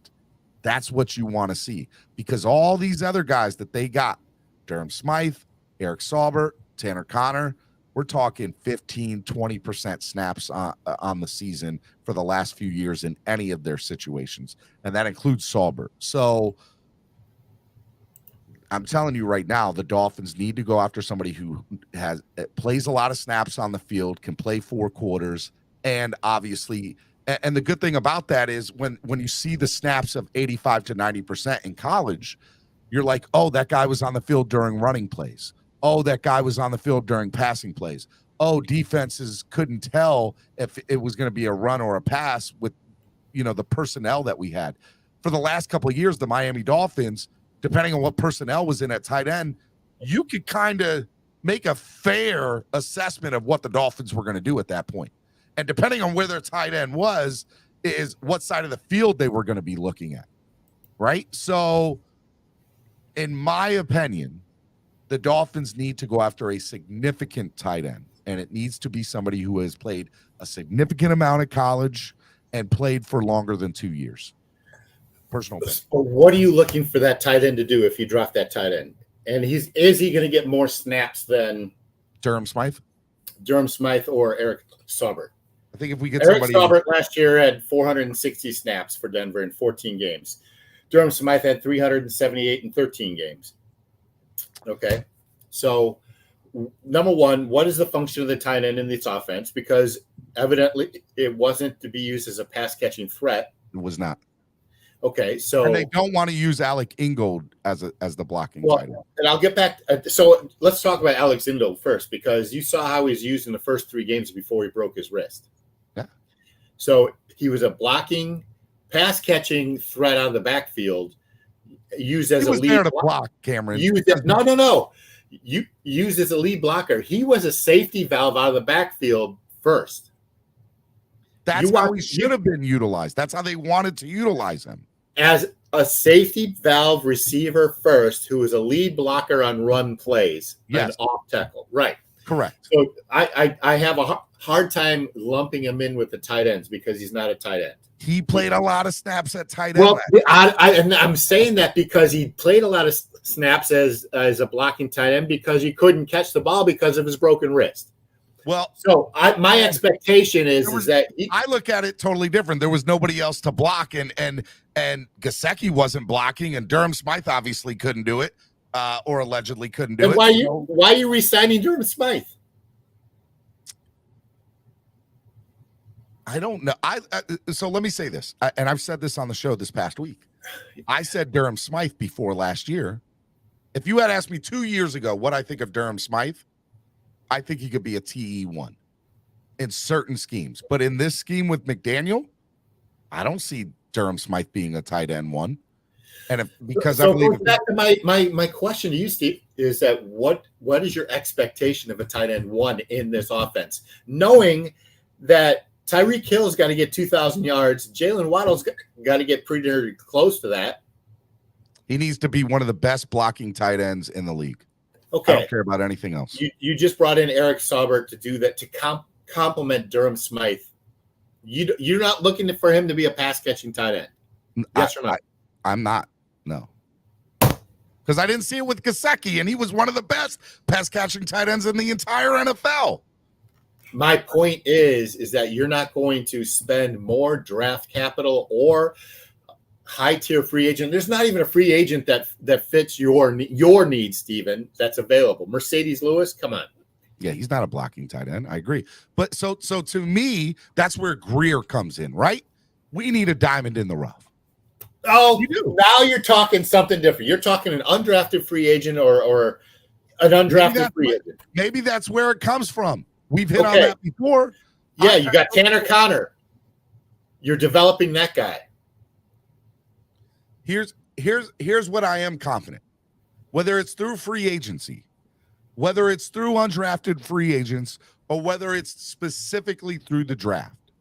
that's what you want to see, because all these other guys that they got, Durham Smythe, Eric Saubert, Tanner Connor, we're talking 15, 20% snaps on the season for the last few years in any of their situations. And that includes Saubert. So I'm telling you right now, the Dolphins need to go after somebody who plays a lot of snaps on the field, can play 4 quarters, and obviously, and the good thing about that is when you see the snaps of 85 to 90% in college, you're like, oh, that guy was on the field during running plays. Oh, that guy was on the field during passing plays. Oh, defenses couldn't tell if it was going to be a run or a pass with, the personnel that we had. For the last couple of years, the Miami Dolphins, depending on what personnel was in at tight end, you could kind of make a fair assessment of what the Dolphins were going to do at that point. And depending on where their tight end was, is what side of the field they were going to be looking at, right? So, in my opinion, the Dolphins need to go after a significant tight end, and it needs to be somebody who has played a significant amount of college and played for longer than 2 years. Personal opinion. So what are you looking for that tight end to do if you draft that tight end? And is he going to get more snaps than Durham Smythe or Eric Saubert? I think if we get Eric somebody Saubert last year had 460 snaps for Denver in 14 games. Durham Smythe had 378 in 13 games. Okay. So, number one, what is the function of the tight end in this offense? Because evidently it wasn't to be used as a pass-catching threat. It was not. Okay, so and they don't want to use Alec Ingold as the blocking tight end. And I'll get back. So let's talk about Alex Ingold first, because you saw how he was used in the first 3 games before he broke his wrist. Yeah. So he was a blocking, pass-catching threat out of the backfield, used as a lead there to block, Cameron. No. You used as a lead blocker. He was a safety valve out of the backfield first. That's how he should have been utilized. That's how they wanted to utilize him. As a safety valve receiver first, who is a lead blocker on run plays, yes, and off tackle. Right. Correct. So I have a hard time lumping him in with the tight ends because he's not a tight end. He played a lot of snaps at tight end. Well, and I'm saying that because he played a lot of snaps as a blocking tight end because he couldn't catch the ball because of his broken wrist. Well, so my expectation is that I look at it totally different. There was nobody else to block, and Gesicki wasn't blocking, and Durham Smythe obviously couldn't do it, or allegedly couldn't do it. Why are you re-signing Durham Smythe? I don't know. So let me say this, and I've said this on the show this past week. I said Durham Smythe before last year. If you had asked me 2 years ago what I think of Durham Smythe, I think he could be a TE1 in certain schemes. But in this scheme with McDaniel, I don't see Durham Smythe being a tight end 1. And because so I believe back to my question to you, Steve, is that what is your expectation of a tight end one in this offense, knowing that Tyreek Hill's got to get 2,000 yards, Jalen Waddle's got to get pretty close to that. he needs to be one of the best blocking tight ends in the league. Okay, I don't care about anything else. You just brought in Eric Saubert to do that, to complement Durham Smythe. You're not looking for him to be a pass catching tight end. Yes or no? I'm not. No. Because I didn't see it with Gesicki, and he was one of the best pass catching tight ends in the entire NFL. My point is that you're not going to spend more draft capital or high tier free agent. There's not even a free agent that fits your needs, Steven, that's available. Mercedes Lewis, come on. Yeah, he's not a blocking tight end. I agree. But so to me, that's where Greer comes in, right? We need a diamond in the rough. Oh, now you're talking something different. You're talking an undrafted free agent or an undrafted free agent. Maybe that's where it comes from. We've hit on that before. Yeah, you got Tanner Connor. You're developing that guy. Here's what I am confident. Whether it's through free agency, whether it's through undrafted free agents, or whether it's specifically through the draft,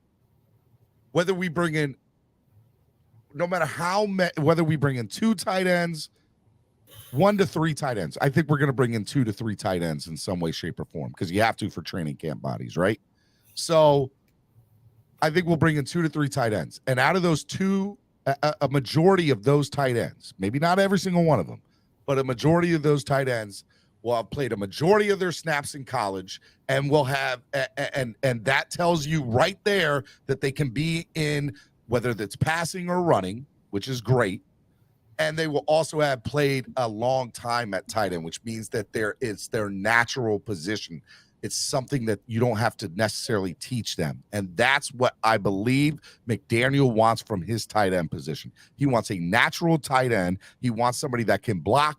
whether we bring in, no matter how many, whether we bring in 2 tight ends, 1 to 3 tight ends, I think we're going to bring in 2 to 3 tight ends in some way, shape, or form, because you have to for training camp bodies, right? So I think we'll bring in 2 to 3 tight ends. And out of those 2, a majority of those tight ends, maybe not every single one of them, but a majority of those tight ends will have played a majority of their snaps in college, and will have, and that tells you right there that they can be in, whether that's passing or running, which is great. And they will also have played a long time at tight end, which means that it's their natural position. It's something that you don't have to necessarily teach them. And that's what I believe McDaniel wants from his tight end position. He wants a natural tight end. He wants somebody that can block.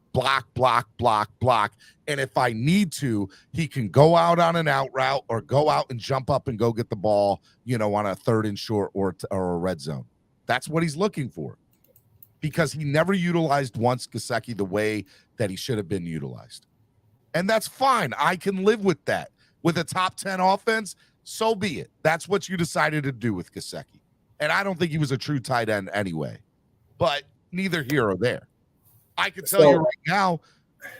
And if I need to, he can go out on an out route or go out and jump up and go get the ball, on a 3rd and short or a red zone. That's what he's looking for, because he never utilized once Gesicki the way that he should have been utilized. And that's fine. I can live with that. With a top 10 offense, so be it. That's what you decided to do with Gesicki. And I don't think he was a true tight end anyway. But neither here or there. I can tell you right now,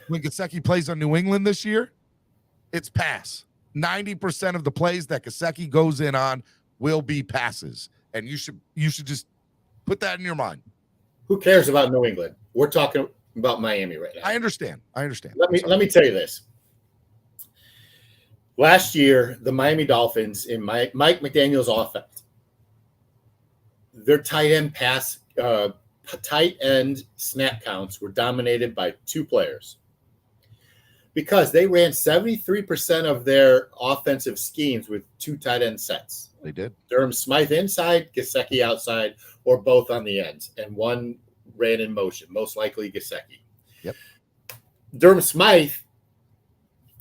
when Gesicki plays on New England this year, it's pass. 90% of the plays that Gesicki goes in on will be passes. And you should just put that in your mind. Who cares about New England? We're talking about Miami right now. I understand. Let me tell you this. Last year, the Miami Dolphins in Mike McDaniel's offense, their tight end snap counts were dominated by 2 players, because they ran 73% of their offensive schemes with 2 tight end sets. They did. Durham Smythe inside, Gesicki outside, or both on the ends, and one ran in motion, most likely Gesicki. Yep. Durham Smythe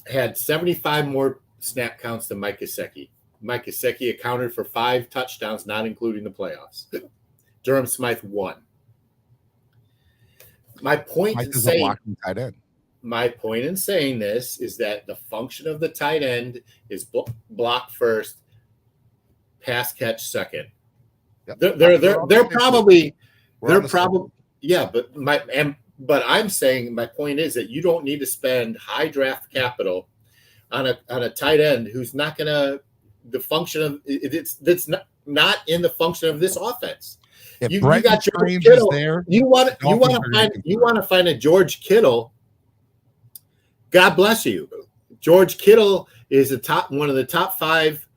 had 75 more snap counts than Mike Gesicki. Mike Gesicki accounted for 5 touchdowns, not including the playoffs. Durham Smythe won. My point in saying this is that the function of the tight end is block first, pass catch second. Yep. They're probably yeah, but I'm saying my point is that you don't need to spend high draft capital on a tight end who's not going to the function of that's not in the function of this offense. You got George Kittle there. You want to find a George Kittle. God bless you. George Kittle is one of the top 5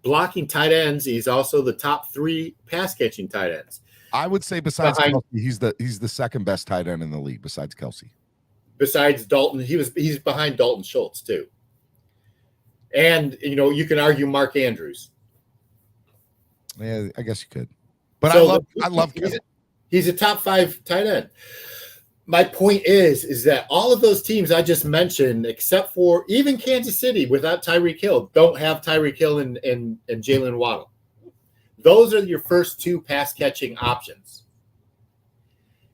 blocking tight ends. He's also the top 3 pass catching tight ends. I would say besides Kelsey, he's the second best tight end in the league besides Kelsey. Besides Dalton, he's behind Dalton Schultz too. And you can argue Mark Andrews. Yeah, I guess you could. But so I love Kittle. He's a top 5 tight end. My point is that all of those teams I just mentioned, except for even Kansas City without Tyreek Hill, don't have Tyreek Hill and Jalen Waddle. Those are your first 2 pass catching options.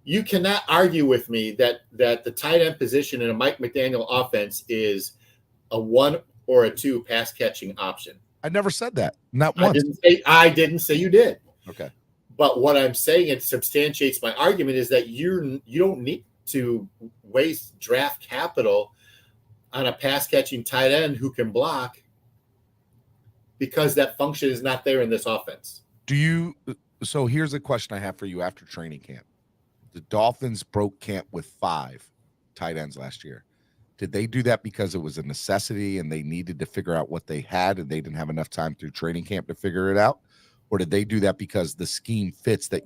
You cannot argue with me that the tight end position in a Mike McDaniel offense is a 1 or a 2 pass catching option. I never said that. Not once. I didn't say you did. Okay. But what I'm saying, it substantiates my argument, is that you don't need to waste draft capital on a pass catching tight end who can block, because that function is not there in this offense. So here's a question I have for you after training camp. The Dolphins broke camp with 5 tight ends last year. Did they do that because it was a necessity and they needed to figure out what they had and they didn't have enough time through training camp to figure it out? Or did they do that because the scheme fits that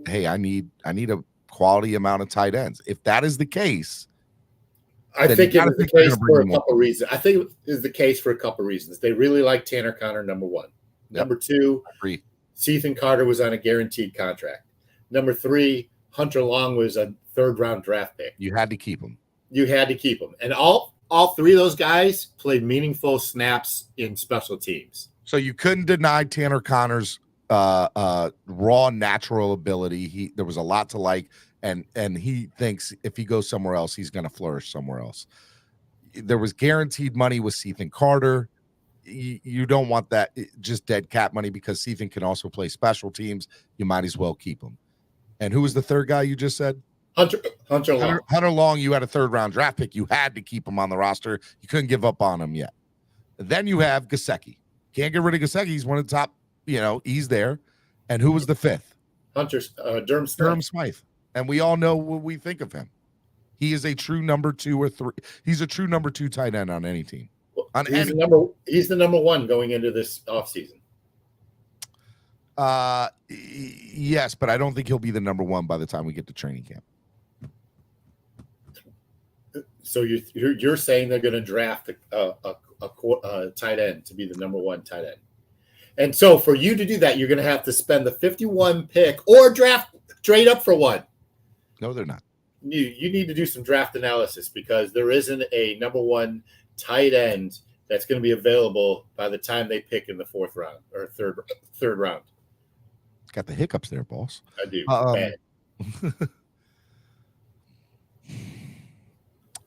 hey, I need a quality amount of tight ends? If that is the case, I think it is the case for a couple of reasons. I think it is the case for a couple of reasons. They really like Tanner Conner, number 1. Yep. Number 2, Ethan Carter was on a guaranteed contract. Number 3, Hunter Long was a 3rd-round draft pick. You had to keep him. And all 3 of those guys played meaningful snaps in special teams. So you couldn't deny Tanner Conner's raw natural ability. There was a lot to like, and he thinks if he goes somewhere else, he's going to flourish somewhere else. There was guaranteed money with Ethan Carter. You don't want that just dead cap money, because Ethan can also play special teams. You might as well keep him. And who was the 3rd guy you just said? Hunter Long. Hunter Long, you had a 3rd-round draft pick. You had to keep him on the roster. You couldn't give up on him yet. Then you have Gesicki. Can't get rid of Gesicki. He's one of the top, he's there. And who was the 5th? Durham Smythe. And we all know what we think of him. He is a true number 2 or 3. He's a true number 2 tight end on any team. He's the number 1 going into this offseason. Yes, but I don't think he'll be the number 1 by the time we get to training camp. So you're saying they're going to draft a tight end to be the number 1 tight end. And so for you to do that, you're going to have to spend the 51 pick or trade up for 1. No, they're not. You need to do some draft analysis, because there isn't a number 1 tight end that's going to be available by the time they pick in the 4th round or third round. Got the hiccups there, boss. I do.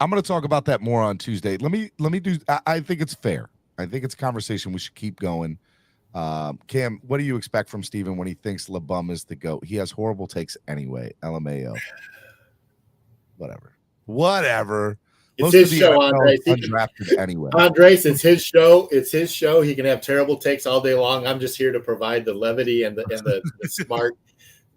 I'm going to talk about that more on Tuesday. Let me do. I think it's fair. I think it's a conversation we should keep going. Cam, what do you expect from Steven when he thinks LeBum is the GOAT? He has horrible takes anyway. LMAO. Whatever. It's his show, Andres. Undrafted anyway. Andres, it's his show. It's his show. He can have terrible takes all day long. I'm just here to provide the levity and the smart,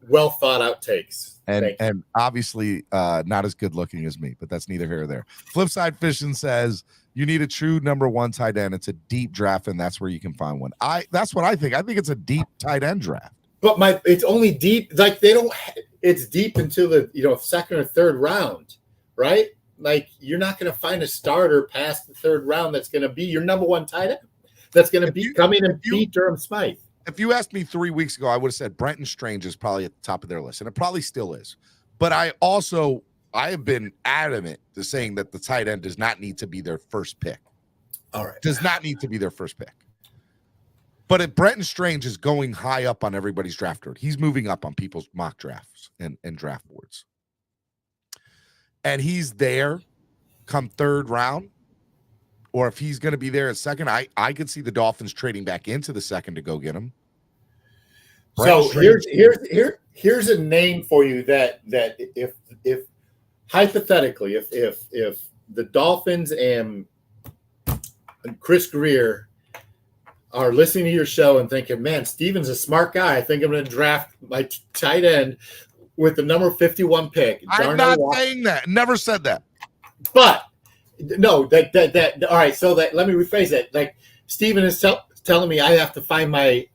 well thought out takes. And obviously not as good looking as me, but that's neither here or there. Flipside Fishing says you need a true number 1 tight end. It's a deep draft, and that's where you can find one. That's what I think. I think it's a deep tight end draft. But it's only deep. Like it's deep until the 2nd or 3rd round, right? Like, you're not going to find a starter past the 3rd round that's going to be your number 1 tight end. That's going to come in and beat Durham Smythe. If you asked me 3 weeks ago, I would have said Brenton Strange is probably at the top of their list, and it probably still is. But I have been adamant to saying that the tight end does not need to be their first pick. All right. Does not need to be their first pick. But if Brenton Strange is going high up on everybody's draft board, he's moving up on people's mock drafts and draft boards. And he's there come 3rd round, or if he's going to be there at 2nd, I could see the Dolphins trading back into the 2nd to go get him. So here's a name for you that if hypothetically if the Dolphins and Chris Greer are listening to your show and thinking, man, Steven's a smart guy, I think I'm going to draft my tight end with the number 51 pick. I'm not saying that. Never said that. But no, that all right. So let me rephrase that. Like, Steven is telling me I have to find my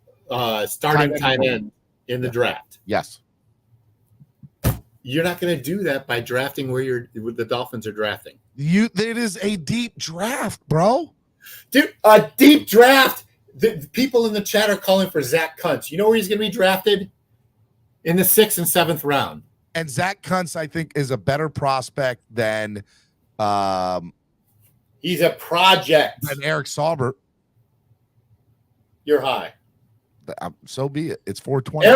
starting tight end in the draft. Yes. You're not going to do that by drafting where the Dolphins are drafting. It is a deep draft, bro. Dude, a deep draft. The people in the chat are calling for Zach Kuntz. You know where he's going to be drafted? In the 6th and 7th round. And Zach Kuntz, I think, is a better prospect than he's a project. Than Eric Saubert. You're high. So be it. It's 420.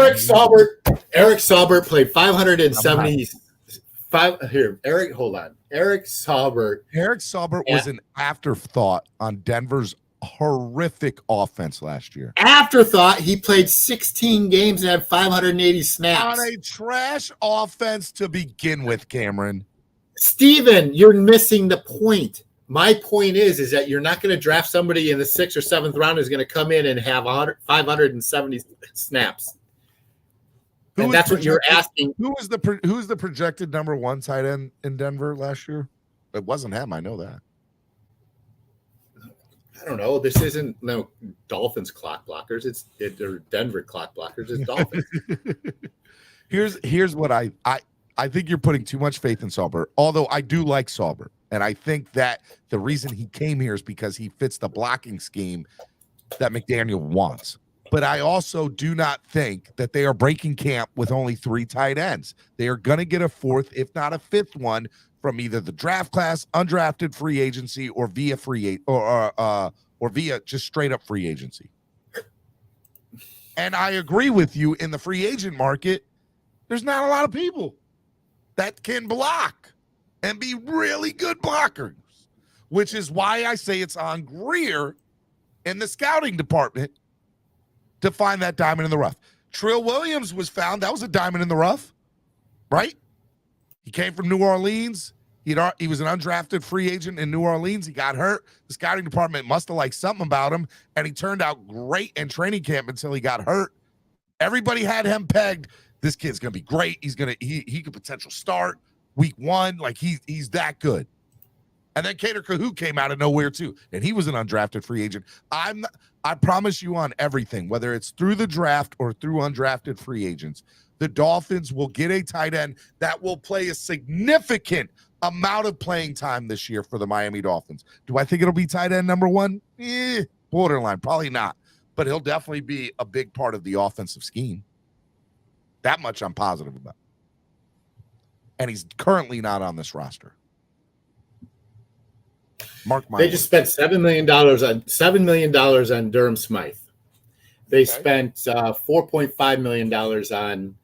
Eric Saubert played 575 here. Hold on. Eric Saubert was an afterthought on Denver's horrific offense last year. Afterthought, he played 16 games and had 580 snaps. On a trash offense to begin with, Cameron. Steven, you're missing the point. My point is that you're not going to draft somebody in the 6th or 7th round who's going to come in and have 570 snaps. And that's what you're asking. Who's the projected number 1 tight end in Denver last year? It wasn't him. I know that. I don't know. This isn't Dolphins clock blockers. Or Denver clock blockers. It's Dolphins. Here's what I think you're putting too much faith in Saubert. Although I do like Saubert, and I think that the reason he came here is because he fits the blocking scheme that McDaniel wants. But I also do not think that they are breaking camp with only 3 tight ends. They are going to get a 4th, if not a 5th one, from either the draft class, undrafted free agency, or via or via just straight up free agency. And I agree with you, in the free agent market, there's not a lot of people that can block and be really good blockers, which is why I say it's on Greer in the scouting department to find that diamond in the rough. Trill Williams was found. That was a diamond in the rough, right? He came from New Orleans. He was an undrafted free agent in New Orleans. He got hurt. The scouting department must have liked something about him, and he turned out great in training camp until he got hurt. Everybody had him pegged. This kid's gonna be great. He could potential start week 1. Like he's that good. And then Kader Kahu came out of nowhere too, and he was an undrafted free agent. I promise you on everything, whether it's through the draft or through undrafted free agents, the Dolphins will get a tight end that will play a significant amount of playing time this year for the Miami Dolphins. Do I think it'll be tight end number 1? Borderline, probably not. But he'll definitely be a big part of the offensive scheme. That much I'm positive about. And he's currently not on this roster. Mark my They just spent $7 million on Durham Smythe. They spent $4.5 million on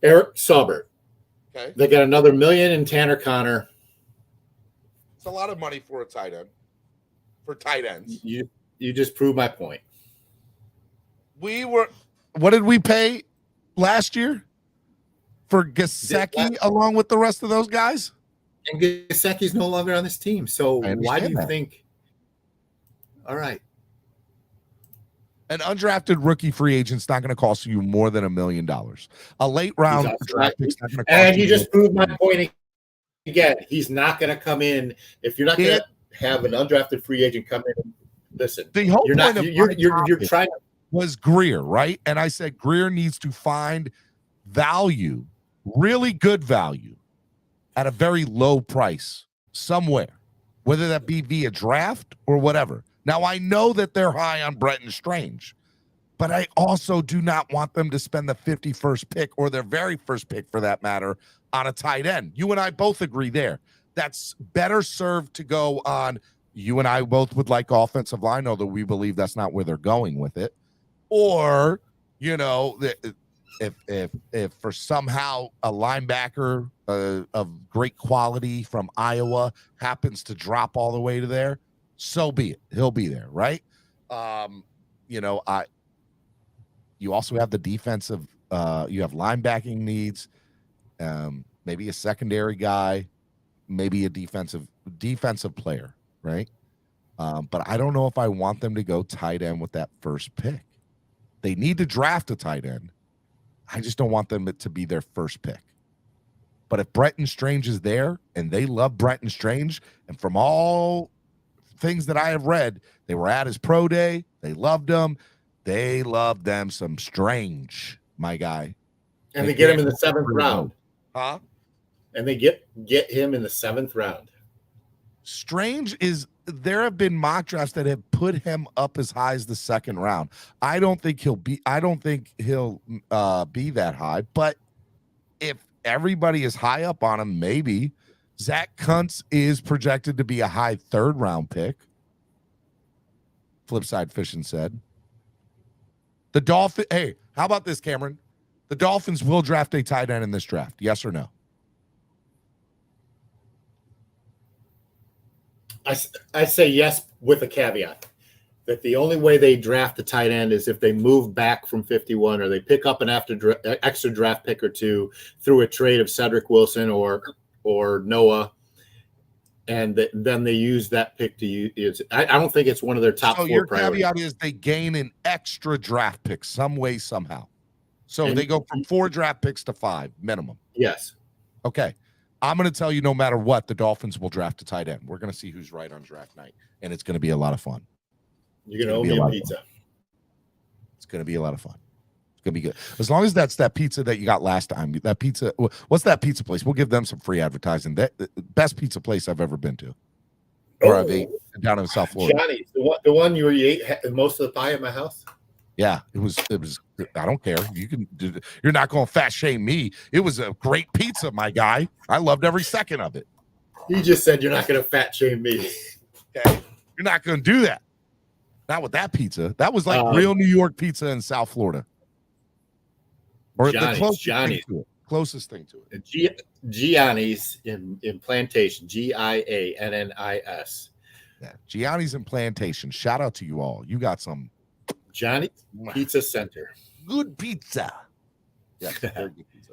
Eric Saubert. Okay. They got another $1 million in Tanner Connor. It's a lot of money for a tight end. For tight ends. You just proved my point. What did we pay last year for Gesicki along with the rest of those guys? And Gesicki's no longer on this team. So why do you think? All right. An undrafted rookie free agent's not going to cost you more than $1 million. A late round draft pick's not going to cost you. And you just proved my point again. He's not going to come in if you're not going to have an undrafted free agent come in. And listen, the whole point you're trying to was Greer, right? And I said Greer needs to find value, really good value, at a very low price somewhere, whether that be via draft or whatever. Now, I know that they're high on Bretton Strange, but I also do not want them to spend the 51st pick or their very first pick, for that matter, on a tight end. You and I both agree there. That's better served to go on. You and I both would like offensive line, although we believe that's not where they're going with it. Or, if for somehow a linebacker of great quality from Iowa happens to drop all the way to there, so be it. He'll be there, right? You also have the defensive, you have linebacking needs, maybe a secondary guy, maybe a defensive player, right? But I don't know if I want them to go tight end with that first pick. They need to draft a tight end. I just don't want them to be their first pick. But if Bretton Strange is there, and they love Bretton Strange, and from all things that I have read, they were at his pro day, they loved him, they loved them some Strange, my guy. And they get him in the 7th round. Huh? And they get him in the 7th round. Strange is, there have been mock drafts that have put him up as high as the 2nd round. I don't think he'll be that high, but if everybody is high up on him, maybe. Zach Kuntz is projected to be a high 3rd round pick. Flipside Fishing said. The Dolphins. Hey, how about this, Cameron? The Dolphins will draft a tight end in this draft. Yes or no? I say yes with a caveat that the only way they draft a tight end is if they move back from 51 or they pick up an extra draft pick or two through a trade of Cedric Wilson or Noah, and then they use that pick to use. I don't think it's one of their top So 4 your priorities. caveat is they gain an extra draft pick some way, somehow. So And- they go from 4 draft picks to 5 minimum. Yes. Okay. I'm going to tell you, no matter what, the Dolphins will draft a tight end. We're going to see who's right on draft night, and it's going to be a lot of fun. You're going to owe me a pizza. It's going to be a lot of fun. It's going to be good. As long as that's that pizza that you got last time. That pizza, what's that pizza place? We'll give them some free advertising. That best pizza place I've ever been to. Or I've ate down in South Florida. Johnny, the one you ate most of the pie at my house? Yeah, it was. I don't care. You're not going to fat shame me. It was a great pizza, my guy. I loved every second of it. You just said you're not going to fat shame me. Okay, you're not going to do that. Not with that pizza. That was like real New York pizza in South Florida. Or the closest thing to it. Gianni's in Plantation. Giannis. Yeah, Gianni's in Plantation. Shout out to you all. You got some. Johnny Pizza Center. Good pizza. Yeah, very good pizza.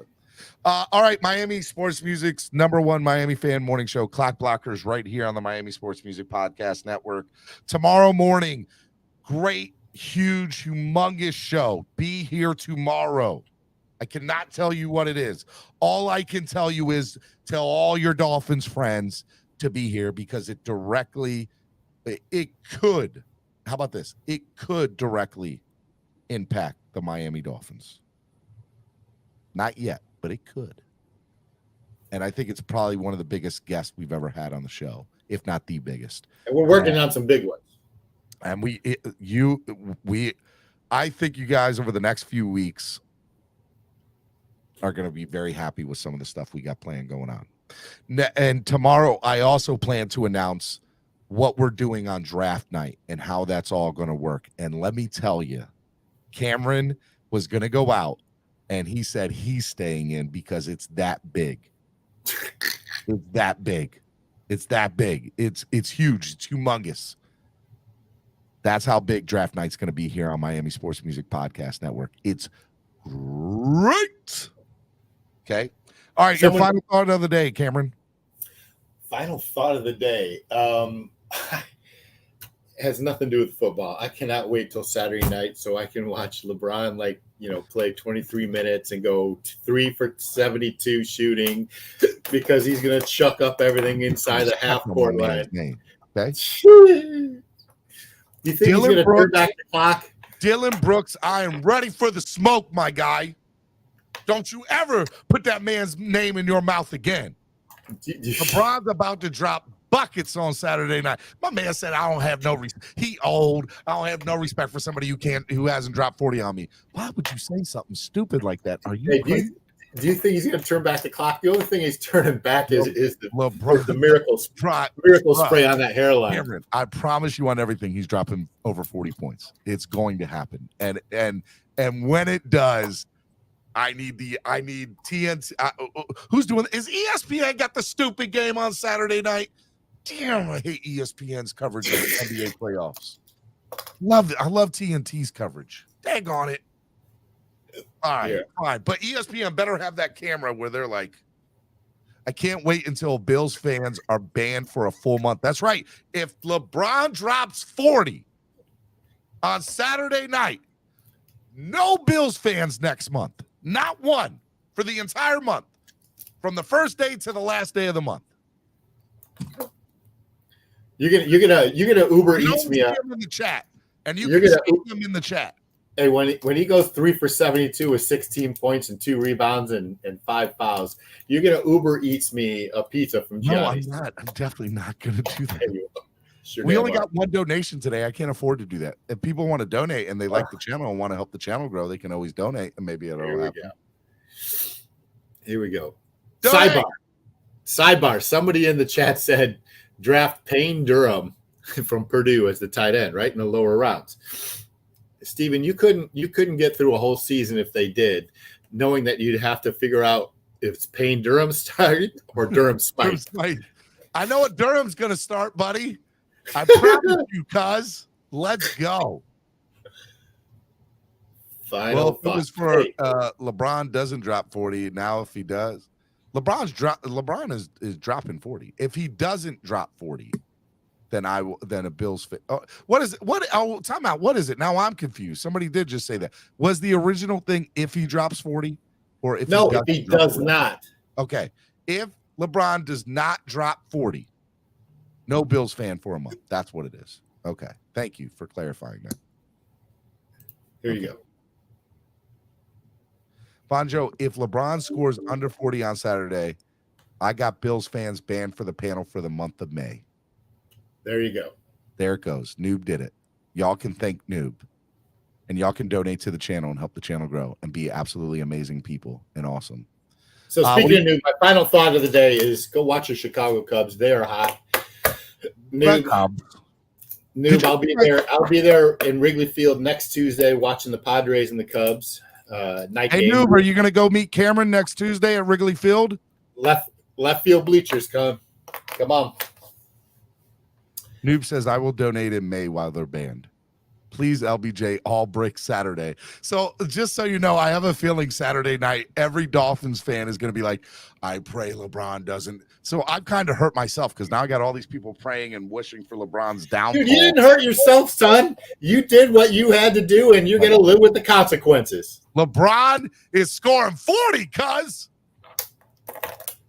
All right, Miami Sports Music's #1 Miami fan morning show, Clock Blockers, right here on the Miami Sports Music Podcast Network. Tomorrow morning, great, huge, humongous show. Be here tomorrow. I cannot tell you what it is. All I can tell you is tell all your Dolphins friends to be here because it could. How about this? It could directly impact the Miami Dolphins. Not yet, but it could. And I think it's probably one of the biggest guests we've ever had on the show, if not the biggest. And we're working on some big ones. And I think you guys over the next few weeks are going to be very happy with some of the stuff we got planned going on. And tomorrow, I also plan to announce what we're doing on draft night and how that's all going to work. And let me tell you, Cameron was going to go out and he said he's staying in because it's that big. It's that big. It's that big. It's huge. It's humongous. That's how big draft night's going to be here on Miami Sports Music Podcast Network. It's great. Okay. All right. Your final thought of the day, Cameron. Final thought of the day. Has nothing to do with football. I cannot wait till Saturday night so I can watch LeBron play 23 minutes and go 3 for 72 shooting because he's gonna chuck up everything inside the half court line. Okay. You think he's gonna turn back the clock? Dylan Brooks, I am ready for the smoke, my guy. Don't you ever put that man's name in your mouth again. LeBron's about to drop buckets on Saturday night. My man said, I don't have no respect. He old. I don't have no respect for somebody who hasn't dropped 40 on me. Why would you say something stupid like that? Are you crazy? Do you think he's going to turn back the clock? The only thing he's turning back is the miracle spray on that hairline. Cameron, I promise you on everything, he's dropping over 40 points. It's going to happen. And when it does, I need TNT. Who's doing? Is ESPN got the stupid game on Saturday night? Damn, I hate ESPN's coverage of the NBA playoffs. Love it. I love TNT's coverage. Dang on it. All right, fine. But ESPN better have that camera where they're like, I can't wait until Bills fans are banned for a full month. That's right. If LeBron drops 40 on Saturday night, no Bills fans next month. Not one for the entire month, from the first day to the last day of the month. You're gonna Uber Eats me up in the chat, and you're gonna see them in the chat. Hey, when he goes 3 for 72 with 16 points and 2 rebounds and 5 fouls, you're gonna Uber Eats me a pizza from Johnny's. No, I'm not. I'm definitely not gonna do that. Sure we only got one donation today. I can't afford to do that. If people want to donate and they like the channel and want to help the channel grow, they can always donate, and maybe it'll happen. Here we go. Sidebar. Somebody in the chat said draft Payne Durham from Purdue as the tight end, right in the lower rounds. Steven, you couldn't get through a whole season if they did, knowing that you'd have to figure out if it's Payne Durham start or Durham Smythe. I know what Durham's going to start, buddy. I promise you, cuz. Let's go. Final Well, it was for LeBron doesn't drop 40. Now, if he does, LeBron is dropping 40. If he doesn't drop 40, then a Bills fit. Oh, what is it? Time out. What is it? Now I'm confused. Somebody did just say that. Was the original thing if he drops 40 or if he does not? Okay. If LeBron does not drop 40, no Bills fan for a month. That's what it is. Okay. Thank you for clarifying that. Here you go. Bonjo, if LeBron scores under 40 on Saturday, I got Bills fans banned for the panel for the month of May. There you go. There it goes. Noob did it. Y'all can thank Noob. And y'all can donate to the channel and help the channel grow and be absolutely amazing people and awesome. So speaking of Noob, my final thought of the day is go watch the Chicago Cubs. They are hot. Noob, I'll be there. I'll be there in Wrigley Field next Tuesday watching the Padres and the Cubs. Night game. Noob, are you going to go meet Cameron next Tuesday at Wrigley Field? Left field bleachers, come on. Noob says, I will donate in May while they're banned. Please, LBJ, all brick Saturday. So just so you know, I have a feeling Saturday night, every Dolphins fan is going to be like, I pray LeBron doesn't. So I've kind of hurt myself because now I got all these people praying and wishing for LeBron's downfall. Dude, you didn't hurt yourself, son. You did what you had to do, and you're going to live with the consequences. LeBron is scoring 40, cuz.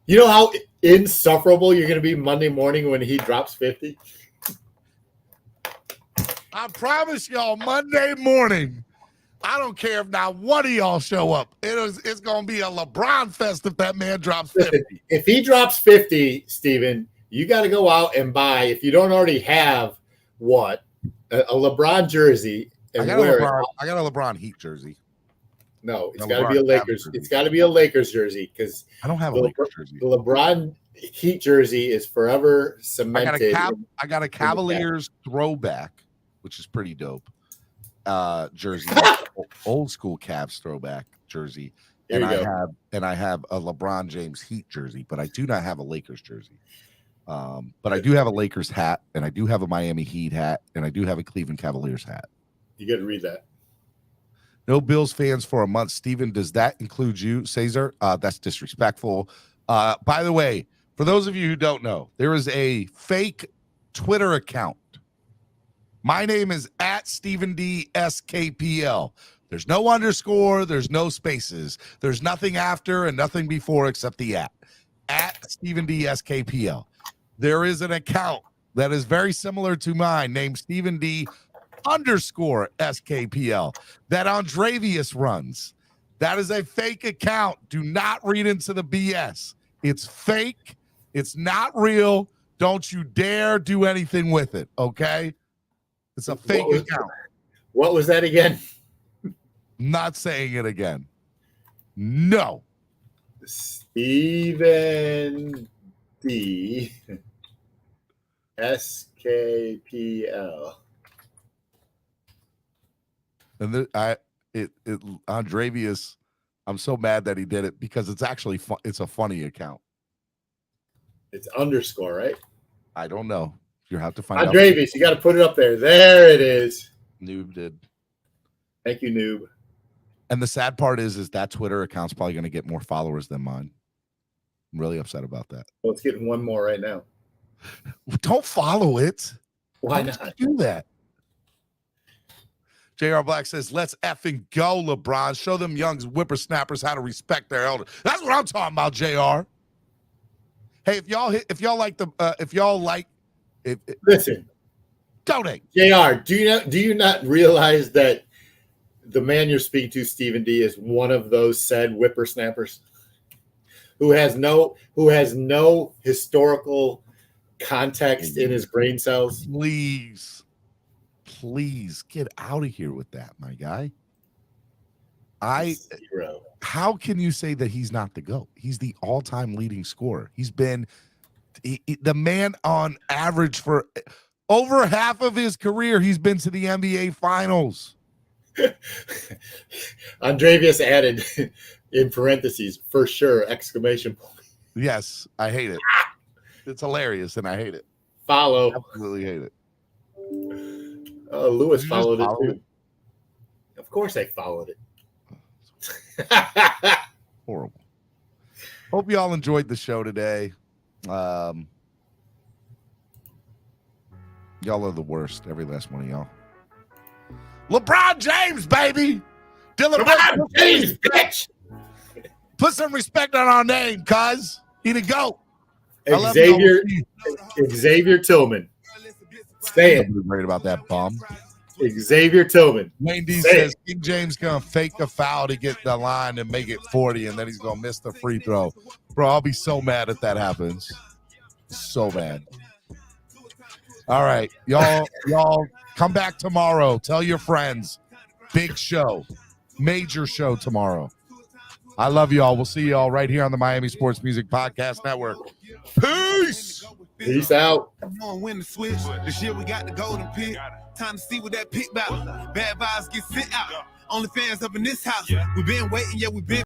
You know how insufferable you're going to be Monday morning when he drops 50? I promise y'all, Monday morning, I don't care if not one of y'all show up. It's going to be a LeBron fest if that man drops 50. If he drops 50, Steven, you got to go out and buy, if you don't already have, a LeBron jersey. And I got a LeBron Heat jersey. No, it's got to be a Lakers. It's got to be a Lakers jersey because I don't have a Lakers jersey. The LeBron Heat jersey is forever cemented. I got a Cavaliers throwback, which is pretty dope. Jersey, old school Cavs throwback jersey, and I have a LeBron James Heat jersey, but I do not have a Lakers jersey. But I do have a Lakers hat, and I do have a Miami Heat hat, and I do have a Cleveland Cavaliers hat. You got to read that. No Bills fans for a month. Steven, does that include you, Cesar? That's disrespectful. By the way, for those of you who don't know, there is a fake Twitter account. My name is at Stephen D. SKPL. There's no underscore. There's no spaces. There's nothing after and nothing before except the at Stephen D. SKPL. There is an account that is very similar to mine named Stephen D. _ SKPL that Andrevius runs. That is a fake account. Do not read into the BS. It's fake. It's not real. Don't you dare do anything with it, okay? It's a fake account. What was that again? Not saying it again. No. Stephen D. SKPL. And Andrevius, I'm so mad that he did it because it's actually fun. It's a funny account. It's underscore, right? I don't know. You have to find out. Andrevius, you got to put it up there. There it is. Noob did. Thank you, Noob. And the sad part is that Twitter account's probably going to get more followers than mine. I'm really upset about that. Well, it's getting one more right now. Don't follow it. Why not do that? JR Black says, let's effing go, LeBron. Show them young whippersnappers how to respect their elders. That's what I'm talking about, JR. Hey, if y'all listen, donate. JR, do you not realize that the man you're speaking to, Stephen D, is one of those said whippersnappers who has no historical context in his brain cells? Please get out of here with that, my guy. Zero. How can you say that he's not the GOAT? He's the all-time leading scorer. He's been the man on average for over half of his career. He's been to the NBA Finals. Andrevius added in parentheses, for sure, exclamation point. Yes, I hate it. It's hilarious, and I hate it. Follow. Absolutely hate it. Lewis Did you just followed it follow too. it? Of course I followed it. Horrible. Hope you all enjoyed the show today. Y'all are the worst, every last one of y'all. LeBron James, baby. Dylan LeBron Brooks, James, bitch. put some respect on our name, cuz. He the GOAT. I love Xavier Tillman. Say it. I'm worried about that bum. Xavier Tillman. Wayne D Say says it. King James gonna fake a foul to get the line and make it 40, and then he's gonna miss the free throw. Bro, I'll be so mad if that happens. So bad. All right, y'all come back tomorrow. Tell your friends. Big show, major show tomorrow. I love y'all. We'll see y'all right here on the Miami Sports Music Podcast Network. Peace. Peace out. Knowing when to switch. This year we got the golden pick. Time to see what that pick about. Bad vibes get sent out. Only fans up in this house. We've been waiting, yeah, we've been